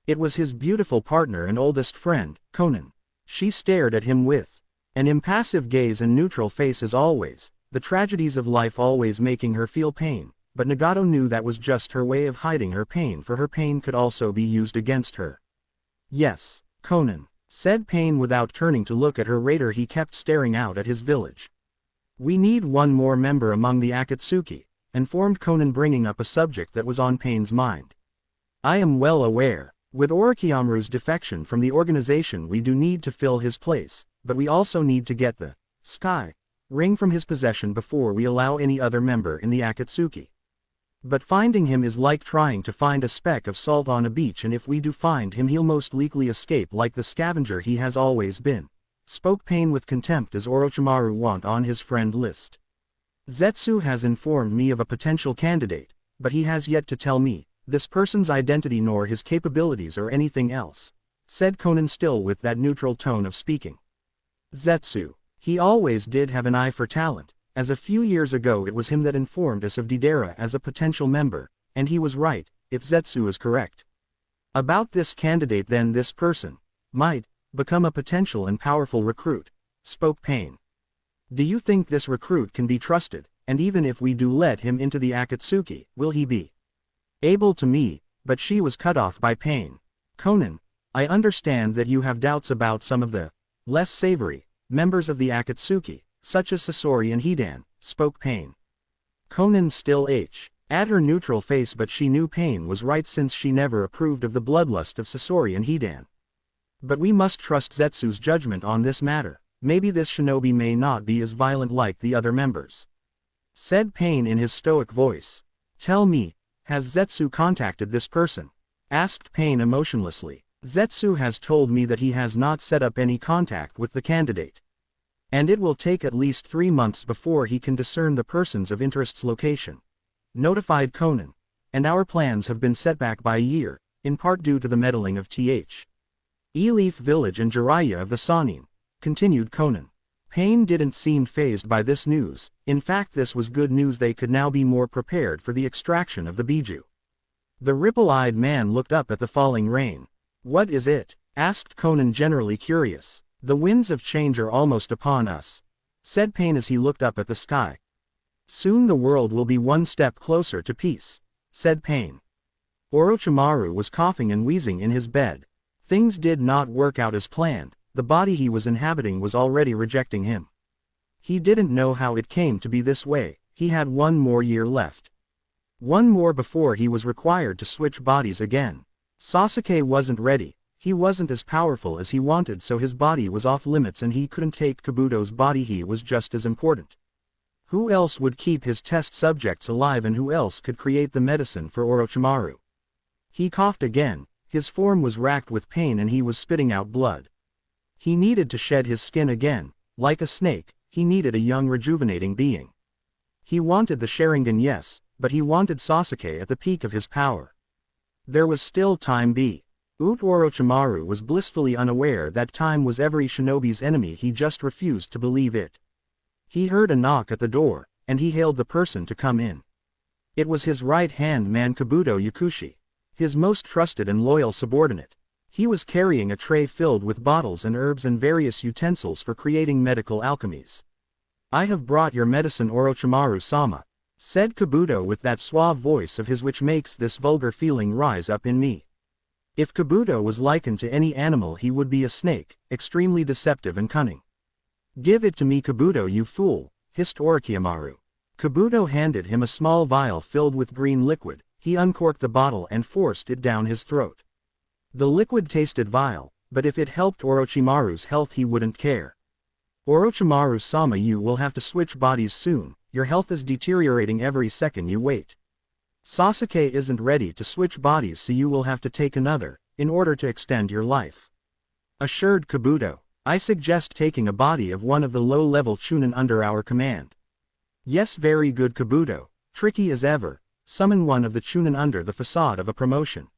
It was his beautiful partner and oldest friend, Conan. She stared at him with an impassive gaze and neutral face as always, the tragedies of life always making her feel pain, but Nagato knew that was just her way of hiding her pain, for her pain could also be used against her. Yes, Conan, said Pain without turning to look at her raider. He kept staring out at his village. We need one more member among the Akatsuki, informed Conan, bringing up a subject that was on Pain's mind. I am well aware. With Orochimaru's defection from the organization, we do need to fill his place, but we also need to get the Sky Ring from his possession before we allow any other member in the Akatsuki. But finding him is like trying to find a speck of salt on a beach, and if we do find him, he'll most likely escape like the scavenger he has always been, spoke Pain with contempt as Orochimaru went on his friend list. Zetsu has informed me of a potential candidate, but he has yet to tell me this person's identity nor his capabilities or anything else, said Conan, still with that neutral tone of speaking. Zetsu, he always did have an eye for talent, as a few years ago it was him that informed us of Deidara as a potential member, and he was right, if Zetsu is correct about this candidate, then this person might become a potential and powerful recruit, spoke Pain. Do you think this recruit can be trusted, and even if we do let him into the Akatsuki, will he be able to me? But she was cut off by Pain. Conan, I understand that you have doubts about some of the less savory members of the Akatsuki, such as Sasori and Hidan, spoke Pain. Conan still at her neutral face, but she knew Pain was right, since she never approved of the bloodlust of Sasori and Hidan. But we must trust Zetsu's judgment on this matter. Maybe this shinobi may not be as violent like the other members, said Pain in his stoic voice. Tell me, has Zetsu contacted this person? Asked Pain emotionlessly. Zetsu has told me that he has not set up any contact with the candidate, and it will take at least 3 months before he can discern the persons of interest's location, notified Conan. And our plans have been set back by a year, in part due to the meddling of Eleaf Village and Jiraiya of the Sannin, continued Conan. Pain didn't seem fazed by this news. In fact, this was good news. They could now be more prepared for the extraction of the Biju. The ripple-eyed man looked up at the falling rain. What is it? Asked Conan, generally curious. The winds of change are almost upon us, said Pain as he looked up at the sky. Soon the world will be one step closer to peace, said Pain. Orochimaru was coughing and wheezing in his bed. Things did not work out as planned. The body he was inhabiting was already rejecting him. He didn't know how it came to be this way. He had 1 more year left. 1 more before he was required to switch bodies again. Sasuke wasn't ready. He wasn't as powerful as he wanted, so his body was off limits and he couldn't take Kabuto's body. He was just as important. Who else would keep his test subjects alive, and who else could create the medicine for Orochimaru? He coughed again. His form was racked with pain and he was spitting out blood. He needed to shed his skin again. Like a snake, he needed a young rejuvenating being. He wanted the Sharingan, yes, but he wanted Sasuke at the peak of his power. There was still time. Orochimaru was blissfully unaware that time was every shinobi's enemy. He just refused to believe it. He heard a knock at the door, and he hailed the person to come in. It was his right-hand man, Kabuto Yakushi, his most trusted and loyal subordinate. He was carrying a tray filled with bottles and herbs and various utensils for creating medical alchemies. I have brought your medicine, Orochimaru-sama, said Kabuto with that suave voice of his which makes this vulgar feeling rise up in me. If Kabuto was likened to any animal, he would be a snake, extremely deceptive and cunning. Give it to me, Kabuto, you fool, hissed Orochimaru. Kabuto handed him a small vial filled with green liquid. He uncorked the bottle and forced it down his throat. The liquid tasted vile, but if it helped Orochimaru's health he wouldn't care. Orochimaru-sama, you will have to switch bodies soon. Your health is deteriorating every second you wait. Sasuke isn't ready to switch bodies, so you will have to take another, in order to extend your life, assured Kabuto. I suggest taking a body of one of the low-level Chunin under our command. Yes, very good, Kabuto. Tricky as ever. Summon one of the Chunin under the facade of a promotion.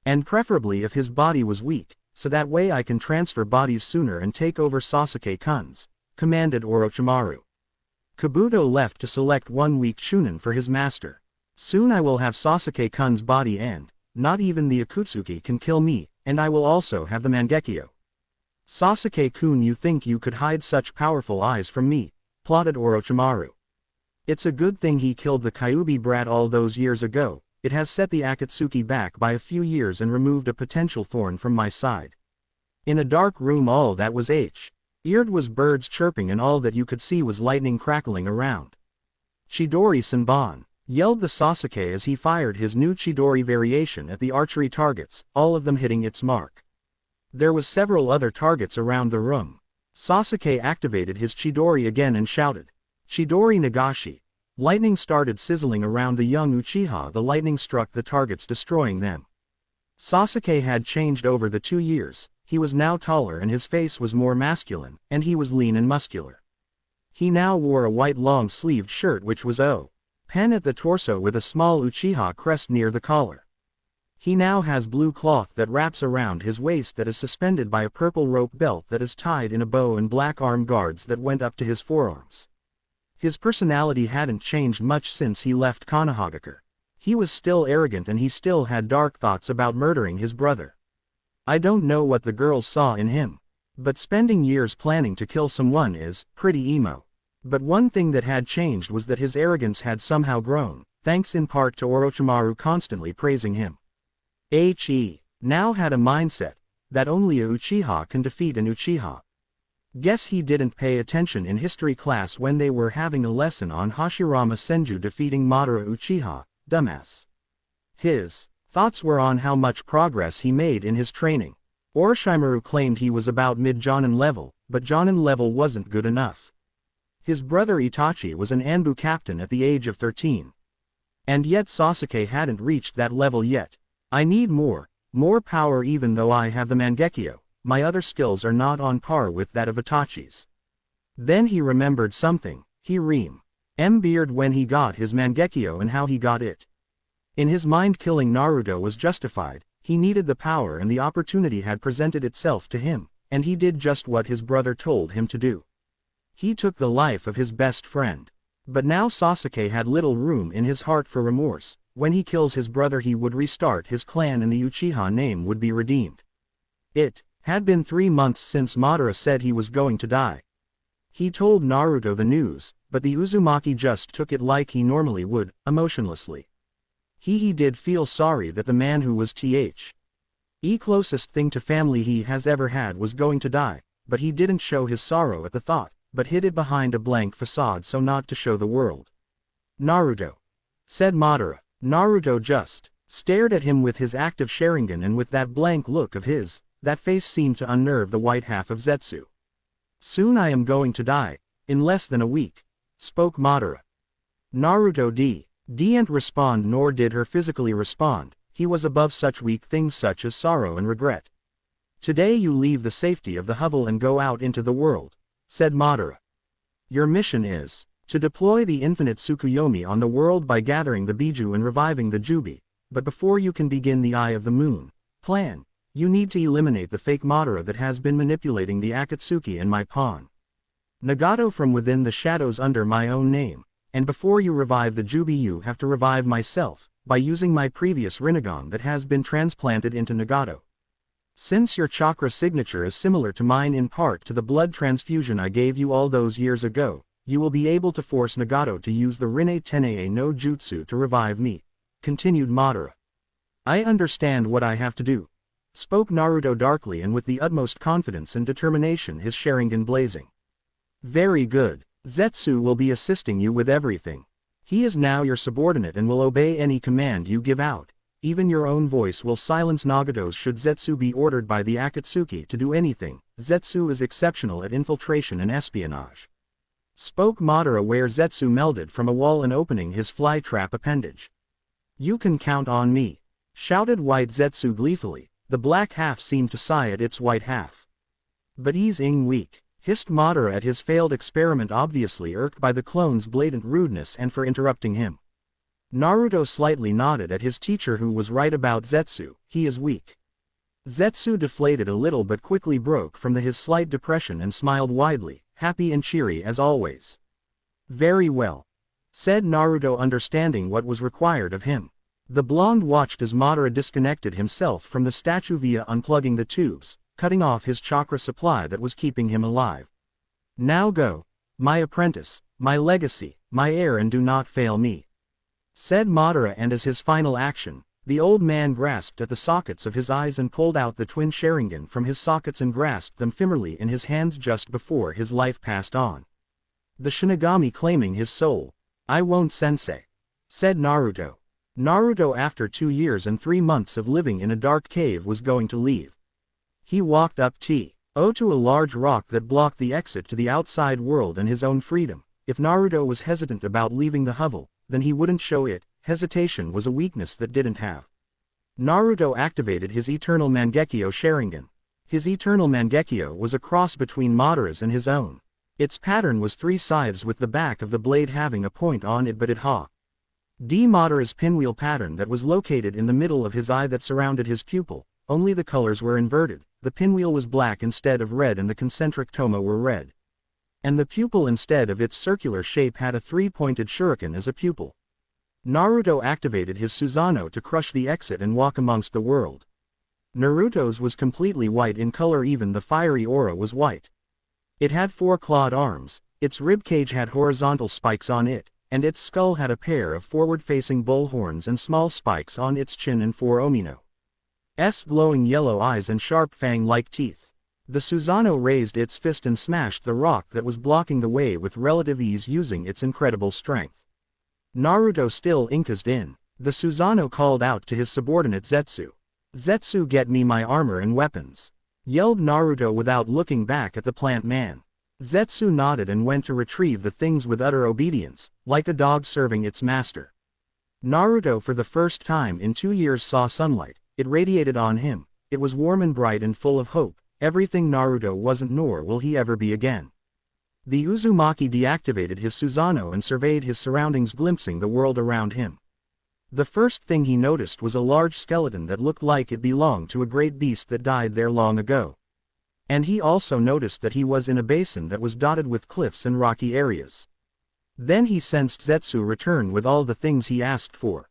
And preferably if his body was weak, so that way I can transfer bodies sooner and take over Sasuke-kun's, commanded Orochimaru. Kabuto left to select one weak Chunin for his master. Soon I will have Sasuke-kun's body and, not even the Akatsuki can kill me, and I will also have the Mangekyo. Sasuke-kun, you think you could hide such powerful eyes from me, plotted Orochimaru. It's a good thing he killed the Kyuubi brat all those years ago. It has set the Akatsuki back by a few years and removed a potential thorn from my side. In a dark room all that was eared was birds chirping and all that you could see was lightning crackling around. Chidori Senbon, yelled the Sasuke as he fired his new Chidori variation at the archery targets, all of them hitting its mark. There was several other targets around the room. Sasuke activated his Chidori again and shouted, "Chidori Nagashi." Lightning started sizzling around the young Uchiha. The lightning struck the targets, destroying them. Sasuke had changed over the 2 years. He was now taller and his face was more masculine, and he was lean and muscular. He now wore a white long-sleeved shirt which was pen at the torso with a small Uchiha crest near the collar. He now has blue cloth that wraps around his waist that is suspended by a purple rope belt that is tied in a bow and black arm guards that went up to his forearms. His personality hadn't changed much since he left Konohagakure. He was still arrogant and he still had dark thoughts about murdering his brother. I don't know what the girls saw in him, but spending years planning to kill someone is pretty emo. But one thing that had changed was that his arrogance had somehow grown, thanks in part to Orochimaru constantly praising him. He now had a mindset that only a Uchiha can defeat an Uchiha. Guess he didn't pay attention in history class when they were having a lesson on Hashirama Senju defeating Madara Uchiha, dumbass. His thoughts were on how much progress he made in his training. Orochimaru claimed he was about mid-Jonin level, but Jonin level wasn't good enough. His brother Itachi was an Anbu captain at the age of 13. And yet Sasuke hadn't reached that level yet. I need more power. Even though I have the Mangekyo, my other skills are not on par with that of Itachi's. Then he remembered something. He remembered when he got his Mangekyo and how he got it. In his mind, killing Naruto was justified. He needed the power and the opportunity had presented itself to him, and he did just what his brother told him to do. He took the life of his best friend. But now Sasuke had little room in his heart for remorse. When he kills his brother he would restart his clan and the Uchiha name would be redeemed. It had been 3 months since Madara said he was going to die. He told Naruto the news, but the Uzumaki just took it like he normally would, emotionlessly. He did feel sorry that the man who was the closest thing to family he has ever had was going to die, but he didn't show his sorrow at the thought, but hid it behind a blank facade so not to show the world. "Naruto," said Madara. Naruto just stared at him with his active Sharingan and with that blank look of his, that face seemed to unnerve the white half of Zetsu. "Soon I am going to die, in less than a week," spoke Madara. Naruto didn't respond, nor did her physically respond. He was above such weak things such as sorrow and regret. "Today you leave the safety of the hovel and go out into the world," said Madara. "Your mission is to deploy the infinite Tsukuyomi on the world by gathering the Biju and reviving the Jubi, but before you can begin the Eye of the Moon plan, you need to eliminate the fake Madara that has been manipulating the Akatsuki and my pawn Nagato from within the shadows under my own name, and before you revive the Jubi you have to revive myself, by using my previous Rinnegan that has been transplanted into Nagato. Since your chakra signature is similar to mine in part to the blood transfusion I gave you all those years ago, you will be able to force Nagato to use the Rinne Tenei no Jutsu to revive me," continued Madara. "I understand what I have to do," spoke Naruto darkly and with the utmost confidence and determination, his Sharingan blazing. "Very good. Zetsu will be assisting you with everything. He is now your subordinate and will obey any command you give out. Even your own voice will silence Nagato's should Zetsu be ordered by the Akatsuki to do anything. Zetsu is exceptional at infiltration and espionage," spoke Madara, where Zetsu melded from a wall and opening his fly trap appendage. "You can count on me," shouted White Zetsu gleefully. The black half seemed to sigh at its white half. "But he's weak," hissed Madara at his failed experiment, obviously irked by the clone's blatant rudeness and for interrupting him. Naruto slightly nodded at his teacher, who was right about Zetsu. He is weak. Zetsu deflated a little but quickly broke from his slight depression and smiled widely, happy and cheery as always. Very well, said Naruto, understanding what was required of him. The blonde watched as Madara disconnected himself from the statue via unplugging the tubes, cutting off his chakra supply that was keeping him alive. Now go, my apprentice, my legacy, my heir, and do not fail me, said Madara, and as his final action, the old man grasped at the sockets of his eyes and pulled out the twin Sharingan from his sockets and grasped them firmly in his hands just before his life passed on. The Shinigami claiming his soul. I won't, sensei, said Naruto. Naruto, after 2 years and 3 months of living in a dark cave, was going to leave. He walked up to a large rock that blocked the exit to the outside world and his own freedom. If Naruto was hesitant about leaving the hovel, then he wouldn't show it. Hesitation was a weakness that didn't have. Naruto activated his Eternal Mangekyo Sharingan. His Eternal Mangekyo was a cross between Madara's and his own. Its pattern was 3 scythes with the back of the blade having a point on it, but it Madara's pinwheel pattern that was located in the middle of his eye that surrounded his pupil, only the colors were inverted. The pinwheel was black instead of red and the concentric toma were red. And the pupil instead of its circular shape had a 3-pointed shuriken as a pupil. Naruto activated his Susanoo to crush the exit and walk amongst the world. Naruto's was completely white in color, even the fiery aura was white. It had 4 clawed arms, its ribcage had horizontal spikes on it, and its skull had a pair of forward-facing bull horns and small spikes on its chin and 4 Omino's glowing yellow eyes and sharp fang-like teeth. The Susanoo raised its fist and smashed the rock that was blocking the way with relative ease using its incredible strength. Naruto still incased in. The Susanoo called out to his subordinate Zetsu. "Zetsu, get me my armor and weapons," yelled Naruto without looking back at the plant man. Zetsu nodded and went to retrieve the things with utter obedience, like a dog serving its master. Naruto for the first time in 2 years saw sunlight. It radiated on him. It was warm and bright and full of hope. Everything Naruto wasn't, nor will he ever be again. The Uzumaki deactivated his Susanoo and surveyed his surroundings, glimpsing the world around him. The first thing he noticed was a large skeleton that looked like it belonged to a great beast that died there long ago. And he also noticed that he was in a basin that was dotted with cliffs and rocky areas. Then he sensed Zetsu return with all the things he asked for.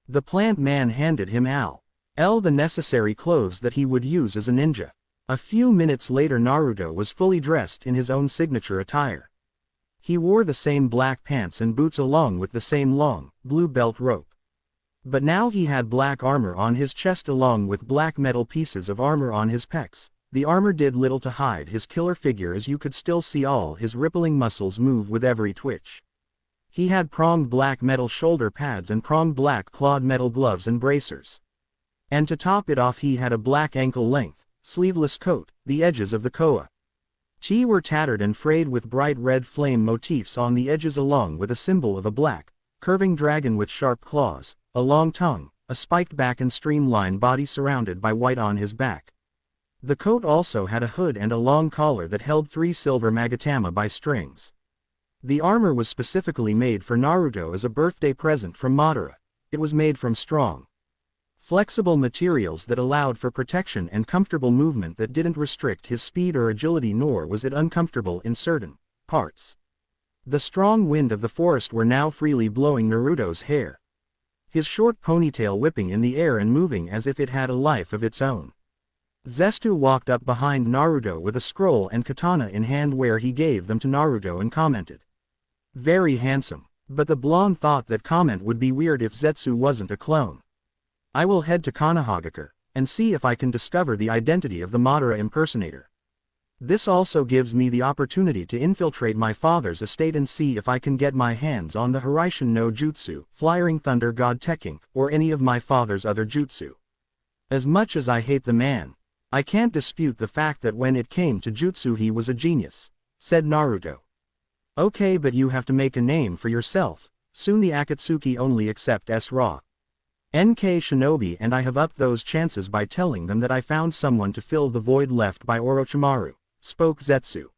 The plant man handed him the necessary clothes that he would use as a ninja. A few minutes later Naruto was fully dressed in his own signature attire. He wore the same black pants and boots along with the same long, blue belt rope. But now he had black armor on his chest along with black metal pieces of armor on his pecs. The armor did little to hide his killer figure, as you could still see all his rippling muscles move with every twitch. He had pronged black metal shoulder pads and pronged black clawed metal gloves and bracers. And to top it off he had a black ankle-length, sleeveless coat. The edges of the koa were tattered and frayed with bright red flame motifs on the edges, along with a symbol of a black, curving dragon with sharp claws, a long tongue, a spiked back and streamlined body surrounded by white on his back. The coat also had a hood and a long collar that held 3 silver magatama by strings. The armor was specifically made for Naruto as a birthday present from Madara. It was made from strong, flexible materials that allowed for protection and comfortable movement that didn't restrict his speed or agility, nor was it uncomfortable in certain parts. The strong wind of the forest were now freely blowing Naruto's hair, his short ponytail whipping in the air and moving as if it had a life of its own. Zetsu walked up behind Naruto with a scroll and katana in hand, where he gave them to Naruto and commented, "Very handsome." But the blonde thought that comment would be weird if Zetsu wasn't a clone. "I will head to Konohagakure and see if I can discover the identity of the Madara impersonator. This also gives me the opportunity to infiltrate my father's estate and see if I can get my hands on the Hiraishin no Jutsu, Flying Thunder God Tekking, or any of my father's other jutsu. As much as I hate the man, I can't dispute the fact that when it came to jutsu he was a genius," said Naruto. "Okay, but you have to make a name for yourself. Soon the Akatsuki only accept S-Ra. NK Shinobi, and I have upped those chances by telling them that I found someone to fill the void left by Orochimaru," spoke Zetsu.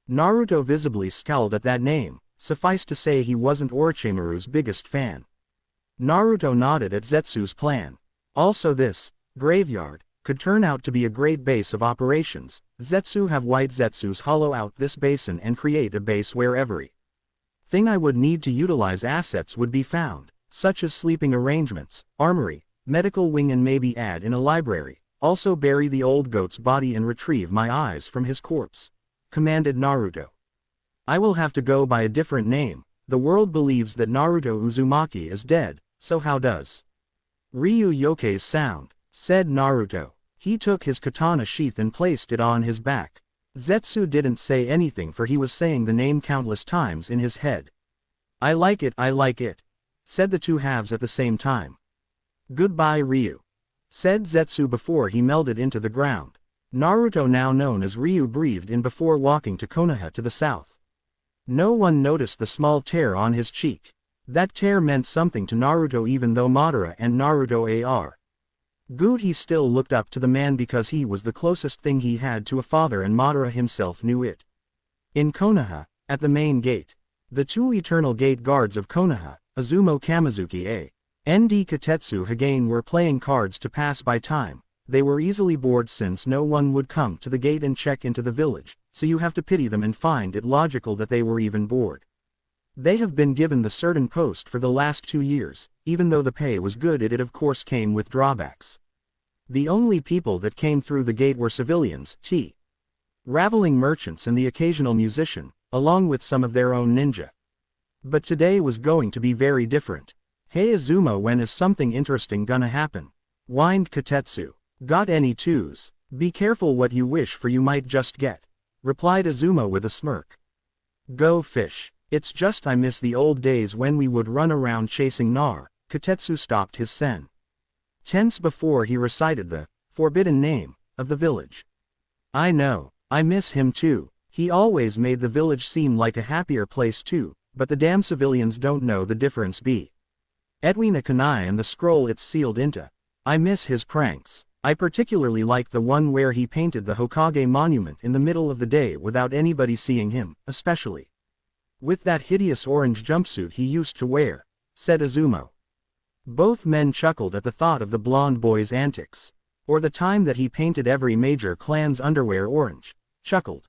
Naruto visibly scowled at that name. Suffice to say he wasn't Orochimaru's biggest fan. Naruto nodded at Zetsu's plan. Also this graveyard could turn out to be a great base of operations. Zetsu have white Zetsus hollow out this basin and create a base where every thing I would need to utilize assets would be found, such as sleeping arrangements, armory, medical wing, and maybe add in a library. Also bury the old goat's body and retrieve my eyes from his corpse, commanded Naruto. I will have to go by a different name. The world believes that Naruto Uzumaki is dead, so how does Ryu Yosuke sound? Said Naruto. He took his katana sheath and placed it on his back. Zetsu didn't say anything, for he was saying the name countless times in his head. I like it, said the two halves at the same time. Goodbye Ryu, said Zetsu before he melded into the ground. Naruto, now known as Ryu, breathed in before walking to Konoha to the south. No one noticed the small tear on his cheek. That tear meant something to Naruto, even though Madara and Naruto are good. He still looked up to the man because he was the closest thing he had to a father, and Madara himself knew it. In Konoha, at the main gate, the two eternal gate guards of Konoha, Izumo Kamizuki and Katetsu Hagane, were playing cards to pass by time. They were easily bored since no one would come to the gate and check into the village, so you have to pity them and find it logical that they were even bored. They have been given the certain post for the last 2 years. Even though the pay was good, it of course came with drawbacks. The only people that came through the gate were civilians, traveling merchants, and the occasional musician, along with some of their own ninja. But today was going to be very different. Hey Izumo, when is something interesting gonna happen? Whined Katetsu. Got any twos? Be careful what you wish for, you might just get, replied Izumo with a smirk. Go fish. It's just I miss the old days when we would run around chasing Nar. Katetsu stopped his sentence before he recited the forbidden name of the village. I know, I miss him too. He always made the village seem like a happier place too, but the damn civilians don't know the difference between Kanai and the scroll it's sealed into. I miss his pranks. I particularly like the one where he painted the Hokage monument in the middle of the day without anybody seeing him, especially with that hideous orange jumpsuit he used to wear, said Izumo. Both men chuckled at the thought of the blonde boy's antics. Or the time that he painted every major clan's underwear orange, chuckled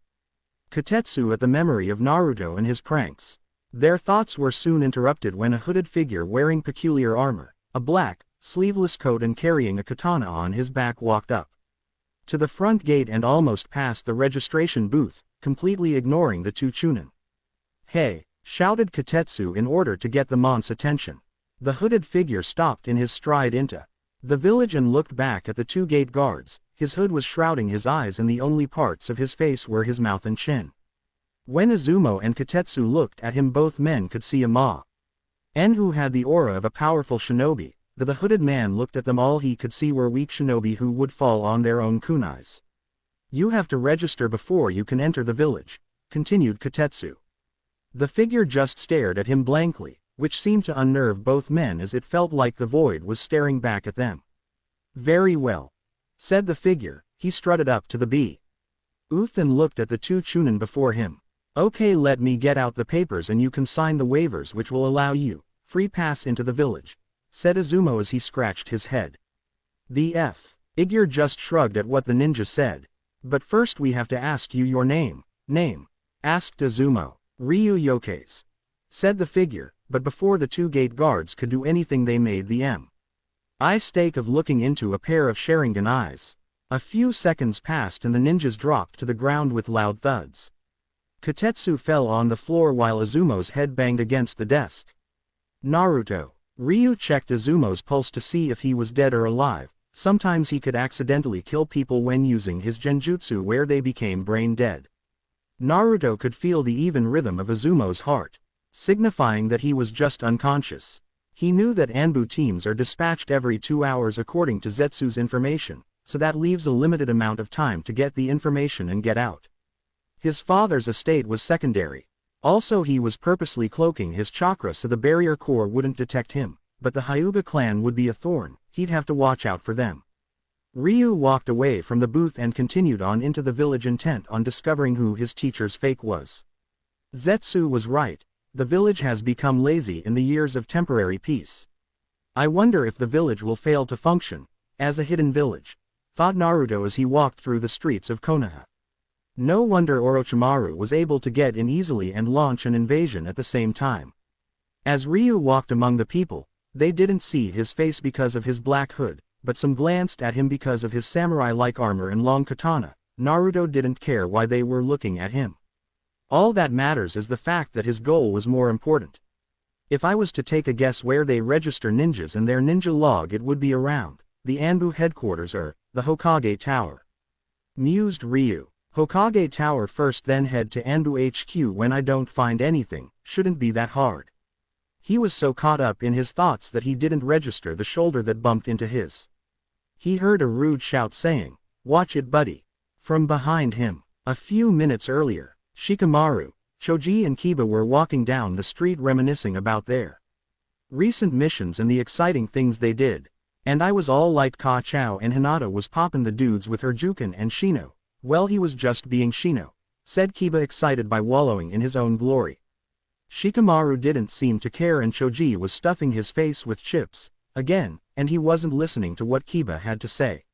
Katetsu at the memory of Naruto and his pranks. Their thoughts were soon interrupted when a hooded figure wearing peculiar armor, a black, sleeveless coat and carrying a katana on his back, walked up to the front gate and almost past the registration booth, completely ignoring the two Chunin. Hey! Shouted Katetsu in order to get the mon's attention. The hooded figure stopped in his stride into the village and looked back at the two gate guards. His hood was shrouding his eyes and the only parts of his face were his mouth and chin. When Izumo and Katetsu looked at him, both men could see a man who had the aura of a powerful shinobi. The hooded man looked at them. All he could see were weak shinobi who would fall on their own kunais. You have to register before you can enter the village, continued Katetsu. The figure just stared at him blankly, which seemed to unnerve both men as it felt like the void was staring back at them. Very well, said the figure. He strutted up to the booth and looked at the two Chunin before him. Okay, let me get out the papers and you can sign the waivers which will allow you free pass into the village, said Izumo as he scratched his head. The figure just shrugged at what the ninja said. But first we have to ask you your name. Name? Asked Izumo. Ryu Yosuke, said the figure, but before the two gate guards could do anything they made the mistake of looking into a pair of Sharingan eyes. A few seconds passed and the ninjas dropped to the ground with loud thuds. Katetsu fell on the floor while Izumo's head banged against the desk. Naruto. Ryu checked Izumo's pulse to see if he was dead or alive. Sometimes he could accidentally kill people when using his genjutsu where they became brain dead. Naruto could feel the even rhythm of Izumo's heart, signifying that he was just unconscious. He knew that Anbu teams are dispatched every 2 hours according to Zetsu's information, so that leaves a limited amount of time to get the information and get out. His father's estate was secondary. Also, he was purposely cloaking his chakra so the barrier core wouldn't detect him, but the Hyuga clan would be a thorn. He'd have to watch out for them. Ryu walked away from the booth and continued on into the village, intent on discovering who his teacher's fake was. Zetsu was right. The village has become lazy in the years of temporary peace. I wonder if the village will fail to function as a hidden village, thought Naruto as he walked through the streets of Konoha. No wonder Orochimaru was able to get in easily and launch an invasion at the same time. As Ryu walked among the people, they didn't see his face because of his black hood, but some glanced at him because of his samurai-like armor and long katana. Naruto didn't care why they were looking at him. All that matters is the fact that his goal was more important. If I was to take a guess where they register ninjas and their ninja log, it would be around the Anbu headquarters or the Hokage Tower. Mused Ryu. Hokage Tower first, then head to Anbu HQ. When I don't find anything, shouldn't be that hard. He was so caught up in his thoughts that he didn't register the shoulder that bumped into his. He heard a rude shout saying, "Watch it, buddy," from behind him. A few minutes earlier, Shikamaru, Choji and Kiba were walking down the street reminiscing about their recent missions and the exciting things they did. And I was all like Ka Chao and Hinata was poppin' the dudes with her Juken and Shino. Well, he was just being Shino, said Kiba, excited by wallowing in his own glory. Shikamaru didn't seem to care, and Choji was stuffing his face with chips again, and he wasn't listening to what Kiba had to say.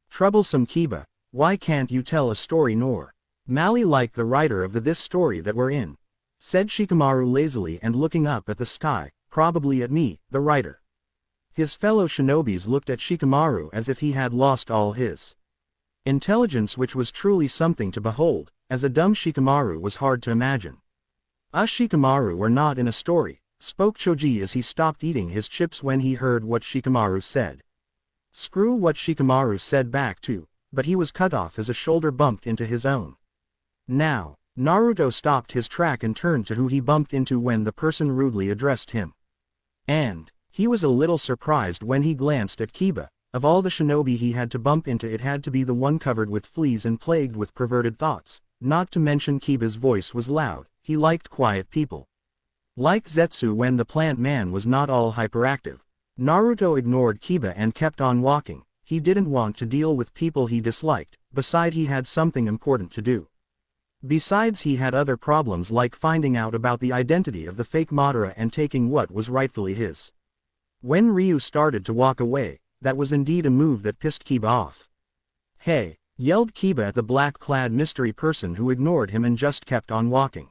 Troublesome Kiba, why can't you tell a story nor Mally like the writer of this story that we're in? Said Shikamaru lazily and looking up at the sky, probably at me, the writer. His fellow shinobis looked at Shikamaru as if he had lost all his intelligence, which was truly something to behold, as a dumb Shikamaru was hard to imagine. Us Shikamaru were not in a story, spoke Choji as he stopped eating his chips when he heard what Shikamaru said. Screw what Shikamaru said back too, but he was cut off as a shoulder bumped into his own. Now, Naruto stopped his track and turned to who he bumped into when the person rudely addressed him. And he was a little surprised when he glanced at Kiba. Of all the shinobi he had to bump into, it had to be the one covered with fleas and plagued with perverted thoughts. Not to mention Kiba's voice was loud. He liked quiet people. Like Zetsu when the plant man was not all hyperactive. Naruto ignored Kiba and kept on walking. He didn't want to deal with people he disliked. Besides, he had something important to do. Besides, he had other problems like finding out about the identity of the fake Madara and taking what was rightfully his. When Ryu started to walk away, that was indeed a move that pissed Kiba off. "Hey!" yelled Kiba at the black-clad mystery person who ignored him and just kept on walking.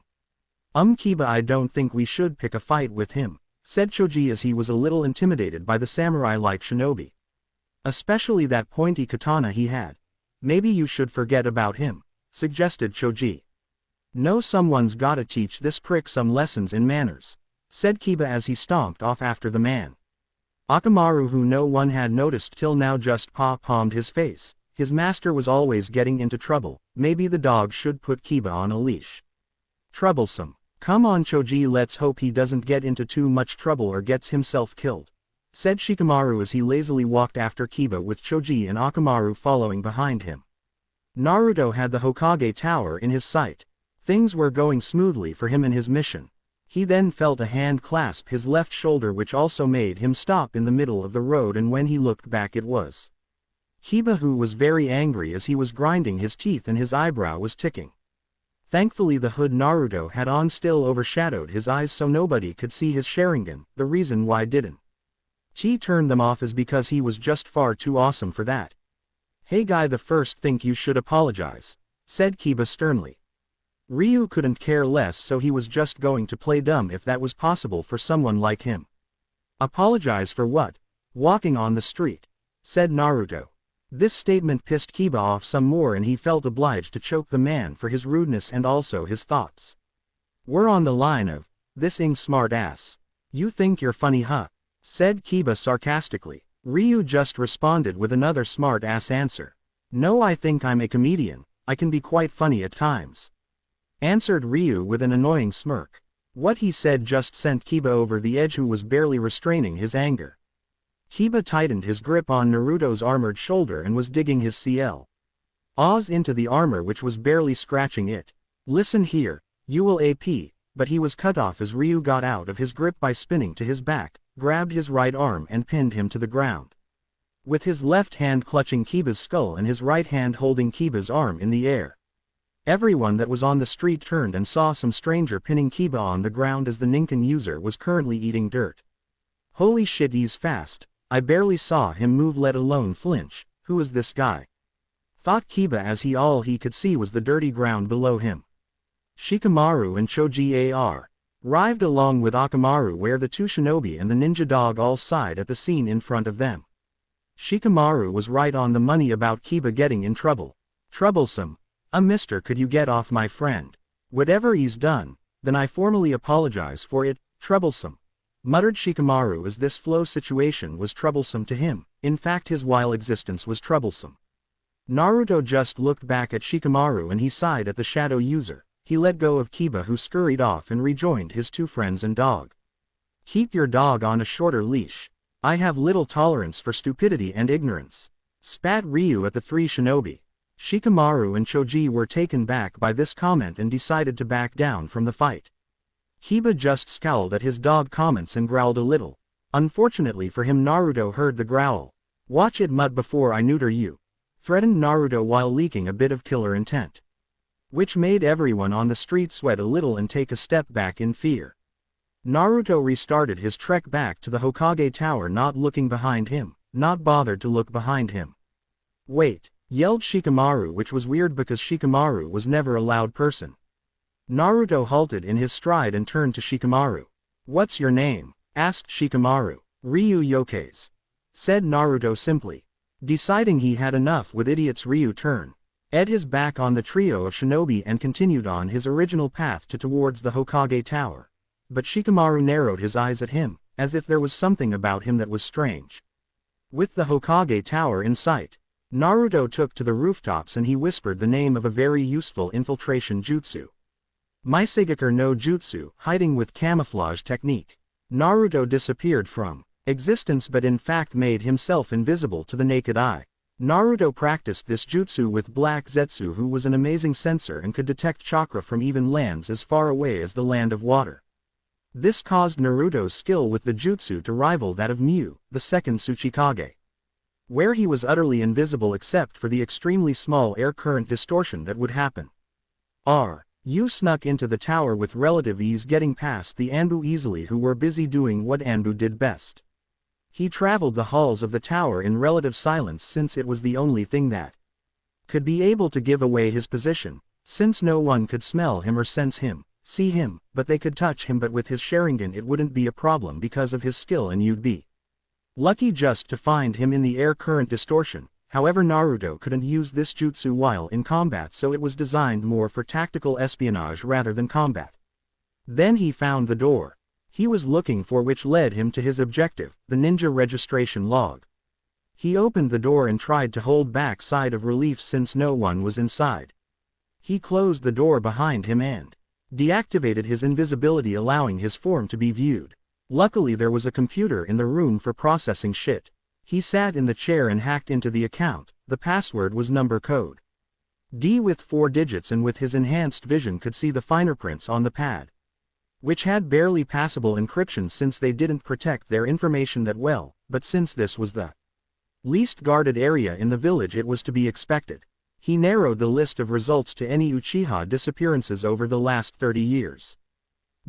Kiba, I don't think we should pick a fight with him," said Choji as he was a little intimidated by the samurai-like shinobi. Especially that pointy katana he had. "Maybe you should forget about him," suggested Choji. "No, someone's gotta teach this prick some lessons in manners," said Kiba as he stomped off after the man. Akamaru, who no one had noticed till now, just palmed his face. His master was always getting into trouble. Maybe the dog should put Kiba on a leash. Troublesome. "Come on Choji, let's hope he doesn't get into too much trouble or gets himself killed," said Shikamaru as he lazily walked after Kiba with Choji and Akamaru following behind him. Naruto had the Hokage Tower in his sight. Things were going smoothly for him in his mission. He then felt a hand clasp his left shoulder, which also made him stop in the middle of the road, and when he looked back it was Kiba, who was very angry as he was grinding his teeth and his eyebrow was ticking. Thankfully the hood Naruto had on still overshadowed his eyes so nobody could see his Sharingan. The reason why didn't he turn them off is because he was just far too awesome for that. "Hey guy, the first think you should apologize," said Kiba sternly. Ryu couldn't care less, so he was just going to play dumb if that was possible for someone like him. "Apologize for what? Walking on the street," said Naruto. This statement pissed Kiba off some more, and he felt obliged to choke the man for his rudeness and also his thoughts. "We're on the line of this smart ass. You think you're funny, huh?" said Kiba sarcastically. Ryu just responded with another smart ass answer. "No, I think I'm a comedian. I can be quite funny at times," answered Ryu with an annoying smirk. What he said just sent Kiba over the edge, who was barely restraining his anger. Kiba tightened his grip on Naruto's armored shoulder and was digging his Oz into the armor, which was barely scratching it. "Listen here, you will AP," but he was cut off as Ryu got out of his grip by spinning to his back, grabbed his right arm and pinned him to the ground. With his left hand clutching Kiba's skull and his right hand holding Kiba's arm in the air. Everyone that was on the street turned and saw some stranger pinning Kiba on the ground as the Ninken user was currently eating dirt. Holy shit, he's fast. I barely saw him move, let alone flinch. Who is this guy? Thought Kiba as all he could see was the dirty ground below him. Shikamaru and Choji arrived along with Akamaru, where the two shinobi and the ninja dog all sighed at the scene in front of them. Shikamaru was right on the money about Kiba getting in trouble. Troublesome. Mister, could you get off my friend? Whatever he's done, then I formally apologize for it. Troublesome, muttered Shikamaru as this flow situation was troublesome to him. In fact, his while existence was troublesome. Naruto just looked back at Shikamaru and he sighed at the shadow user. He let go of Kiba, who scurried off and rejoined his two friends and dog. Keep your dog on a shorter leash. I have little tolerance for stupidity and ignorance, spat Ryu at the three shinobi. Shikamaru and Choji were taken back by this comment and decided to back down from the fight. Kiba just scowled at his dog comments and growled a little. Unfortunately for him, Naruto heard the growl. Watch it, mutt, before I neuter you, threatened Naruto while leaking a bit of killer intent, which made everyone on the street sweat a little and take a step back in fear. Naruto restarted his trek back to the Hokage Tower, not looking behind him, not bothered to look behind him. Wait, yelled Shikamaru, which was weird because Shikamaru was never a loud person. Naruto halted in his stride and turned to Shikamaru. What's your name? Asked Shikamaru. Ryu Yokaze, said Naruto simply. Deciding he had enough with idiots, Ryu turned his back on the trio of shinobi and continued on his original path towards the Hokage Tower. But Shikamaru narrowed his eyes at him, as if there was something about him that was strange. With the Hokage Tower in sight, Naruto took to the rooftops and he whispered the name of a very useful infiltration jutsu. Maisegakur no Jutsu, hiding with camouflage technique. Naruto disappeared from existence but in fact made himself invisible to the naked eye. Naruto practiced this jutsu with Black Zetsu, who was an amazing sensor and could detect chakra from even lands as far away as the land of water. This caused Naruto's skill with the jutsu to rival that of Miu, the second Tsuchikage, where he was utterly invisible except for the extremely small air current distortion that would happen. Ryu snuck into the tower with relative ease, getting past the Anbu easily, who were busy doing what Anbu did best. He traveled the halls of the tower in relative silence, since it was the only thing that could be able to give away his position, since no one could smell him or sense him, see him, but they could touch him. But with his Sharingan it wouldn't be a problem because of his skill, and you'd be lucky just to find him in the air current distortion. However, Naruto couldn't use this jutsu while in combat, so it was designed more for tactical espionage rather than combat. Then he found the door he was looking for, which led him to his objective, the ninja registration log. He opened the door and tried to hold back sigh of relief since no one was inside. He closed the door behind him and deactivated his invisibility, allowing his form to be viewed. Luckily there was a computer in the room for processing shit. He sat in the chair and hacked into the account. The password was number code D with 4 digits, and with his enhanced vision could see the finer prints on the pad, which had barely passable encryption since they didn't protect their information that well, but since this was the least guarded area in the village, it was to be expected. He narrowed the list of results to any Uchiha disappearances over the last 30 years.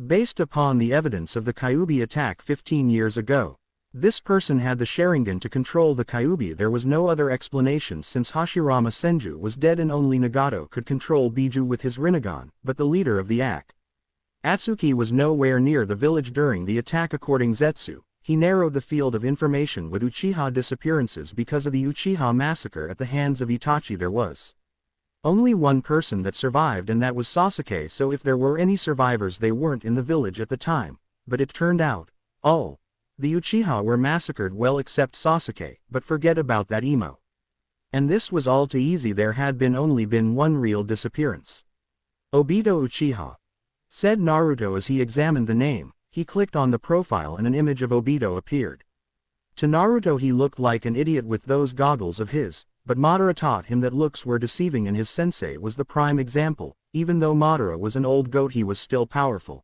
Based upon the evidence of the Kyuubi attack 15 years ago, this person had the Sharingan to control the Kyuubi. There was no other explanation since Hashirama Senju was dead and only Nagato could control Biju with his Rinnegan, but the leader of the Atsuki was nowhere near the village during the attack. According Zetsu, he narrowed the field of information with Uchiha disappearances because of the Uchiha massacre at the hands of Itachi. There was only one person that survived, and that was Sasuke, so if there were any survivors they weren't in the village at the time, but it turned out all the Uchiha were massacred, well except Sasuke, but forget about that emo. And this was all too easy. There had only been one real disappearance. Obito Uchiha, said Naruto as he examined the name. He clicked on the profile and an image of Obito appeared. To Naruto he looked like an idiot with those goggles of his, but Madara taught him that looks were deceiving, and his sensei was the prime example. Even though Madara was an old goat, he was still powerful.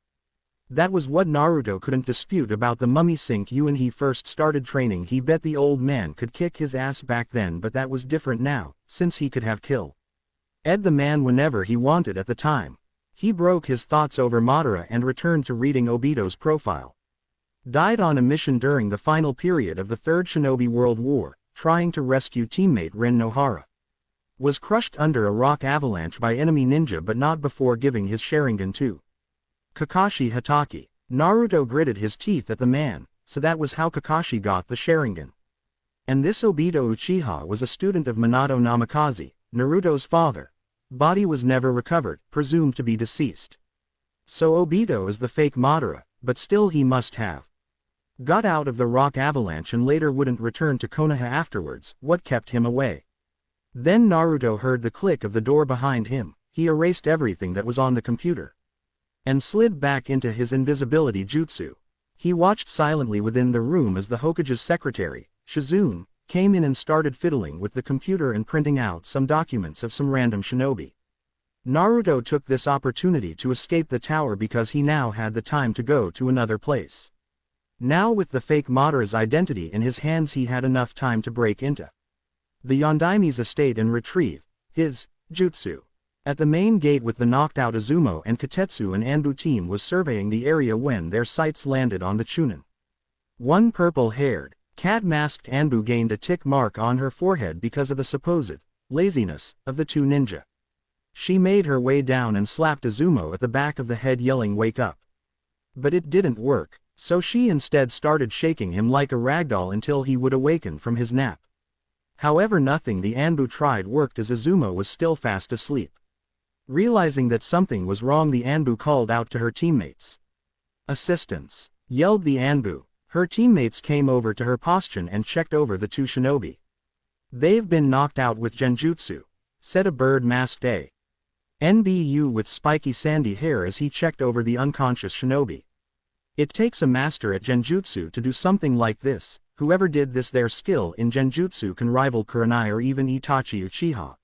That was what Naruto couldn't dispute about the mummy sink. When he first started training, he bet the old man could kick his ass back then, but that was different now, since he could have killed the man whenever he wanted at the time. He broke his thoughts over Madara and returned to reading Obito's profile. Died on a mission during the final period of the Third Shinobi World War, trying to rescue teammate Ren Nohara. Was crushed under a rock avalanche by enemy ninja but not before giving his Sharingan to Kakashi Hatake. Naruto gritted his teeth at the man, so that was how Kakashi got the Sharingan. And this Obito Uchiha was a student of Minato Namikaze, Naruto's father. Body was never recovered, presumed to be deceased. So Obito is the fake Madara, but still he must have got out of the rock avalanche and later wouldn't return to Konoha afterwards. What kept him away? Then Naruto heard the click of the door behind him. He erased everything that was on the computer and slid back into his invisibility jutsu. He watched silently within the room as the Hokage's secretary, Shizune, came in and started fiddling with the computer and printing out some documents of some random shinobi. Naruto took this opportunity to escape the tower because he now had the time to go to another place. Now with the fake Madara's identity in his hands he had enough time to break into the Yondaime's estate and retrieve his jutsu. At the main gate with the knocked out Izumo and Kotetsu, an Anbu team was surveying the area when their sights landed on the Chunin. One purple-haired, cat-masked Anbu gained a tick mark on her forehead because of the supposed laziness of the two ninja. She made her way down and slapped Izumo at the back of the head yelling "Wake up!" But it didn't work, so she instead started shaking him like a ragdoll until he would awaken from his nap. However, nothing the Anbu tried worked as Izumo was still fast asleep. Realizing that something was wrong, the Anbu called out to her teammates. "Assistance!" yelled the Anbu. Her teammates came over to her posttion and checked over the two shinobi. "They've been knocked out with genjutsu," said a bird-masked NBU with spiky sandy hair as he checked over the unconscious shinobi. "It takes a master at genjutsu to do something like this. Whoever did this, their skill in genjutsu can rival Kurenai or even Itachi Uchiha.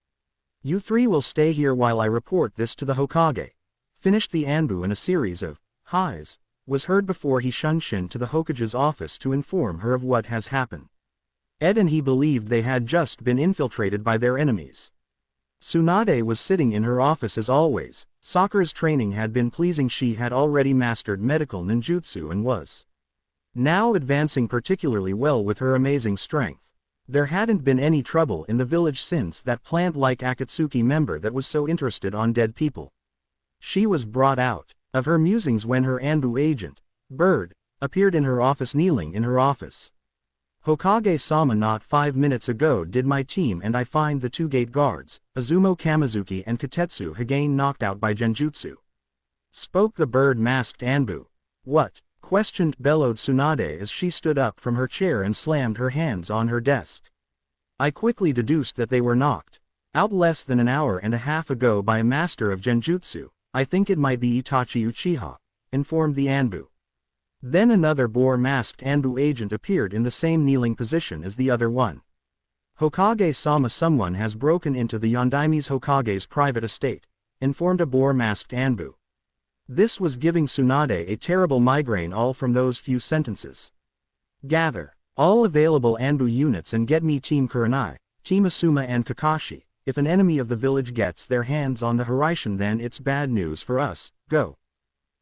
You three will stay here while I report this to the Hokage." Finished the Anbu, and a series of highs was heard before he shunshin to the Hokage's office to inform her of what has happened. Ed and he believed they had just been infiltrated by their enemies. Tsunade was sitting in her office as always. Sakura's training had been pleasing. She had already mastered medical ninjutsu and was now advancing particularly well with her amazing strength. There hadn't been any trouble in the village since that plant-like Akatsuki member that was so interested on dead people. She was brought out of her musings when her Anbu agent, Bird, appeared in her office kneeling in her office. "Hokage-sama, not 5 minutes ago did my team and I find the two gate guards, Izumo Kamizuki and Kotetsu Hagane, knocked out by genjutsu," spoke the bird-masked Anbu. "What?" bellowed Tsunade as she stood up from her chair and slammed her hands on her desk. "I quickly deduced that they were knocked out less than an hour and a half ago by a master of genjutsu. I think it might be Itachi Uchiha," informed the Anbu. Then another boar-masked Anbu agent appeared in the same kneeling position as the other one. "Hokage-sama, someone has broken into the Yondaime's Hokage's private estate," informed a boar-masked Anbu. This was giving Tsunade a terrible migraine all from those few sentences. "Gather all available Anbu units and get me Team Kurenai, Team Asuma and Kakashi. If an enemy of the village gets their hands on the Hiraishin, then it's bad news for us. Go!"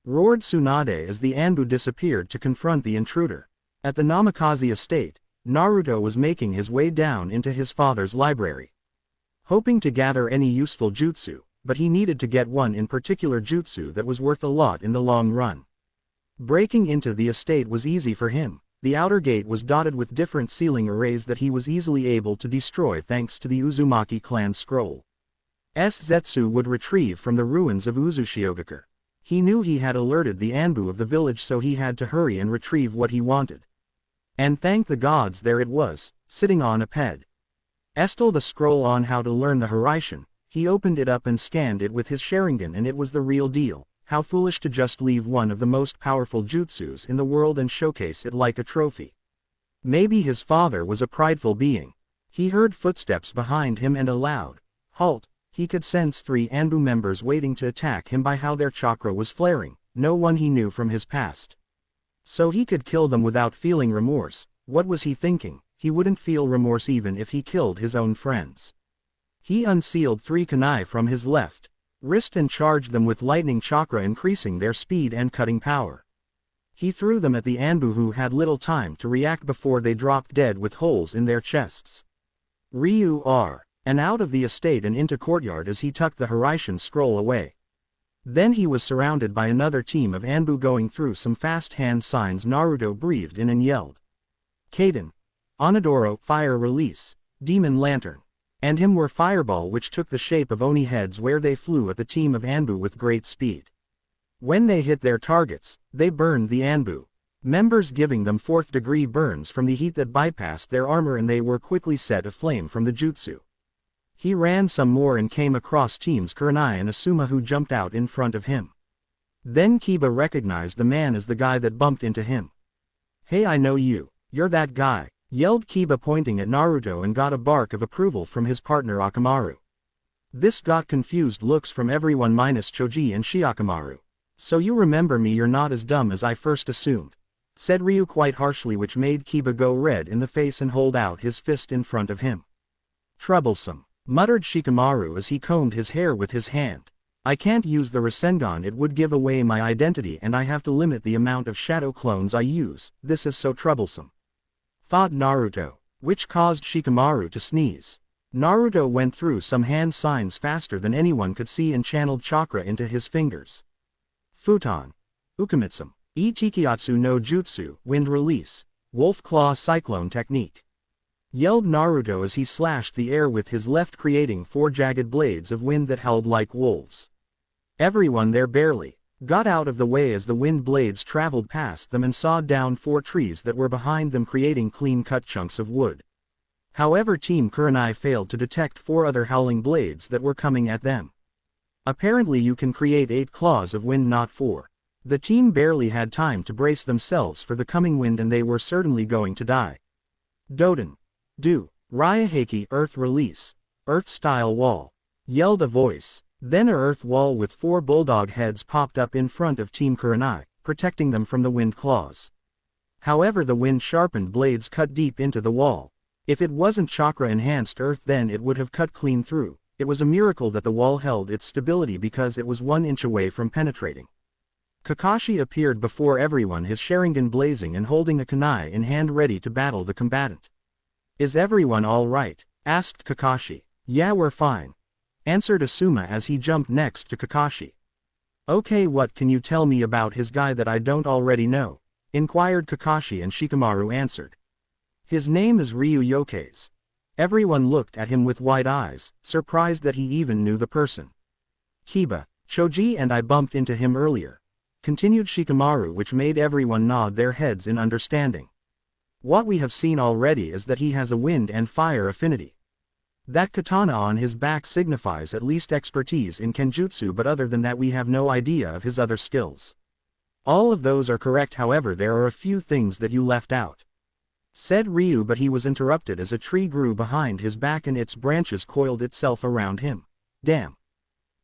roared Tsunade as the Anbu disappeared to confront the intruder. At the Namikaze estate, Naruto was making his way down into his father's library, hoping to gather any useful jutsu, but he needed to get one in particular jutsu that was worth a lot in the long run. Breaking into the estate was easy for him. The outer gate was dotted with different ceiling arrays that he was easily able to destroy thanks to the Uzumaki clan scroll Zetsu would retrieve from the ruins of Uzushiogakure. He knew he had alerted the Anbu of the village, so he had to hurry and retrieve what he wanted. And thank the gods, there it was, sitting on a pedestal, the scroll on how to learn the Hiraishin. He opened it up and scanned it with his Sharingan, and it was the real deal. How foolish to just leave one of the most powerful jutsus in the world and showcase it like a trophy. Maybe his father was a prideful being. He heard footsteps behind him and a loud halt. He could sense 3 Anbu members waiting to attack him by how their chakra was flaring, no one he knew from his past. So he could kill them without feeling remorse. What was he thinking? He wouldn't feel remorse even if he killed his own friends. He unsealed 3 kunai from his left wrist and charged them with lightning chakra, increasing their speed and cutting power. He threw them at the Anbu, who had little time to react before they dropped dead with holes in their chests. Ryu R. and out of the estate and into courtyard as he tucked the Hiraishin scroll away. Then he was surrounded by another team of Anbu going through some fast hand signs. Naruto breathed in and yelled. Kaden. Onodoro, fire release, demon lantern. And him were fireball, which took the shape of Oni heads where they flew at the team of Anbu with great speed. When they hit their targets, they burned the Anbu members, giving them 4th degree burns from the heat that bypassed their armor, and they were quickly set aflame from the jutsu. He ran some more and came across teams Kurenai and Asuma, who jumped out in front of him. Then Kiba recognized the man as the guy that bumped into him. Hey, I know you, you're that guy, yelled Kiba pointing at Naruto, and got a bark of approval from his partner Akamaru. This got confused looks from everyone minus Choji and Shiakamaru. So you remember me, you're not as dumb as I first assumed, said Ryu quite harshly, which made Kiba go red in the face and hold out his fist in front of him. Troublesome, muttered Shikamaru as he combed his hair with his hand. I can't use the Rasengan, it would give away my identity, and I have to limit the amount of shadow clones I use. This is so troublesome, thought Naruto, which caused Shikamaru to sneeze. Naruto went through some hand signs faster than anyone could see and channeled chakra into his fingers. Futon. Ukamitsum. Ichikiatsu no Jutsu, wind release. Wolf claw cyclone technique. Yelled Naruto as he slashed the air with his left, creating 4 jagged blades of wind that howled like wolves. Everyone there barely got out of the way as the wind blades traveled past them and sawed down 4 trees that were behind them, creating clean-cut chunks of wood. However, Team Kurenai failed to detect 4 other howling blades that were coming at them. Apparently you can create 8 claws of wind, not 4. The team barely had time to brace themselves for the coming wind, and they were certainly going to die. Doden. Do. Ryaheiki, earth release. Earth-style wall. Yelled a voice. Then a earth wall with 4 bulldog heads popped up in front of Team Kurenai, protecting them from the wind claws. However, the wind-sharpened blades cut deep into the wall. If it wasn't chakra-enhanced earth, then it would have cut clean through. It was a miracle that the wall held its stability, because it was 1 inch away from penetrating. Kakashi appeared before everyone, his Sharingan blazing and holding a kunai in hand, ready to battle the combatant. Is everyone all right? Asked Kakashi. Yeah, we're fine, answered Asuma as he jumped next to Kakashi. Okay, what can you tell me about his guy that I don't already know? Inquired Kakashi, and Shikamaru answered. His name is Ryu Yokaze. Everyone looked at him with wide eyes, surprised that he even knew the person. Kiba, Choji and I bumped into him earlier, continued Shikamaru, which made everyone nod their heads in understanding. What we have seen already is that he has a wind and fire affinity. That katana on his back signifies at least expertise in kenjutsu, but other than that we have no idea of his other skills. All of those are correct, however there are a few things that you left out, said Ryu, but he was interrupted as a tree grew behind his back and its branches coiled itself around him. Damn.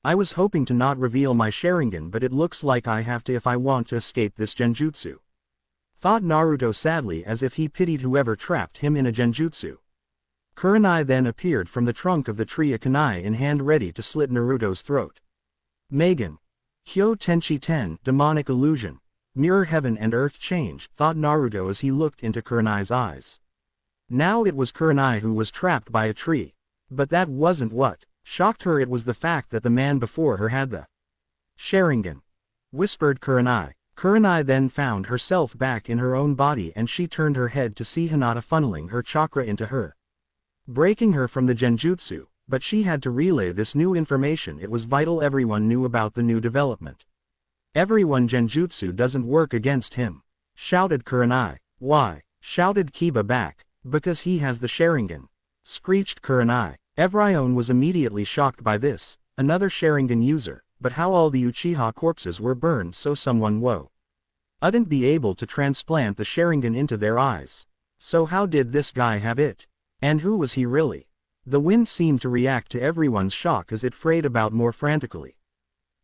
I was hoping to not reveal my Sharingan, but it looks like I have to if I want to escape this genjutsu, thought Naruto sadly, as if he pitied whoever trapped him in a genjutsu. Kurenai then appeared from the trunk of the tree, a kunai in hand, ready to slit Naruto's throat. Megan. Hyo Tenchi Ten, demonic illusion. Mirror heaven and earth change, thought Naruto as he looked into Kurenai's eyes. Now it was Kurenai who was trapped by a tree. But that wasn't what shocked her, it was the fact that the man before her had the Sharingan, whispered Kurenai. Kurenai then found herself back in her own body, and she turned her head to see Hinata funneling her chakra into her, breaking her from the genjutsu, but she had to relay this new information. It was vital everyone knew about the new development. Everyone, genjutsu doesn't work against him, shouted Kurenai. Why? Shouted Kiba back. Because he has the Sharingan, screeched Kurenai. Evrion was immediately shocked by this, another Sharingan user, but how all the Uchiha corpses were burned so someone wouldn't be able to transplant the Sharingan into their eyes. So how did this guy have it? And who was he really? The wind seemed to react to everyone's shock as it frayed about more frantically.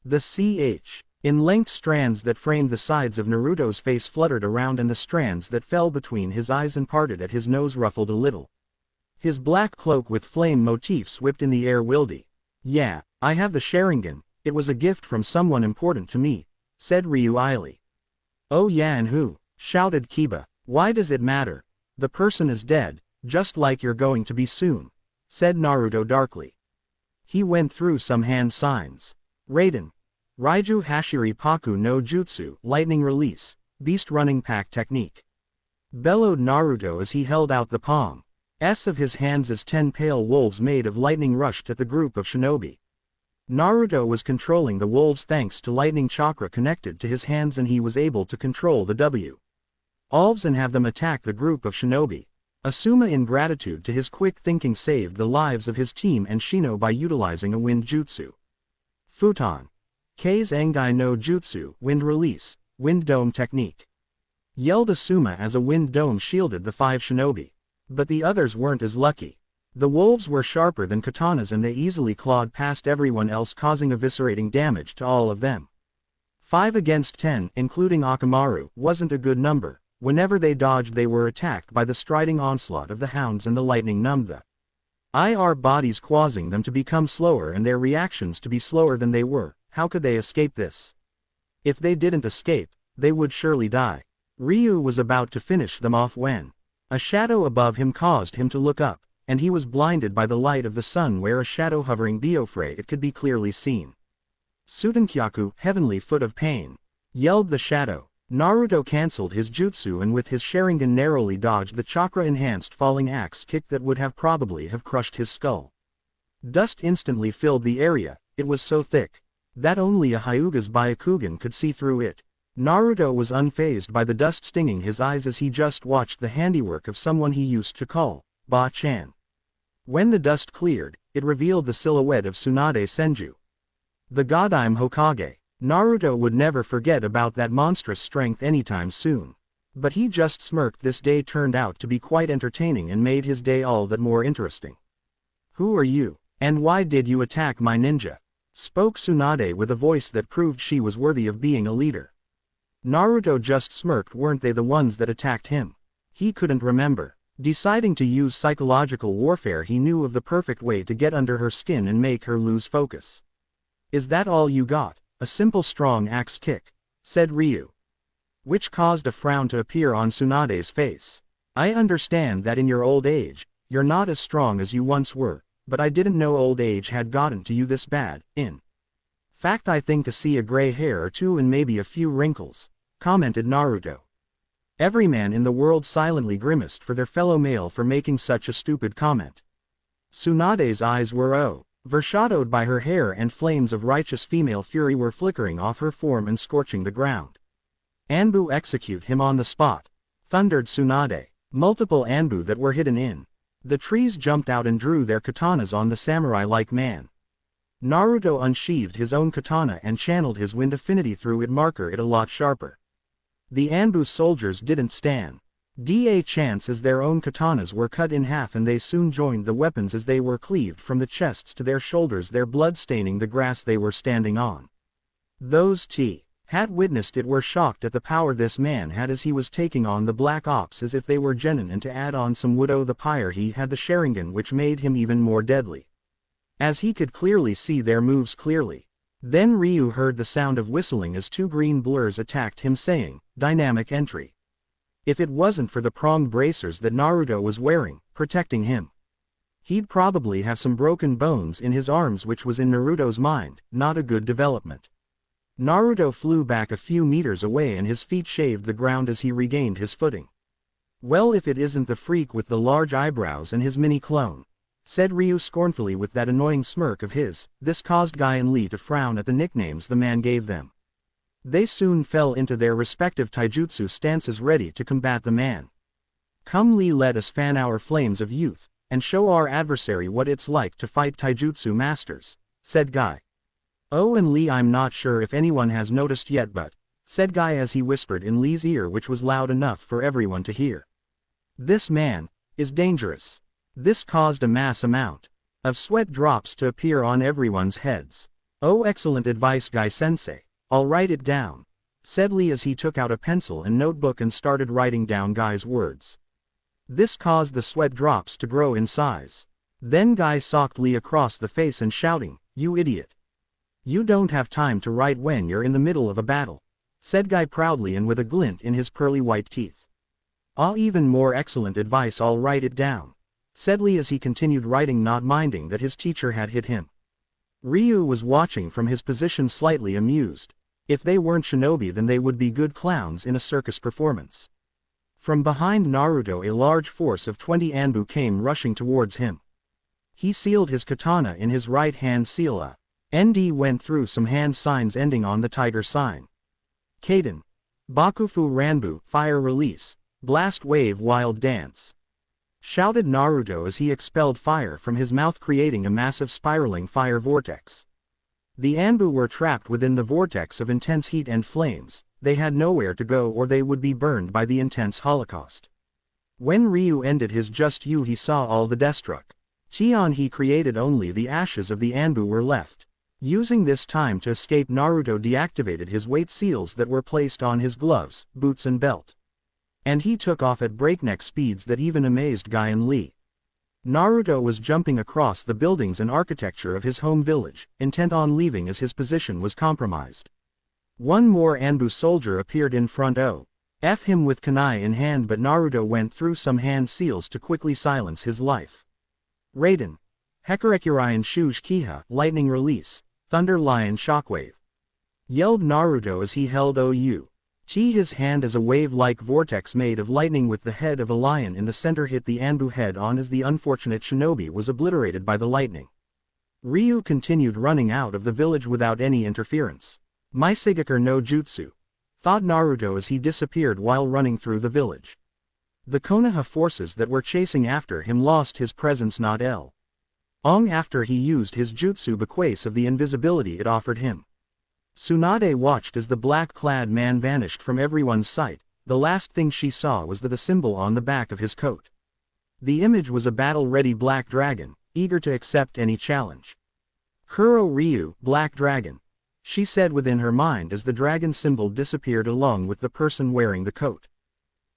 The ch. in length strands that framed the sides of Naruto's face fluttered around, and the strands that fell between his eyes and parted at his nose ruffled a little. His black cloak with flame motifs whipped in the air. Wildy. Yeah, I have the Sharingan, it was a gift from someone important to me, said Ryu Aili. "Oh yeah, and who?" shouted Kiba. "Why does it matter? The person is dead, just like you're going to be soon," said Naruto darkly. He went through some hand signs. Raiden. Raiju Hashiri Paku no Jutsu, lightning release, beast running pack technique. Bellowed Naruto as he held out the palm of his hands as 10 pale wolves made of lightning rushed at the group of shinobi. Naruto was controlling the wolves thanks to lightning chakra connected to his hands, and he was able to control the wolves and have them attack the group of shinobi. Asuma, in gratitude to his quick thinking, saved the lives of his team and Shino by utilizing a wind jutsu. Futon. Kei's Engai no Jutsu, wind release, wind dome technique. Yelled Asuma as a wind dome shielded the 5 shinobi. But the others weren't as lucky. The wolves were sharper than katanas and they easily clawed past everyone else, causing eviscerating damage to all of them. 5 against 10, including Akamaru, wasn't a good number. Whenever they dodged, they were attacked by the striding onslaught of the hounds, and the lightning numbed their bodies, causing them to become slower and their reactions to be slower than they were. How could they escape this? If they didn't escape, they would surely die. Ryu was about to finish them off when a shadow above him caused him to look up, and he was blinded by the light of the sun, where a shadow hovering Biofre it could be clearly seen. Sutenkyaku, heavenly foot of pain, yelled the shadow. Naruto cancelled his jutsu and with his Sharingan narrowly dodged the chakra-enhanced falling axe kick that would have probably crushed his skull. Dust instantly filled the area. It was so thick that only a Hyuga's Byakugan could see through it. Naruto was unfazed by the dust stinging his eyes as he just watched the handiwork of someone he used to call Ba-chan. When the dust cleared, it revealed the silhouette of Tsunade Senju, the Godime Hokage. Naruto would never forget about that monstrous strength anytime soon. But he just smirked. This day turned out to be quite entertaining and made his day all that more interesting. "Who are you? And why did you attack my ninja?" spoke Tsunade with a voice that proved she was worthy of being a leader. Naruto just smirked. Weren't they the ones that attacked him? He couldn't remember. Deciding to use psychological warfare, he knew of the perfect way to get under her skin and make her lose focus. "Is that all you got? A simple strong axe kick," said Ryu, which caused a frown to appear on Tsunade's face. "I understand that in your old age, you're not as strong as you once were, but I didn't know old age had gotten to you this bad. In fact, I think to see a gray hair or two and maybe a few wrinkles," commented Naruto. Every man in the world silently grimaced for their fellow male for making such a stupid comment. Tsunade's eyes were overshadowed by her hair, and flames of righteous female fury were flickering off her form and scorching the ground. "Anbu, execute him on the spot," thundered Tsunade. Multiple Anbu that were hidden in the trees jumped out and drew their katanas on the samurai-like man. Naruto unsheathed his own katana and channeled his wind affinity through it, marker it a lot sharper. The Anbu soldiers didn't stand a chance as their own katanas were cut in half, and they soon joined the weapons as they were cleaved from the chests to their shoulders, their blood staining the grass they were standing on. Those had witnessed it were shocked at the power this man had as he was taking on the Black Ops as if they were genin, and to add on some wood the pyre, he had the Sharingan, which made him even more deadly, as he could clearly see their moves clearly. Then Ryu heard the sound of whistling as 2 green blurs attacked him, saying, "Dynamic entry." If it wasn't for the pronged bracers that Naruto was wearing, protecting him, he'd probably have some broken bones in his arms, which was in Naruto's mind not a good development. Naruto flew back a few meters away and his feet shaved the ground as he regained his footing. "Well, if it isn't the freak with the large eyebrows and his mini clone," said Ryu scornfully with that annoying smirk of his. This caused Guy and Lee to frown at the nicknames the man gave them. They soon fell into their respective taijutsu stances, ready to combat the man. "Come Lee, let us fan our flames of youth, and show our adversary what it's like to fight taijutsu masters," said Guy. "Oh, and Lee, I'm not sure if anyone has noticed yet, but," said Guy as he whispered in Lee's ear, which was loud enough for everyone to hear, "this man is dangerous." This caused a mass amount of sweat drops to appear on everyone's heads. "Oh, excellent advice, Guy-sensei. I'll write it down," said Lee as he took out a pencil and notebook and started writing down Guy's words. This caused the sweat drops to grow in size. Then Guy socked Lee across the face and shouting, "You idiot! You don't have time to write when you're in the middle of a battle," said Guy proudly and with a glint in his pearly white teeth. Ah, even more excellent advice, I'll write it down, said Lee as he continued writing, not minding that his teacher had hit him. Ryu was watching from his position, slightly amused. If they weren't shinobi, then they would be good clowns in a circus performance. From behind Naruto, a large force of 20 Anbu came rushing towards him. He sealed his katana in his right hand. Seal ND went through some hand signs ending on the tiger sign. Kaden. Bakufu Ranbu, fire release, blast wave, wild dance, shouted Naruto as he expelled fire from his mouth, creating a massive spiraling fire vortex. The Anbu were trapped within the vortex of intense heat and flames. They had nowhere to go or they would be burned by the intense holocaust. When Ryu ended his just you, he saw all the destruct. Chion he created, only the ashes of the Anbu were left. Using this time to escape, Naruto deactivated his weight seals that were placed on his gloves, boots and belt. And he took off at breakneck speeds that even amazed Guy and Lee. Naruto was jumping across the buildings and architecture of his home village, intent on leaving as his position was compromised. One more Anbu soldier appeared in front of him with kunai in hand, but Naruto went through some hand seals to quickly silence his life. Raiden. Hekarekurayan Shuj Kiha, lightning release, thunder lion shockwave, yelled Naruto as he held his hand as a wave-like vortex made of lightning with the head of a lion in the center hit the Anbu head on as the unfortunate shinobi was obliterated by the lightning. Ryu continued running out of the village without any interference. Maisegakur no Jutsu, thought Naruto as he disappeared while running through the village. The Konoha forces that were chasing after him lost his presence not long after he used his jutsu because of the invisibility it offered him. Tsunade watched as the black-clad man vanished from everyone's sight. The last thing she saw was the symbol on the back of his coat. The image was a battle-ready black dragon, eager to accept any challenge. Kuro Ryu, Black Dragon, she said within her mind as the dragon symbol disappeared along with the person wearing the coat.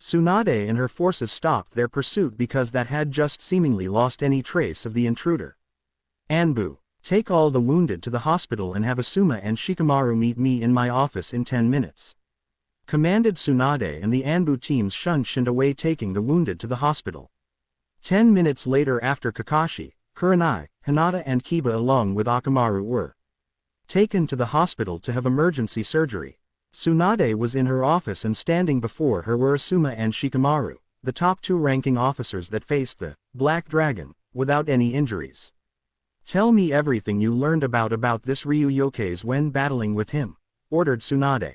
Tsunade and her forces stopped their pursuit because that had just seemingly lost any trace of the intruder. Anbu, take all the wounded to the hospital and have Asuma and Shikamaru meet me in my office in 10 minutes. Commanded Tsunade, and the Anbu teams shunned away, taking the wounded to the hospital. 10 minutes later, after Kakashi, Kurenai, Hinata and Kiba along with Akamaru were taken to the hospital to have emergency surgery. Tsunade was in her office and standing before her were Asuma and Shikamaru, the top 2 ranking officers that faced the Black Dragon, without any injuries. Tell me everything you learned about this Ryu Yokeis when battling with him, ordered Tsunade.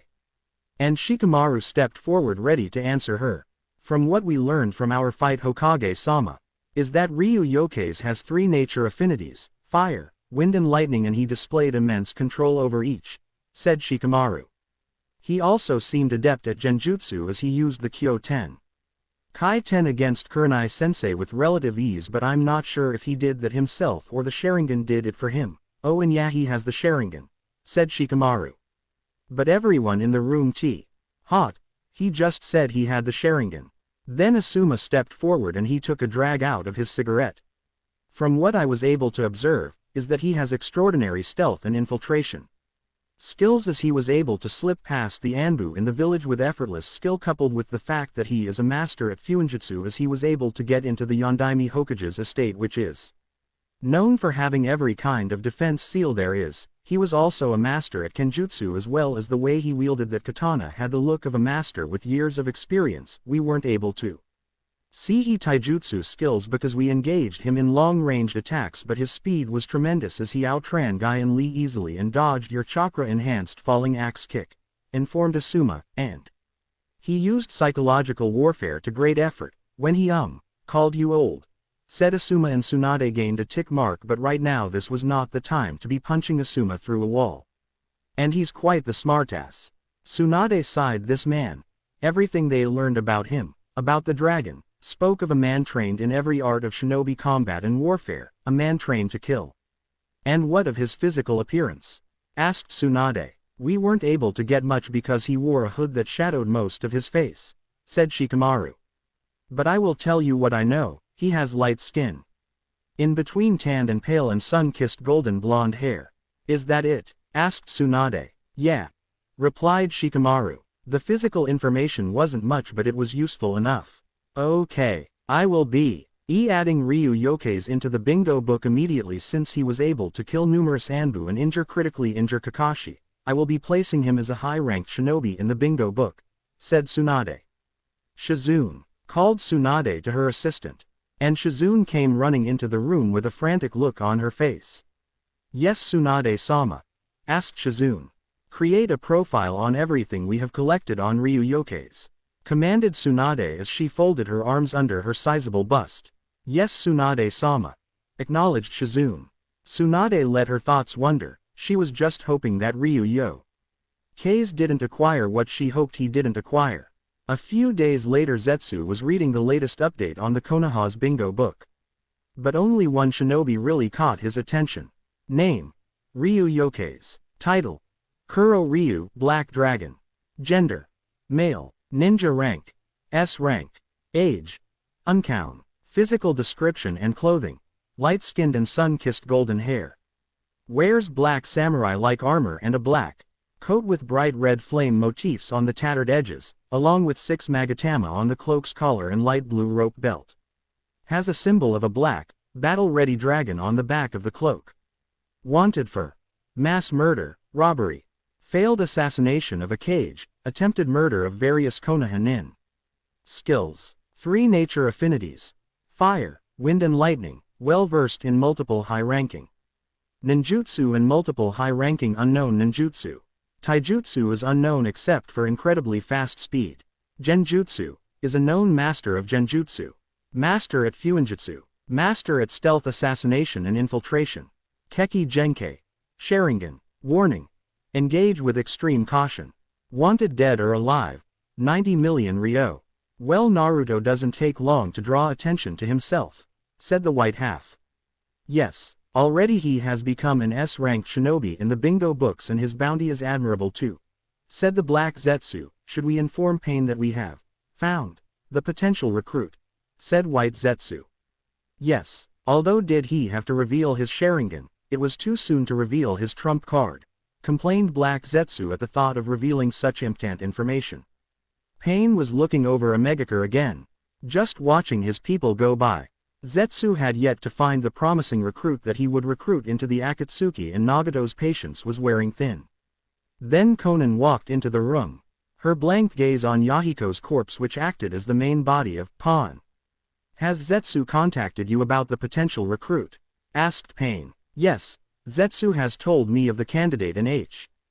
And Shikamaru stepped forward ready to answer her. From what we learned from our fight, Hokage-sama, is that Ryu Yokeis has 3 nature affinities, fire, wind and lightning, and he displayed immense control over each, said Shikamaru. He also seemed adept at genjutsu as he used the Kyo-ten Kai-ten against Kurenai-sensei with relative ease, but I'm not sure if he did that himself or the Sharingan did it for him. Oh, and yeah, he has the Sharingan, said Shikamaru. But everyone in the room hot, he just said he had the Sharingan. Then Asuma stepped forward and he took a drag out of his cigarette. From what I was able to observe, is that he has extraordinary stealth and infiltration skills, as he was able to slip past the Anbu in the village with effortless skill, coupled with the fact that he is a master at Fuinjutsu, as he was able to get into the Yondaime Hokage's estate, which is known for having every kind of defense seal there is. He was also a master at Kenjutsu, as well as the way he wielded that katana had the look of a master with years of experience. We weren't able to see his taijutsu skills because we engaged him in long-ranged attacks, but his speed was tremendous as he outran Guy and Lee easily and dodged your chakra-enhanced falling axe kick, informed Asuma, and he used psychological warfare to great effort. When he called you old, said Asuma, and Tsunade gained a tick mark, but right now this was not the time to be punching Asuma through a wall. And he's quite the smartass. Tsunade sighed. This man, everything they learned about him, about the dragon, spoke of a man trained in every art of shinobi combat and warfare, a man trained to kill. And what of his physical appearance? Asked Tsunade. We weren't able to get much because he wore a hood that shadowed most of his face, said Shikamaru. But I will tell you what I know, he has light skin. In between tanned and pale and sun-kissed golden blonde hair. Is that it? Asked Tsunade. Yeah. replied Shikamaru. The physical information wasn't much, but it was useful enough. Okay, I will be adding Ryu Yokeis into the bingo book immediately. Since he was able to kill numerous Anbu and critically injure Kakashi, I will be placing him as a high-ranked shinobi in the bingo book, said Tsunade. Shizune called Tsunade to her assistant, and Shizune came running into the room with a frantic look on her face. Yes, Tsunade-sama, asked Shizune. Create a profile on everything we have collected on Ryu Yokeis, commanded Tsunade as she folded her arms under her sizable bust. Yes, Tsunade-sama, acknowledged Shizune. Tsunade let her thoughts wander. She was just hoping that Ryu Yokeis didn't acquire what she hoped he didn't acquire. A few days later, Zetsu was reading the latest update on the Konoha's bingo book. But only one shinobi really caught his attention. Name: Ryu Yokeis. Title: Kuro Ryu, Black Dragon. Gender: male. Ninja rank: S rank. Age: unknown. Physical description and clothing: light-skinned and sun-kissed golden hair. Wears black samurai-like armor and a black coat with bright red flame motifs on the tattered edges, along with 6 magatama on the cloak's collar and light blue rope belt. Has a symbol of a black, battle-ready dragon on the back of the cloak. Wanted for mass murder, robbery, failed assassination of a cage, attempted murder of various Konoha nin. Skills: 3 nature affinities: fire, wind and lightning, well-versed in multiple high-ranking ninjutsu and multiple high-ranking unknown ninjutsu. Taijutsu is unknown except for incredibly fast speed. Genjutsu is a known master of genjutsu. Master at fuinjutsu. Master at stealth assassination and infiltration. Keki Genkei. Sharingan. Warning: engage with extreme caution. Wanted dead or alive. 90 million Ryo. Well, Naruto doesn't take long to draw attention to himself, said the white half. Yes, already he has become an S-ranked shinobi in the bingo books and his bounty is admirable too, said the black Zetsu. Should we inform Pain that we have found the potential recruit? Said white Zetsu. Yes, although did he have to reveal his Sharingan, it was too soon to reveal his trump card, complained black Zetsu at the thought of revealing such important information. Pain was looking over a Megakure again, just watching his people go by. Zetsu had yet to find the promising recruit that he would recruit into the Akatsuki, and Nagato's patience was wearing thin. Then Konan walked into the room, her blank gaze on Yahiko's corpse, which acted as the main body of Pawn. Has Zetsu contacted you about the potential recruit? Asked Pain. Yes, Zetsu has told me of the candidate and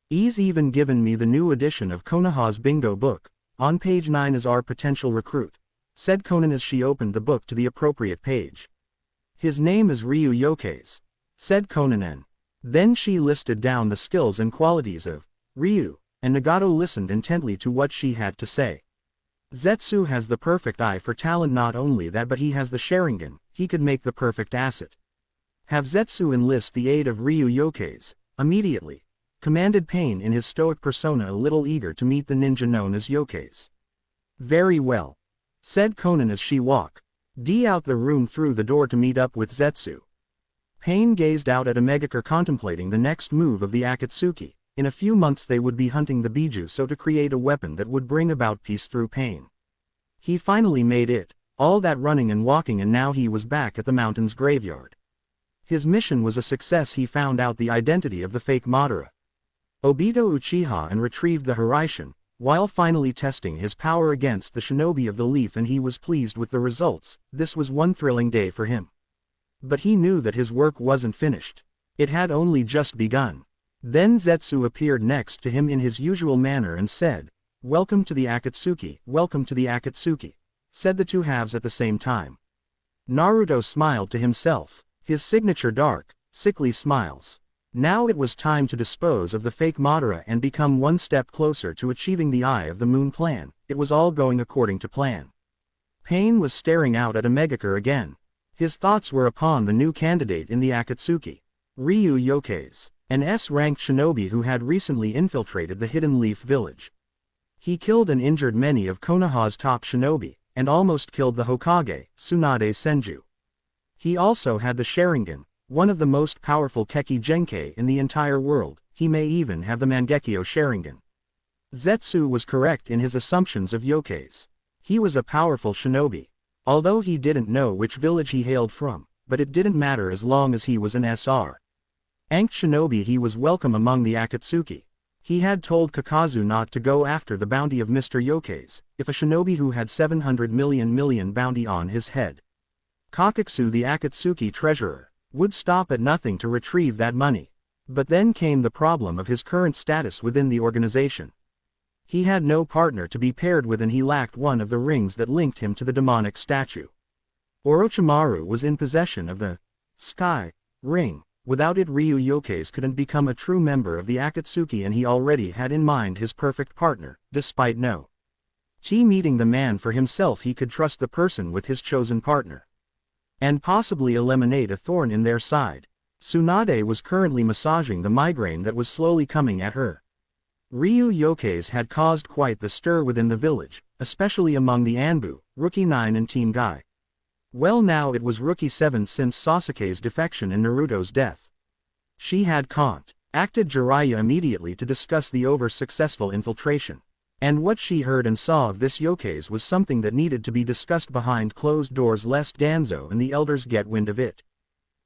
he's even given me the new edition of Konoha's bingo book. On page 9 is our potential recruit, said Konan as she opened the book to the appropriate page. His name is Ryu Yokeis, said Konan, and then she listed down the skills and qualities of Ryu, and Nagato listened intently to what she had to say. Zetsu has the perfect eye for talent. Not only that, but he has the Sharingan. He could make the perfect asset. Have Zetsu enlist the aid of Ryu Yokeis immediately, commanded Pain in his stoic persona, a little eager to meet the ninja known as Yokeis. Very well, said Konan as she walked out the room through the door to meet up with Zetsu. Pain gazed out at a Megakure, contemplating the next move of the Akatsuki. In a few months they would be hunting the Biju, so to create a weapon that would bring about peace through pain. He finally made it, all that running and walking, and now he was back at the mountain's graveyard. His mission was a success. He found out the identity of the fake Madara Obito Uchiha and retrieved the Hiraishin, while finally testing his power against the shinobi of the leaf, and he was pleased with the results. This was one thrilling day for him. But he knew that his work wasn't finished. It had only just begun. Then Zetsu appeared next to him in his usual manner and said, "Welcome to the Akatsuki, welcome to the Akatsuki," said the two halves at the same time. Naruto smiled to himself, his signature dark, sickly smiles. Now it was time to dispose of the fake Madara and become one step closer to achieving the Eye of the Moon plan. It was all going according to plan. Pain was staring out at a Megakure again. His thoughts were upon the new candidate in the Akatsuki, Ryu Yokeis, an S-ranked shinobi who had recently infiltrated the Hidden Leaf village. He killed and injured many of Konoha's top shinobi, and almost killed the Hokage, Tsunade Senju. He also had the Sharingan, one of the most powerful Keki Genkei in the entire world. He may even have the Mangekyo Sharingan. Zetsu was correct in his assumptions of yokais. He was a powerful shinobi. Although he didn't know which village he hailed from, but it didn't matter as long as he was an SR. Ankh shinobi, he was welcome among the Akatsuki. He had told Kakazu not to go after the bounty of Mr. Yokais, if a shinobi who had 700 million bounty on his head. Kakatsu, the Akatsuki treasurer, would stop at nothing to retrieve that money. But then came the problem of his current status within the organization. He had no partner to be paired with, and he lacked one of the rings that linked him to the demonic statue. Orochimaru was in possession of the Sky Ring. Without it, Ryu Yokais couldn't become a true member of the Akatsuki, and he already had in mind his perfect partner, despite no meeting the man for himself. He could trust the person with his chosen partner and possibly eliminate a thorn in their side. Tsunade was currently massaging the migraine that was slowly coming at her. Ryu Yokais had caused quite the stir within the village, especially among the Anbu, Rookie 9 and Team Guy. Well, now it was Rookie 7 since Sasuke's defection and Naruto's death. She had contacted Jiraiya immediately to discuss the over-successful infiltration. And what she heard and saw of this Yokais was something that needed to be discussed behind closed doors lest Danzo and the elders get wind of it.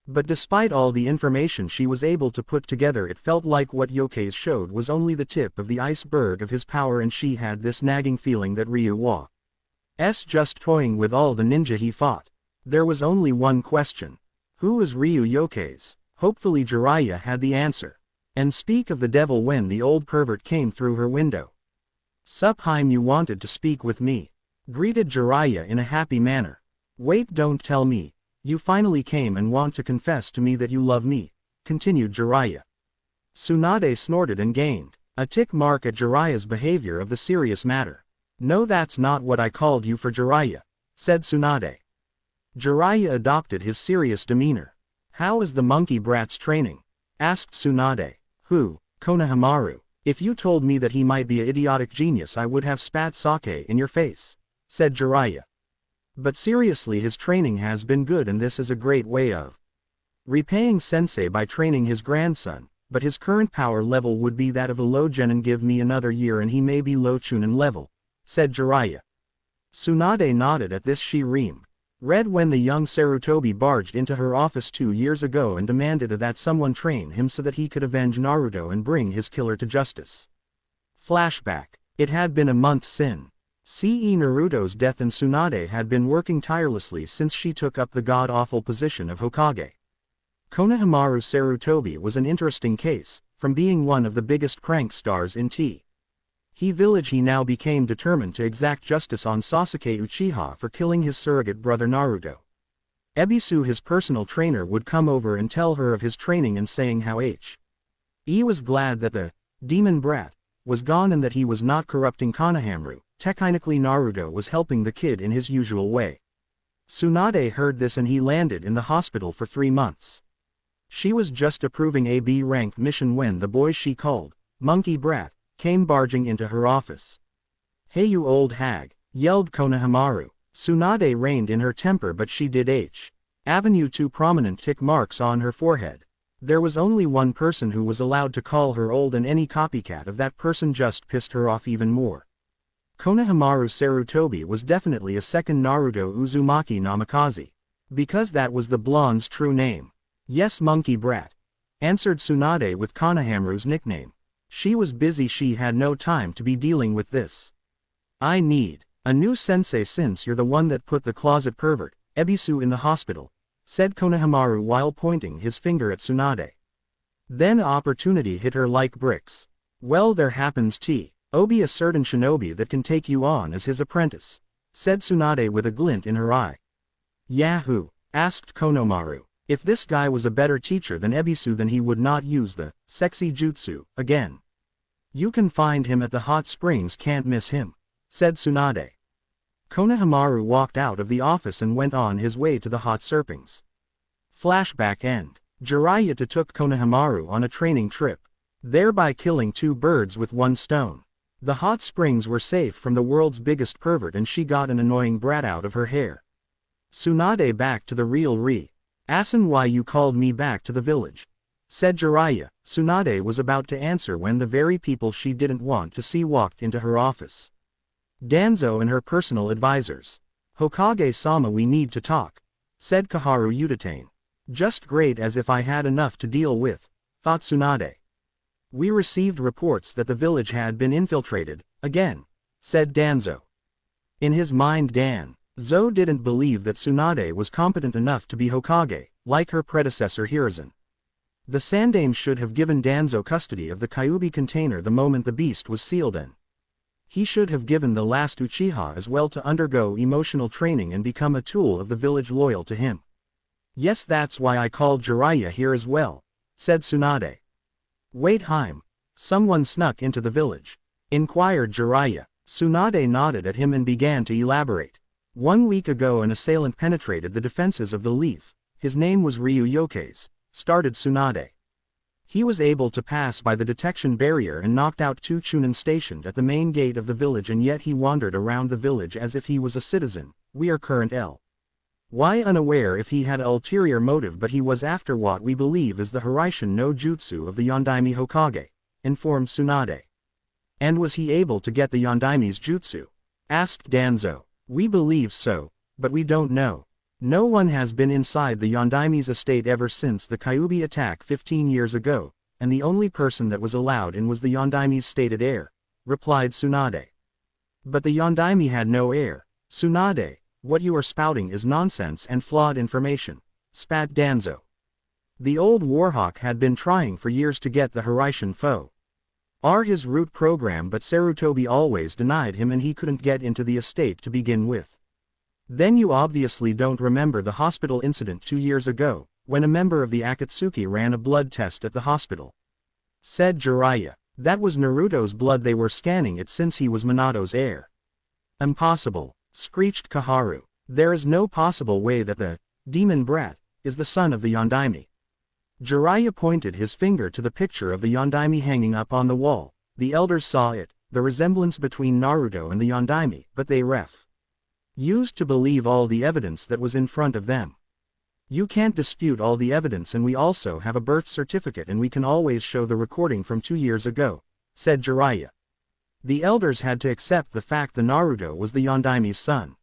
But despite all the information she was able to put together, it felt like what Yokais showed was only the tip of the iceberg of his power, and she had this nagging feeling that Ryu was just toying with all the ninja he fought. There was only one question. Who is Ryu Yokais? Hopefully Jiraiya had the answer. And speak of the devil, when the old pervert came through her window. "Sup Haim, you wanted to speak with me?" greeted Jiraiya in a happy manner. "Wait, don't tell me. You finally came and want to confess to me that you love me," continued Jiraiya. Tsunade snorted and gained a tick mark at Jiraiya's behavior of the serious matter. "No, that's not what I called you for, Jiraiya," said Tsunade. Jiraiya adopted his serious demeanor. "How is the monkey brat's training?" asked Tsunade. "Who? Konohamaru. If you told me that he might be an idiotic genius, I would have spat sake in your face," said Jiraiya. "But seriously, his training has been good, and this is a great way of repaying sensei by training his grandson, but his current power level would be that of a low genin. Give me another year and he may be low chunin level," said Jiraiya. Tsunade nodded at this. She read when the young Sarutobi barged into her office 2 years ago and demanded that someone train him so that he could avenge Naruto and bring his killer to justice. Flashback. It had been a month since Naruto's death, and Tsunade had been working tirelessly since she took up the god-awful position of Hokage. Konohamaru Sarutobi was an interesting case. From being one of the biggest prank stars in T. He village, he now became determined to exact justice on Sasuke Uchiha for killing his surrogate brother Naruto. Ebisu, his personal trainer, would come over and tell her of his training and saying how he was glad that the demon brat was gone and that he was not corrupting Konohamaru. Technically Naruto was helping the kid in his usual way. Tsunade heard this and he landed in the hospital for 3 months. She was just approving a B-ranked mission when the boy she called Monkey Brat came barging into her office. "Hey you old hag," yelled Konohamaru. Tsunade reined in her temper, but she did have 2 prominent tick marks on her forehead. There was only one person who was allowed to call her old, and any copycat of that person just pissed her off even more. Konohamaru Sarutobi was definitely a second Naruto Uzumaki Namikaze. Because that was the blonde's true name. "Yes, Monkey Brat," answered Tsunade with Konohamaru's nickname. She was busy, she had no time to be dealing with this. "I need a new sensei since you're the one that put the closet pervert, Ebisu, in the hospital," said Konohamaru while pointing his finger at Tsunade. Then opportunity hit her like bricks. "Well, there happens to be a certain shinobi that can take you on as his apprentice," said Tsunade with a glint in her eye. "Yahoo!" asked Konohamaru. If this guy was a better teacher than Ebisu, then he would not use the sexy jutsu again. "You can find him at the hot springs, can't miss him," said Tsunade. Konohamaru walked out of the office and went on his way to the hot springs. Flashback end. Jiraiya took Konohamaru on a training trip, thereby killing 2 birds with 1 stone. The hot springs were safe from the world's biggest pervert, and she got an annoying brat out of her hair. Tsunade back to the real Asan, why you called me back to the village? said Jiraiya. Tsunade was about to answer when the very people she didn't want to see walked into her office. Danzo and her personal advisors. Hokage-sama, we need to talk, said Koharu Utatane. Just great, as if I had enough to deal with, thought Tsunade. We received reports that the village had been infiltrated, again, said Danzo. In his mind, Danzo didn't believe that Tsunade was competent enough to be Hokage, like her predecessor Hiruzen. The Sandaime should have given Danzo custody of the Kyuubi container the moment the beast was sealed in. He should have given the last Uchiha as well to undergo emotional training and become a tool of the village loyal to him. Yes, that's why I called Jiraiya here as well, said Tsunade. Wait, Haim. Someone snuck into the village, inquired Jiraiya. Tsunade nodded at him and began to elaborate. 1 week ago an assailant penetrated the defenses of the Leaf. His name was Ryu Yokaze, started Tsunade. He was able to pass by the detection barrier and knocked out 2 Chunin stationed at the main gate of the village, and yet he wandered around the village as if he was a citizen. We are current Why unaware if he had an ulterior motive, but he was after what we believe is the Hiraishin no Jutsu of the Yondaime Hokage, informed Tsunade. And was he able to get the Yondaime's jutsu? Asked Danzo. We believe so, but we don't know. No one has been inside the Yondaime's estate ever since the Kyuubi attack 15 years ago, and the only person that was allowed in was the Yondaime's stated heir, replied Tsunade. But the Yondaime had no heir. Tsunade, what you are spouting is nonsense and flawed information, spat Danzo. The old Warhawk had been trying for years to get the Hiraishin foe. His root program, but Sarutobi always denied him and he couldn't get into the estate to begin with. Then you obviously don't remember the hospital incident 2 years ago, when a member of the Akatsuki ran a blood test at the hospital, said Jiraiya. That was Naruto's blood, they were scanning it since he was Minato's heir. Impossible, screeched Koharu. There is no possible way that the demon brat is the son of the Yondaime. Jiraiya pointed his finger to the picture of the Yondaime hanging up on the wall. The elders saw it, the resemblance between Naruto and the Yondaime, but they used to believe all the evidence that was in front of them. You can't dispute all the evidence, and we also have a birth certificate and we can always show the recording from 2 years ago, said Jiraiya. The elders had to accept the fact that Naruto was the Yondaime's son.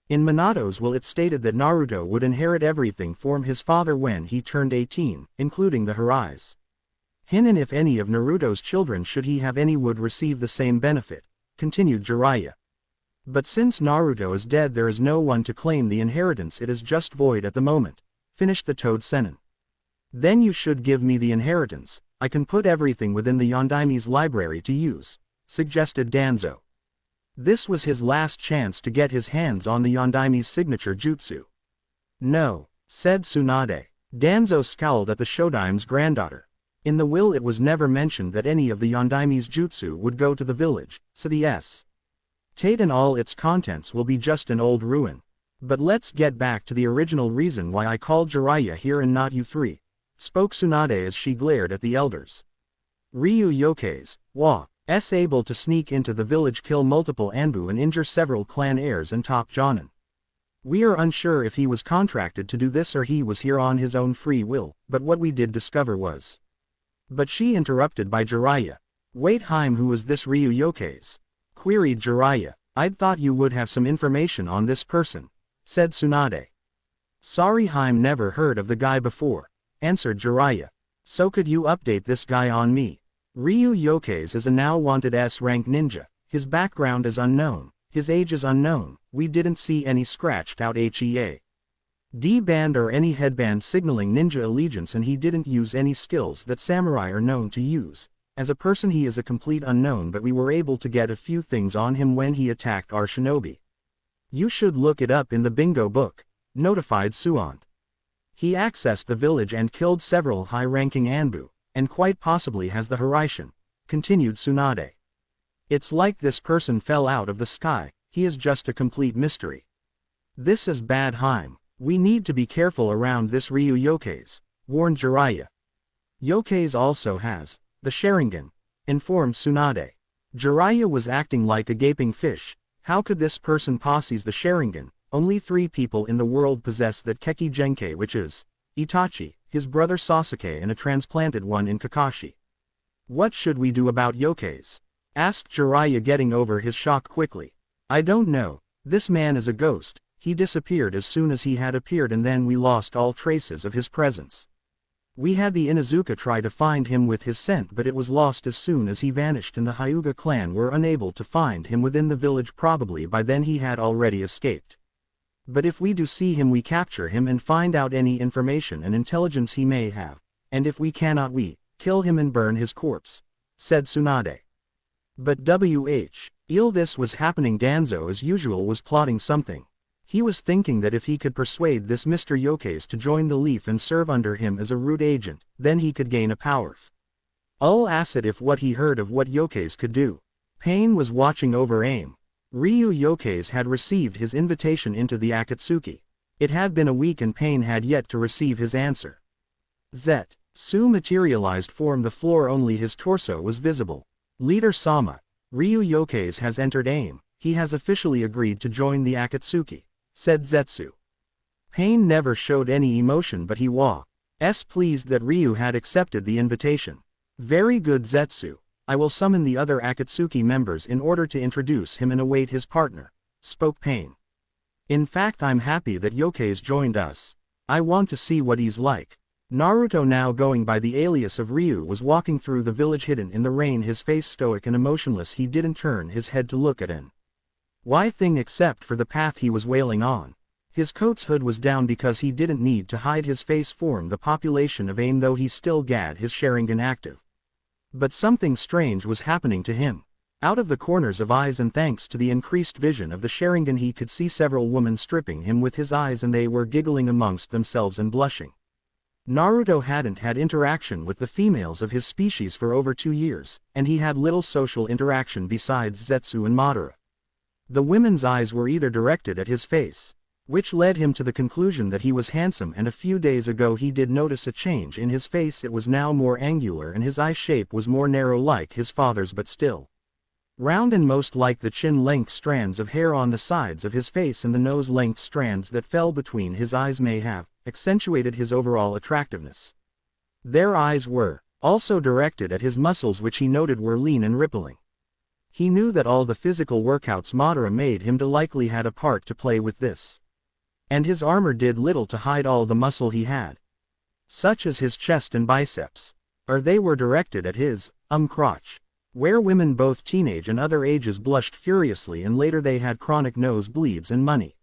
In Minato's will it stated that Naruto would inherit everything from his father when he turned 18, including the Hiraishin, and if any of Naruto's children, should he have any, would receive the same benefit, continued Jiraiya. But since Naruto is dead, there is no one to claim the inheritance. It is just void at the moment, finished the Toad Sennin. Then you should give me the inheritance. I can put everything within the Yondaime's library to use, suggested Danzo. This was his last chance to get his hands on the Yondaime's signature jutsu. No, said Tsunade. Danzo scowled at the Shodaime's granddaughter. In the will it was never mentioned that any of the Yondaime's jutsu would go to the village, so the estate and all its contents will be just an old ruin. But let's get back to the original reason why I called Jiraiya here and not you three, spoke Tsunade as she glared at the elders. Ryu Yokaze was able to sneak into the village, kill multiple Anbu and injure several clan heirs and top Jonin. We are unsure if he was contracted to do this or he was here on his own free will, but what we did discover was. But she interrupted by Jiraiya. Wait, Haim, who is this Ryu Yokaze? Queried Jiraiya. I'd thought you would have some information on this person, said Tsunade. Sorry, Haim, never heard of the guy before, answered Jiraiya. So could you update this guy on me? Ryu Yokaze is a now wanted S-rank ninja. His background is unknown. His age is unknown. We didn't see any scratched out HEA.D band or any headband signaling ninja allegiance, and he didn't use any skills that samurai are known to use. As a person he is a complete unknown, but we were able to get a few things on him when he attacked our shinobi. You should look it up in the bingo book, notified Suant. He accessed the village and killed several high-ranking Anbu, and quite possibly has the Hiraishin, continued Tsunade. It's like this person fell out of the sky. He is just a complete mystery. This is bad, Haim. We need to be careful around this Ryu Yokaze, warned Jiraiya. Yokaze also has the Sharingan, informed Tsunade. Jiraiya was acting like a gaping fish. How could this person possess the Sharingan? Only 3 people in the world possess that Keki Genkai, which is Itachi, his brother Sasuke and a transplanted one in Kakashi. What should we do about yokais? Asked Jiraiya, getting over his shock quickly. I don't know. This man is a ghost. He disappeared as soon as he had appeared and then we lost all traces of his presence. We had the Inuzuka try to find him with his scent, but it was lost as soon as he vanished and the Hyuga clan were unable to find him within the village. Probably by then he had already escaped. But if we do see him, we capture him and find out any information and intelligence he may have, and if we cannot, we kill him and burn his corpse, said Tsunade. But while this was happening, Danzo as usual was plotting something. He was thinking that if he could persuade this Mr. Yokais to join the Leaf and serve under him as a root agent, then he could gain a power. Acid if what he heard of what Yokais could do. Pain was watching over AIM. Ryu Yokais had received his invitation into the Akatsuki. It had been a week and Pain had yet to receive his answer. Zetsu materialized form the floor, only his torso was visible. Leader Sama, Ryu Yokais has entered AIM. He has officially agreed to join the Akatsuki, said Zetsu. Pain never showed any emotion, but he was pleased that Ryu had accepted the invitation. Very good, Zetsu. I will summon the other Akatsuki members in order to introduce him and await his partner, spoke Pain. In fact, I'm happy that Yokais joined us. I want to see what he's like. Naruto, now going by the alias of Ryu, was walking through the village hidden in the rain, his face stoic and emotionless. He didn't turn his head to look at anything except for the path he was wailing on. His coat's hood was down because he didn't need to hide his face from the population of AIM, though he still had his Sharingan active. But something strange was happening to him. Out of the corners of eyes and thanks to the increased vision of the Sharingan, he could see several women stripping him with his eyes, and they were giggling amongst themselves and blushing. Naruto hadn't had interaction with the females of his species for over 2 years, and he had little social interaction besides Zetsu and Madara. The women's eyes were either directed at his face, which led him to the conclusion that he was handsome, and a few days ago he did notice a change in his face. It was now more angular and his eye shape was more narrow like his father's, but still round and most like the chin-length strands of hair on the sides of his face, and the nose-length strands that fell between his eyes may have accentuated his overall attractiveness. Their eyes were also directed at his muscles, which he noted were lean and rippling. He knew that all the physical workouts Madara made him do likely had a part to play with this. And his armor did little to hide all the muscle he had, such as his chest and biceps, or they were directed at his crotch, where women both teenage and other ages blushed furiously, and later they had chronic nosebleeds and money.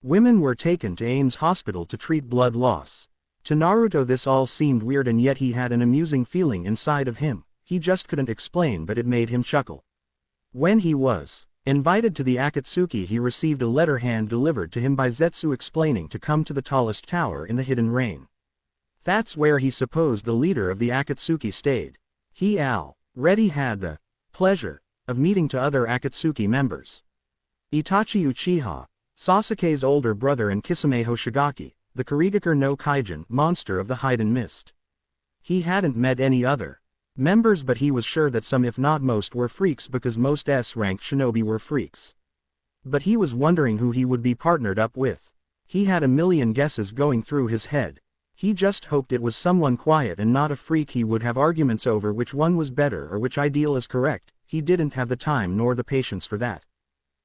Women were taken to AIM's hospital to treat blood loss. To Naruto this all seemed weird, and yet he had an amusing feeling inside of him. He just couldn't explain, but it made him chuckle. When he was invited to the Akatsuki, he received a letter hand-delivered to him by Zetsu explaining to come to the tallest tower in the hidden rain. That's where he supposed the leader of the Akatsuki stayed. He already had the pleasure of meeting to other Akatsuki members. Itachi Uchiha, Sasuke's older brother, and Kisame Hoshigaki, the Kurigakure no Kaijin monster of the Hidden Mist. He hadn't met any other members, but he was sure that some, if not most, were freaks, because most S-ranked shinobi were freaks. But he was wondering who he would be partnered up with. He had a million guesses going through his head. He just hoped it was someone quiet and not a freak he would have arguments over which one was better or which ideal is correct. He didn't have the time nor the patience for that.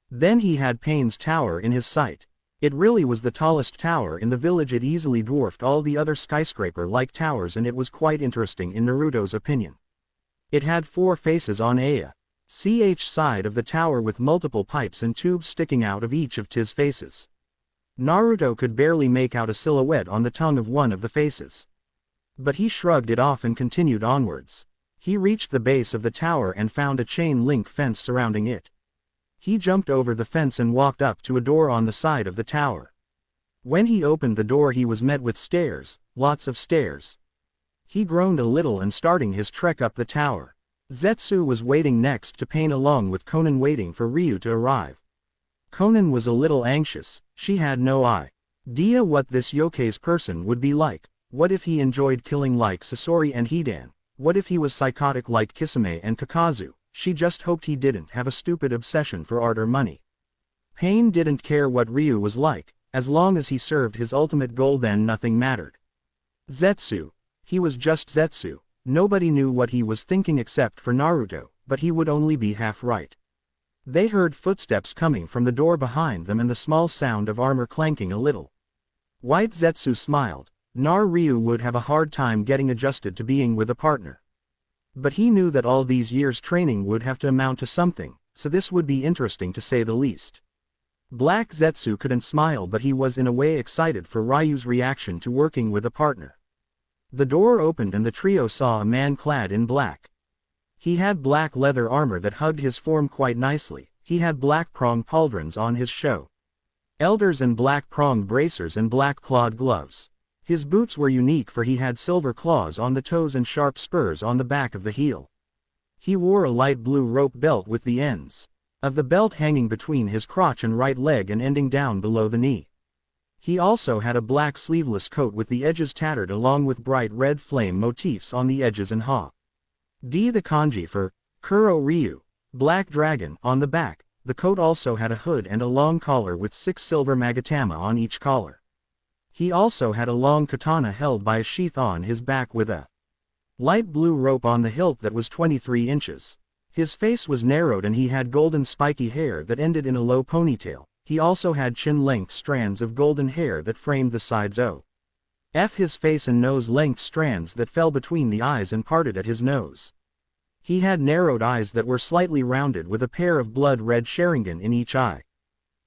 Then he had Pain's tower in his sight. It really was the tallest tower in the village. It easily dwarfed all the other skyscraper-like towers, and it was quite interesting in Naruto's opinion. It had 4 faces on each side of the tower, with multiple pipes and tubes sticking out of each of his faces. Naruto could barely make out a silhouette on the tongue of one of the faces. But he shrugged it off and continued onwards. He reached the base of the tower and found a chain-link fence surrounding it. He jumped over the fence and walked up to a door on the side of the tower. When he opened the door, he was met with stairs, lots of stairs. He groaned a little and starting his trek up the tower. Zetsu was waiting next to Pain along with Konan, waiting for Ryu to arrive. Konan was a little anxious. She had no idea what this Yokais person would be like. What if he enjoyed killing like Sasori and Hidan? What if he was psychotic like Kisame and Kakazu? She just hoped he didn't have a stupid obsession for art or money. Pain didn't care what Ryu was like. As long as he served his ultimate goal, then nothing mattered. Zetsu. He was just Zetsu. Nobody knew what he was thinking except for Naruto, but he would only be half right. They heard footsteps coming from the door behind them and the small sound of armor clanking a little. White Zetsu smiled. Ryu would have a hard time getting adjusted to being with a partner. But he knew that all these years' training would have to amount to something, so this would be interesting to say the least. Black Zetsu couldn't smile, but he was in a way excited for Ryu's reaction to working with a partner. The door opened and the trio saw a man clad in black. He had black leather armor that hugged his form quite nicely. He had black prong pauldrons on his show elders and black pronged bracers and black clawed gloves. His boots were unique, for he had silver claws on the toes and sharp spurs on the back of the heel. He wore a light blue rope belt with the ends of the belt hanging between his crotch and right leg and ending down below the knee. He also had a black sleeveless coat with the edges tattered along with bright red flame motifs on the edges and the kanji for Kuro Ryu, Black Dragon, on the back. The coat also had a hood and a long collar with 6 silver magatama on each collar. He also had a long katana held by a sheath on his back with a light blue rope on the hilt that was 23 inches. His face was narrowed and he had golden spiky hair that ended in a low ponytail. He also had chin-length strands of golden hair that framed the sides of his face and nose-length strands that fell between the eyes and parted at his nose. He had narrowed eyes that were slightly rounded with a pair of blood-red Sharingan in each eye.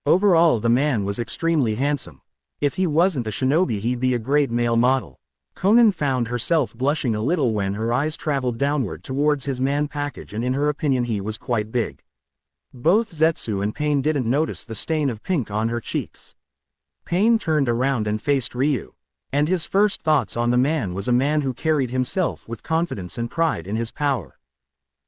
Overall, the man was extremely handsome. If he wasn't a shinobi, he'd be a great male model. Konan found herself blushing a little when her eyes traveled downward towards his man package, and in her opinion he was quite big. Both Zetsu and Pain didn't notice the stain of pink on her cheeks. Pain turned around and faced Ryu. And his first thoughts on the man was a man who carried himself with confidence and pride in his power.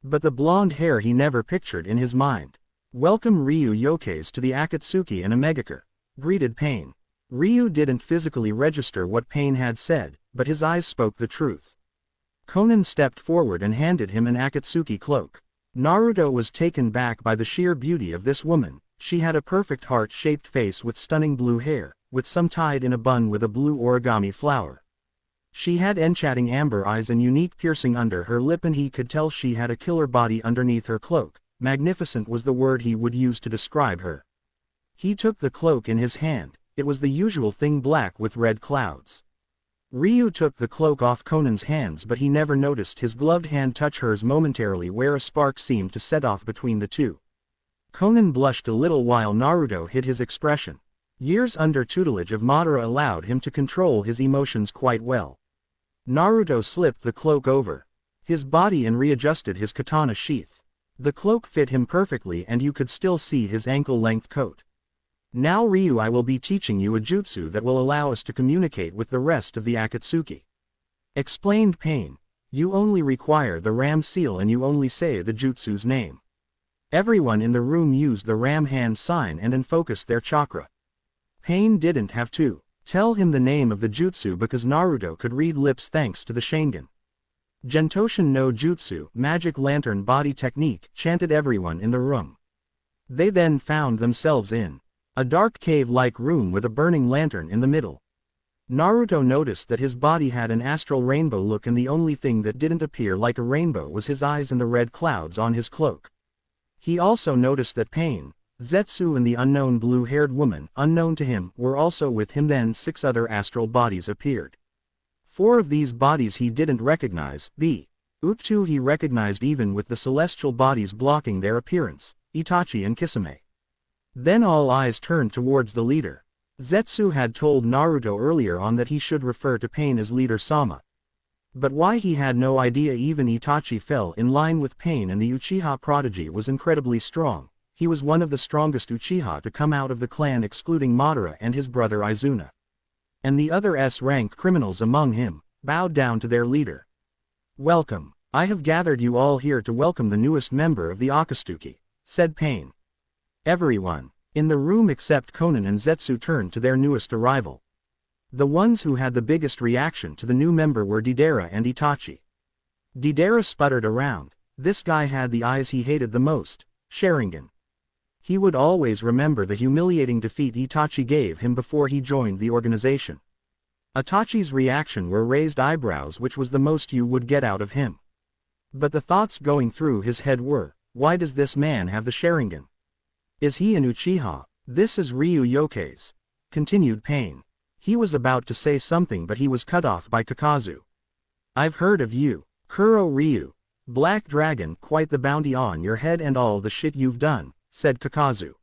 But the blonde hair he never pictured in his mind. "Welcome Ryu Yokais to the Akatsuki and Omegakure," greeted Pain. Ryu didn't physically register what Pain had said, but his eyes spoke the truth. Konan stepped forward and handed him an Akatsuki cloak. Naruto was taken back by the sheer beauty of this woman. She had a perfect heart-shaped face with stunning blue hair, with some tied in a bun with a blue origami flower. She had enchanting amber eyes and unique piercing under her lip, and he could tell she had a killer body underneath her cloak. Magnificent was the word he would use to describe her. He took the cloak in his hand. It was the usual thing, black with red clouds. Ryu took the cloak off Konan's hands, but he never noticed his gloved hand touch hers momentarily, where a spark seemed to set off between the two. Konan blushed a little while Naruto hid his expression. Years under tutelage of Madara allowed him to control his emotions quite well. Naruto slipped the cloak over his body and readjusted his katana sheath. The cloak fit him perfectly and you could still see his ankle-length coat. "Now Ryu, I will be teaching you a jutsu that will allow us to communicate with the rest of the Akatsuki," explained Pain. "You only require the Ram seal and you only say the jutsu's name." Everyone in the room used the Ram hand sign and unfocused their chakra. Pain didn't have to tell him the name of the jutsu because Naruto could read lips thanks to the Sharingan. "Gentoshin no Jutsu, magic lantern body technique," chanted everyone in the room. They then found themselves in a dark cave-like room with a burning lantern in the middle. Naruto noticed that his body had an astral rainbow look, and the only thing that didn't appear like a rainbow was his eyes and the red clouds on his cloak. He also noticed that Pain, Zetsu and the unknown blue-haired woman, unknown to him, were also with him. Then 6 other astral bodies appeared. 4 of these bodies he didn't recognize. Utu he recognized even with the celestial bodies blocking their appearance, Itachi and Kisame. Then all eyes turned towards the leader. Zetsu had told Naruto earlier on that he should refer to Pain as Leader Sama. But why he had no idea. Even Itachi fell in line with Pain, and the Uchiha prodigy was incredibly strong. He was one of the strongest Uchiha to come out of the clan, excluding Madara and his brother Izuna. And the other S-rank criminals among him bowed down to their leader. "Welcome. I have gathered you all here to welcome the newest member of the Akatsuki," said Pain. Everyone in the room except Konan and Zetsu turned to their newest arrival. The ones who had the biggest reaction to the new member were Deidara and Itachi. Deidara sputtered around. This guy had the eyes he hated the most, Sharingan. He would always remember the humiliating defeat Itachi gave him before he joined the organization. Itachi's reaction were raised eyebrows, which was the most you would get out of him. But the thoughts going through his head were, why does this man have the Sharingan? Is he an Uchiha? This is Ryu Yoke's. Continued Pain. He was about to say something but he was cut off by Kakazu. I've heard of you, Kuro Ryu. Black Dragon, quite the bounty on your head and all the shit you've done, said Kakazu.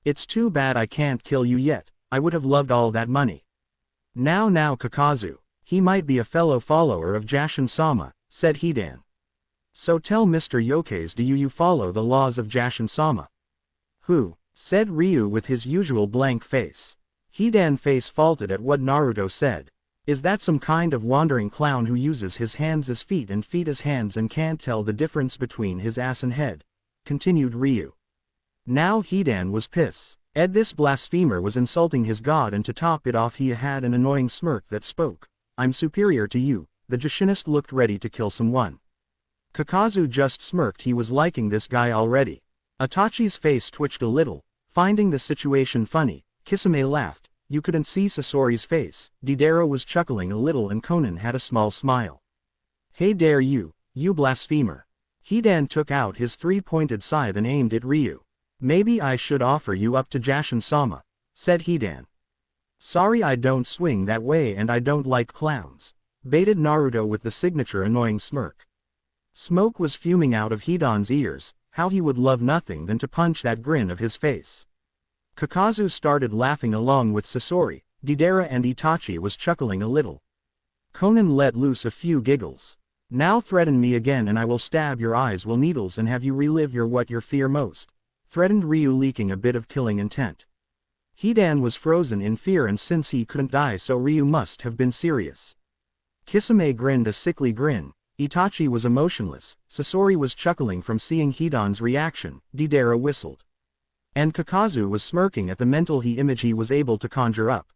It's too bad I can't kill you yet, I would have loved all that money. Now Kakazu, he might be a fellow follower of Jashin-sama, said Hidan. So tell Mr. Yoke's, do you follow the laws of Jashin-sama? Who? Said Ryu with his usual blank face. Hidan face faulted at what Naruto said. Is that some kind of wandering clown who uses his hands as feet and feet as hands and can't tell the difference between his ass and head? Continued Ryu. Now Hidan was pissed. This blasphemer was insulting his god, and to top it off he had an annoying smirk that spoke. I'm superior to you. The Jashinist looked ready to kill someone. Kakazu just smirked, he was liking this guy already. Itachi's face twitched a little, finding the situation funny. Kisame laughed. You couldn't see Sasori's face. Deidara was chuckling a little and Konan had a small smile. Hey dare you, you blasphemer. Hidan took out his three-pointed scythe and aimed at Ryu. Maybe I should offer you up to Jashin-sama, said Hidan. Sorry, I don't swing that way and I don't like clowns, baited Naruto with the signature annoying smirk. Smoke was fuming out of Hidan's ears. How he would love nothing than to punch that grin of his face. Kakazu started laughing along with Sasori. Deidara and Itachi was chuckling a little. Konan let loose a few giggles. Now threaten me again and I will stab your eyes will needles and have you relive what you fear most, threatened Ryu, leaking a bit of killing intent. Hidan was frozen in fear, and since he couldn't die, so Ryu must have been serious. Kisame grinned a sickly grin. Itachi was emotionless. Sasori was chuckling from seeing Hidan's reaction. Deidara whistled. And Kakazu was smirking at the mental image he was able to conjure up.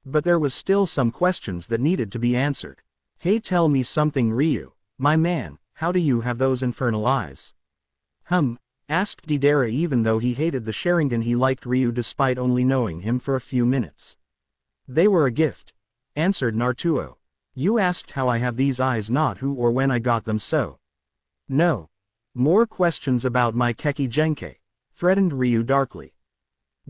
But there was still some questions that needed to be answered. Hey, tell me something, Ryu. My man, how do you have those infernal eyes? Asked Deidara. Even though he hated the Sharingan, he liked Ryu despite only knowing him for a few minutes. They were a gift, answered Naruto. You asked how I have these eyes, not who or when I got them, so. No. More questions about my Keki Genkai, threatened Ryu darkly.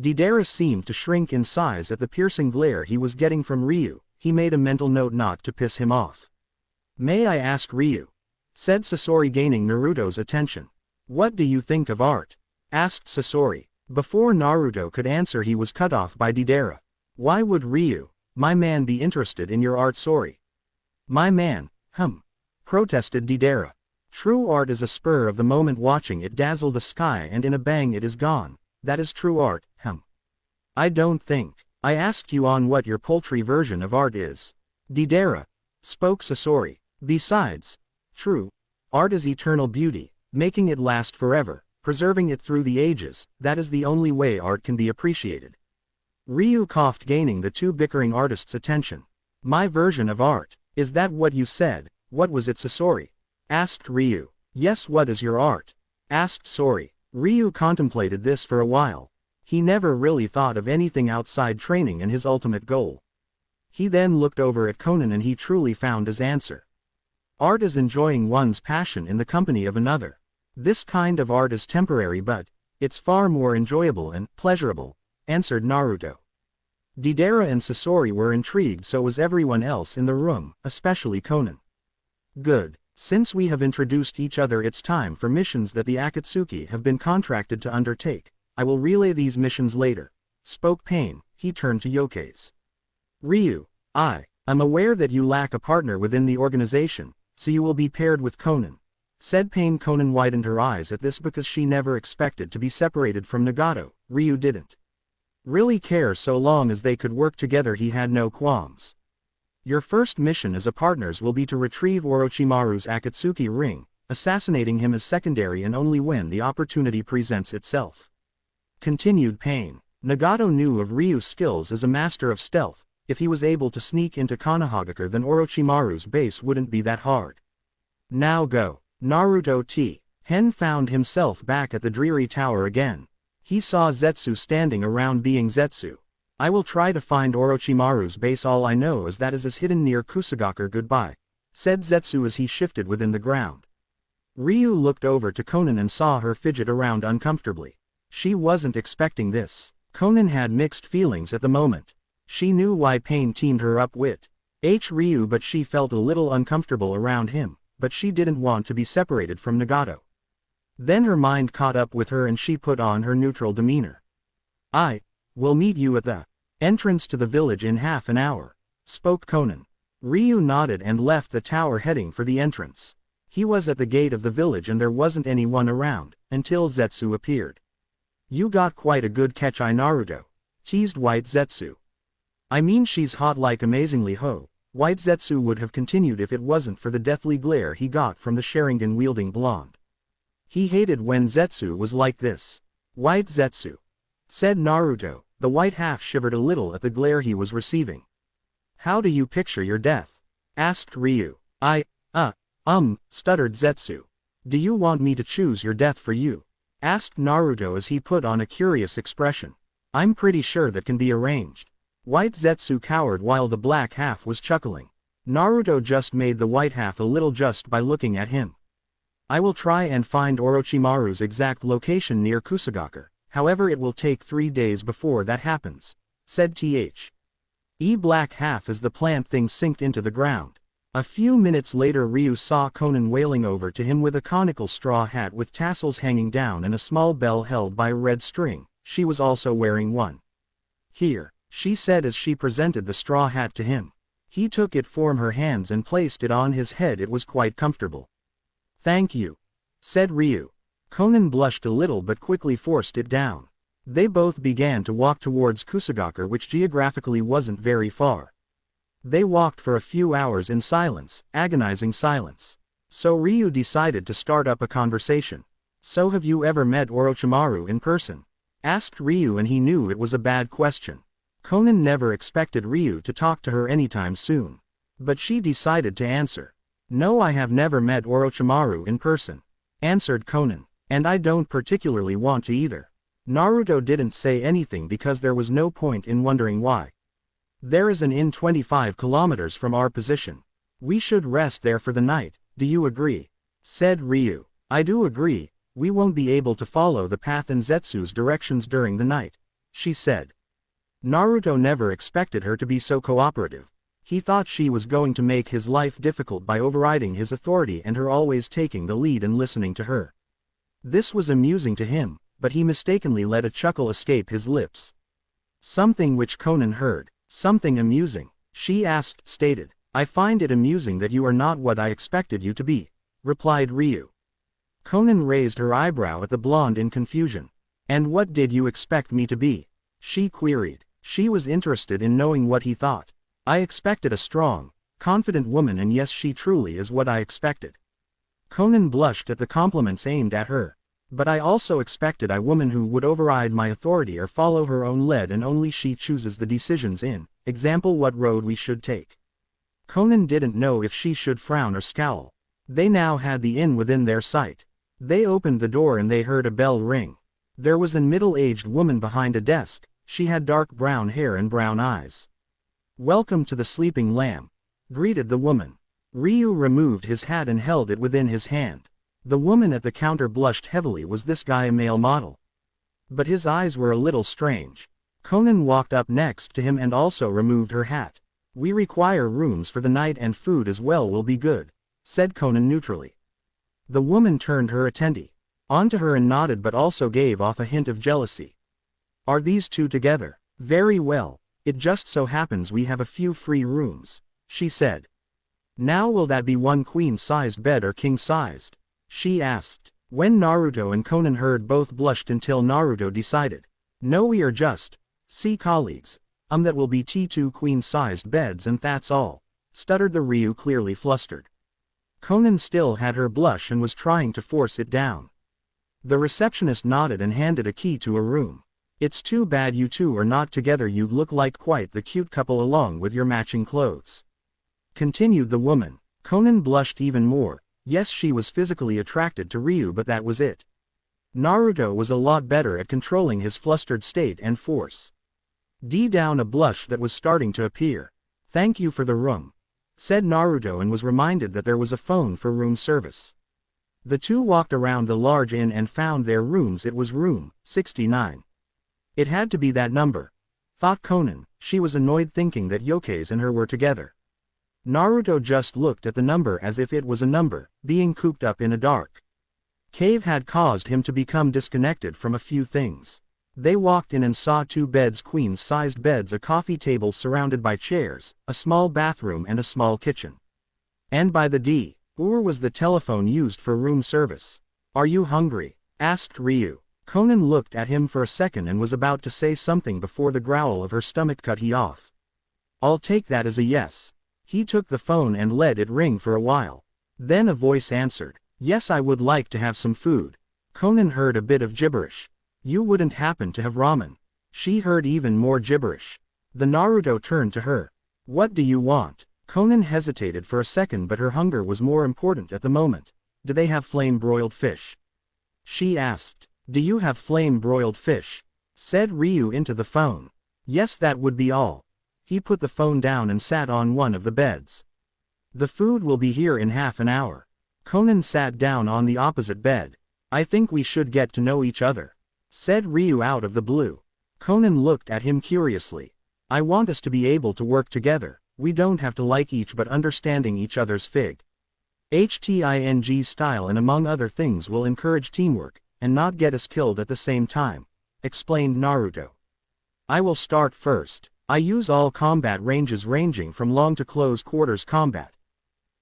Deidara seemed to shrink in size at the piercing glare he was getting from Ryu. He made a mental note not to piss him off. May I ask, Ryu? Said Sasori, gaining Naruto's attention. What do you think of art? Asked Sasori. Before Naruto could answer, he was cut off by Deidara. Why would Ryu, my man, be interested in your art, Sori? My man, protested Deidara. True art is a spur of the moment, watching it dazzle the sky and in a bang it is gone. That is true art, I don't think. I asked you on what your paltry version of art is. Deidara, spoke Sasori. Besides, true art is eternal beauty, making it last forever, preserving it through the ages. That is the only way art can be appreciated. Ryu coughed, gaining the two bickering artists' attention. My version of art, is that what you said? What was it, Sasori? Asked Ryu. Yes, what is your art? Asked Sori. Ryu contemplated this for a while. He never really thought of anything outside training and his ultimate goal. He then looked over at Konan and he truly found his answer. Art is enjoying one's passion in the company of another. This kind of art is temporary, but it's far more enjoyable and pleasurable, answered Naruto. Deidara and Sasori were intrigued, so was everyone else in the room, especially Konan. Good. Since we have introduced each other, it's time for missions that the Akatsuki have been contracted to undertake. I will relay these missions later, spoke Pain. He turned to Yoke's. Ryu, I am aware that you lack a partner within the organization, so you will be paired with Konan, said Pain. Konan widened her eyes at this because she never expected to be separated from Nagato. Ryu didn't really care so long as they could work together. He had no qualms. Your first mission as a partners will be to retrieve Orochimaru's Akatsuki ring. Assassinating him is secondary and only when the opportunity presents itself. Continued Pain. Nagato knew of Ryu's skills as a master of stealth. If he was able to sneak into Konohagakure, then Orochimaru's base wouldn't be that hard. Now go. Naruto Hen found himself back at the dreary tower again. He saw Zetsu standing around being Zetsu. I will try to find Orochimaru's base. All I know is that it is hidden near Kusagakure. Goodbye, said Zetsu as he shifted within the ground. Ryu looked over to Konan and saw her fidget around uncomfortably. She wasn't expecting this. Konan had mixed feelings at the moment. She knew why Pain teamed her up with Ryu, but she felt a little uncomfortable around him, but she didn't want to be separated from Nagato. Then her mind caught up with her and she put on her neutral demeanor. I will meet you at the entrance to the village in half an hour, spoke Konan. Ryu nodded and left the tower heading for the entrance. He was at the gate of the village and there wasn't anyone around, until Zetsu appeared. You got quite a good catch, Naruto, teased White Zetsu. I mean, she's hot like amazingly ho. White Zetsu would have continued if it wasn't for the deathly glare he got from the Sharingan-wielding blonde. He hated when Zetsu was like this. White Zetsu, said Naruto. The white half shivered a little at the glare he was receiving. How do you picture your death? Asked Ryu. Stuttered Zetsu. Do you want me to choose your death for you? Asked Naruto as he put on a curious expression. I'm pretty sure that can be arranged. White Zetsu cowered while the black half was chuckling. Naruto just made the white half a little just by looking at him. I will try and find Orochimaru's exact location near Kusagakure, however it will take 3 days before that happens, said black half as the plant thing sinked into the ground. A few minutes later Ryu saw Konan wailing over to him with a conical straw hat with tassels hanging down and a small bell held by a red string. She was also wearing one. Here, she said as she presented the straw hat to him. He took it from her hands and placed it on his head. It was quite comfortable. Thank you, said Ryu. Konan blushed a little but quickly forced it down. They both began to walk towards Kusagakure, which geographically wasn't very far. They walked for a few hours in silence, agonizing silence. So Ryu decided to start up a conversation. So have you ever met Orochimaru in person? Asked Ryu, and he knew it was a bad question. Konan never expected Ryu to talk to her anytime soon. But she decided to answer. No, I have never met Orochimaru in person, answered Konan. And I don't particularly want to either. Naruto didn't say anything because there was no point in wondering why. There is an inn 25 kilometers from our position. We should rest there for the night, do you agree? Said Ryu. I do agree. We won't be able to follow the path in Zetsu's directions during the night, she said. Naruto never expected her to be so cooperative. He thought she was going to make his life difficult by overriding his authority and her always taking the lead and listening to her. This was amusing to him, but he mistakenly let a chuckle escape his lips. Something which Konan heard. Something amusing, she stated. I find it amusing that you are not what I expected you to be, replied Ryu. Konan raised her eyebrow at the blonde in confusion. And what did you expect me to be? She queried. She was interested in knowing what he thought. I expected a strong, confident woman, and yes, she truly is what I expected. Konan blushed at the compliments aimed at her. But I also expected a woman who would override my authority or follow her own lead, and only she chooses the decisions in, example, what road we should take. Konan didn't know if she should frown or scowl. They now had the inn within their sight. They opened the door and they heard a bell ring. There was a middle-aged woman behind a desk. She had dark brown hair and brown eyes. Welcome to the Sleeping Lamb, greeted the woman. Ryu removed his hat and held it within his hand. The woman at the counter blushed heavily. Was this guy a male model? But his eyes were a little strange. Konan walked up next to him and also removed her hat. We require rooms for the night and food as well will be good, said Konan neutrally. The woman turned her attendee onto her and nodded, but also gave off a hint of jealousy. Are these two together? Very well. It just so happens we have a few free rooms, she said. Now will that be one queen-sized bed or king-sized? She asked. When Naruto and Konan heard, both blushed until Naruto decided. No, we are just colleagues. That will be T2 queen-sized beds and that's all, stuttered the Ryu, clearly flustered. Konan still had her blush and was trying to force it down. The receptionist nodded and handed a key to a room. It's too bad you two are not together, you'd look like quite the cute couple along with your matching clothes, continued the woman. Konan blushed even more. Yes, she was physically attracted to Ryu, but that was it. Naruto was a lot better at controlling his flustered state and force. Deep down a blush that was starting to appear. "Thank you for the room," said Naruto, and was reminded that there was a phone for room service. The two walked around the large inn and found their rooms. It was room 69. It had to be that number, thought Konan. She was annoyed thinking that Yosuke and her were together. Naruto just looked at the number as if it was a number. Being cooped up in a dark cave had caused him to become disconnected from a few things. They walked in and saw 2 beds, queen-sized beds, a coffee table surrounded by chairs, a small bathroom and a small kitchen. And by the door was the telephone used for room service. "Are you hungry?" asked Ryu. Konan looked at him for a second and was about to say something before the growl of her stomach cut he off. "I'll take that as a yes." He took the phone and let it ring for a while. Then a voice answered. "Yes, I would like to have some food." Konan heard a bit of gibberish. "You wouldn't happen to have ramen?" She heard even more gibberish. The Naruto turned to her. "What do you want?" Konan hesitated for a second, but her hunger was more important at the moment. "Do they have flame-broiled fish?" she asked. "Do you have flame-broiled fish?" said Ryu into the phone. "Yes, that would be all." He put the phone down and sat on one of the beds. "The food will be here in half an hour." Konan sat down on the opposite bed. "I think we should get to know each other," said Ryu out of the blue. Konan looked at him curiously. "I want us to be able to work together. We don't have to like each but understanding each other's HTING style and among other things will encourage teamwork, and not get us killed at the same time," explained Naruto. "I will start first. I use all combat ranges ranging from long to close quarters combat.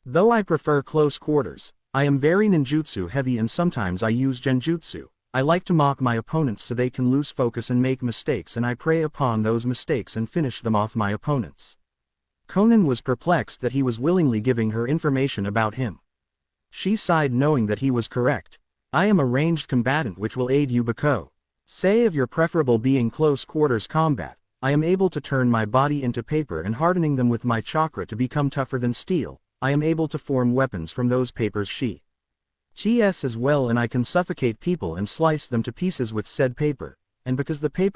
Though I prefer close quarters, I am very ninjutsu heavy and sometimes I use genjutsu. I like to mock my opponents so they can lose focus and make mistakes, and I prey upon those mistakes and finish them off my opponents." Konan was perplexed that he was willingly giving her information about him. She sighed knowing that he was correct. "I am a ranged combatant which will aid you because, say of your preferable being close quarters combat, I am able to turn my body into paper and hardening them with my chakra to become tougher than steel. I am able to form weapons from those papers TS as well, and I can suffocate people and slice them to pieces with said paper, and because the paper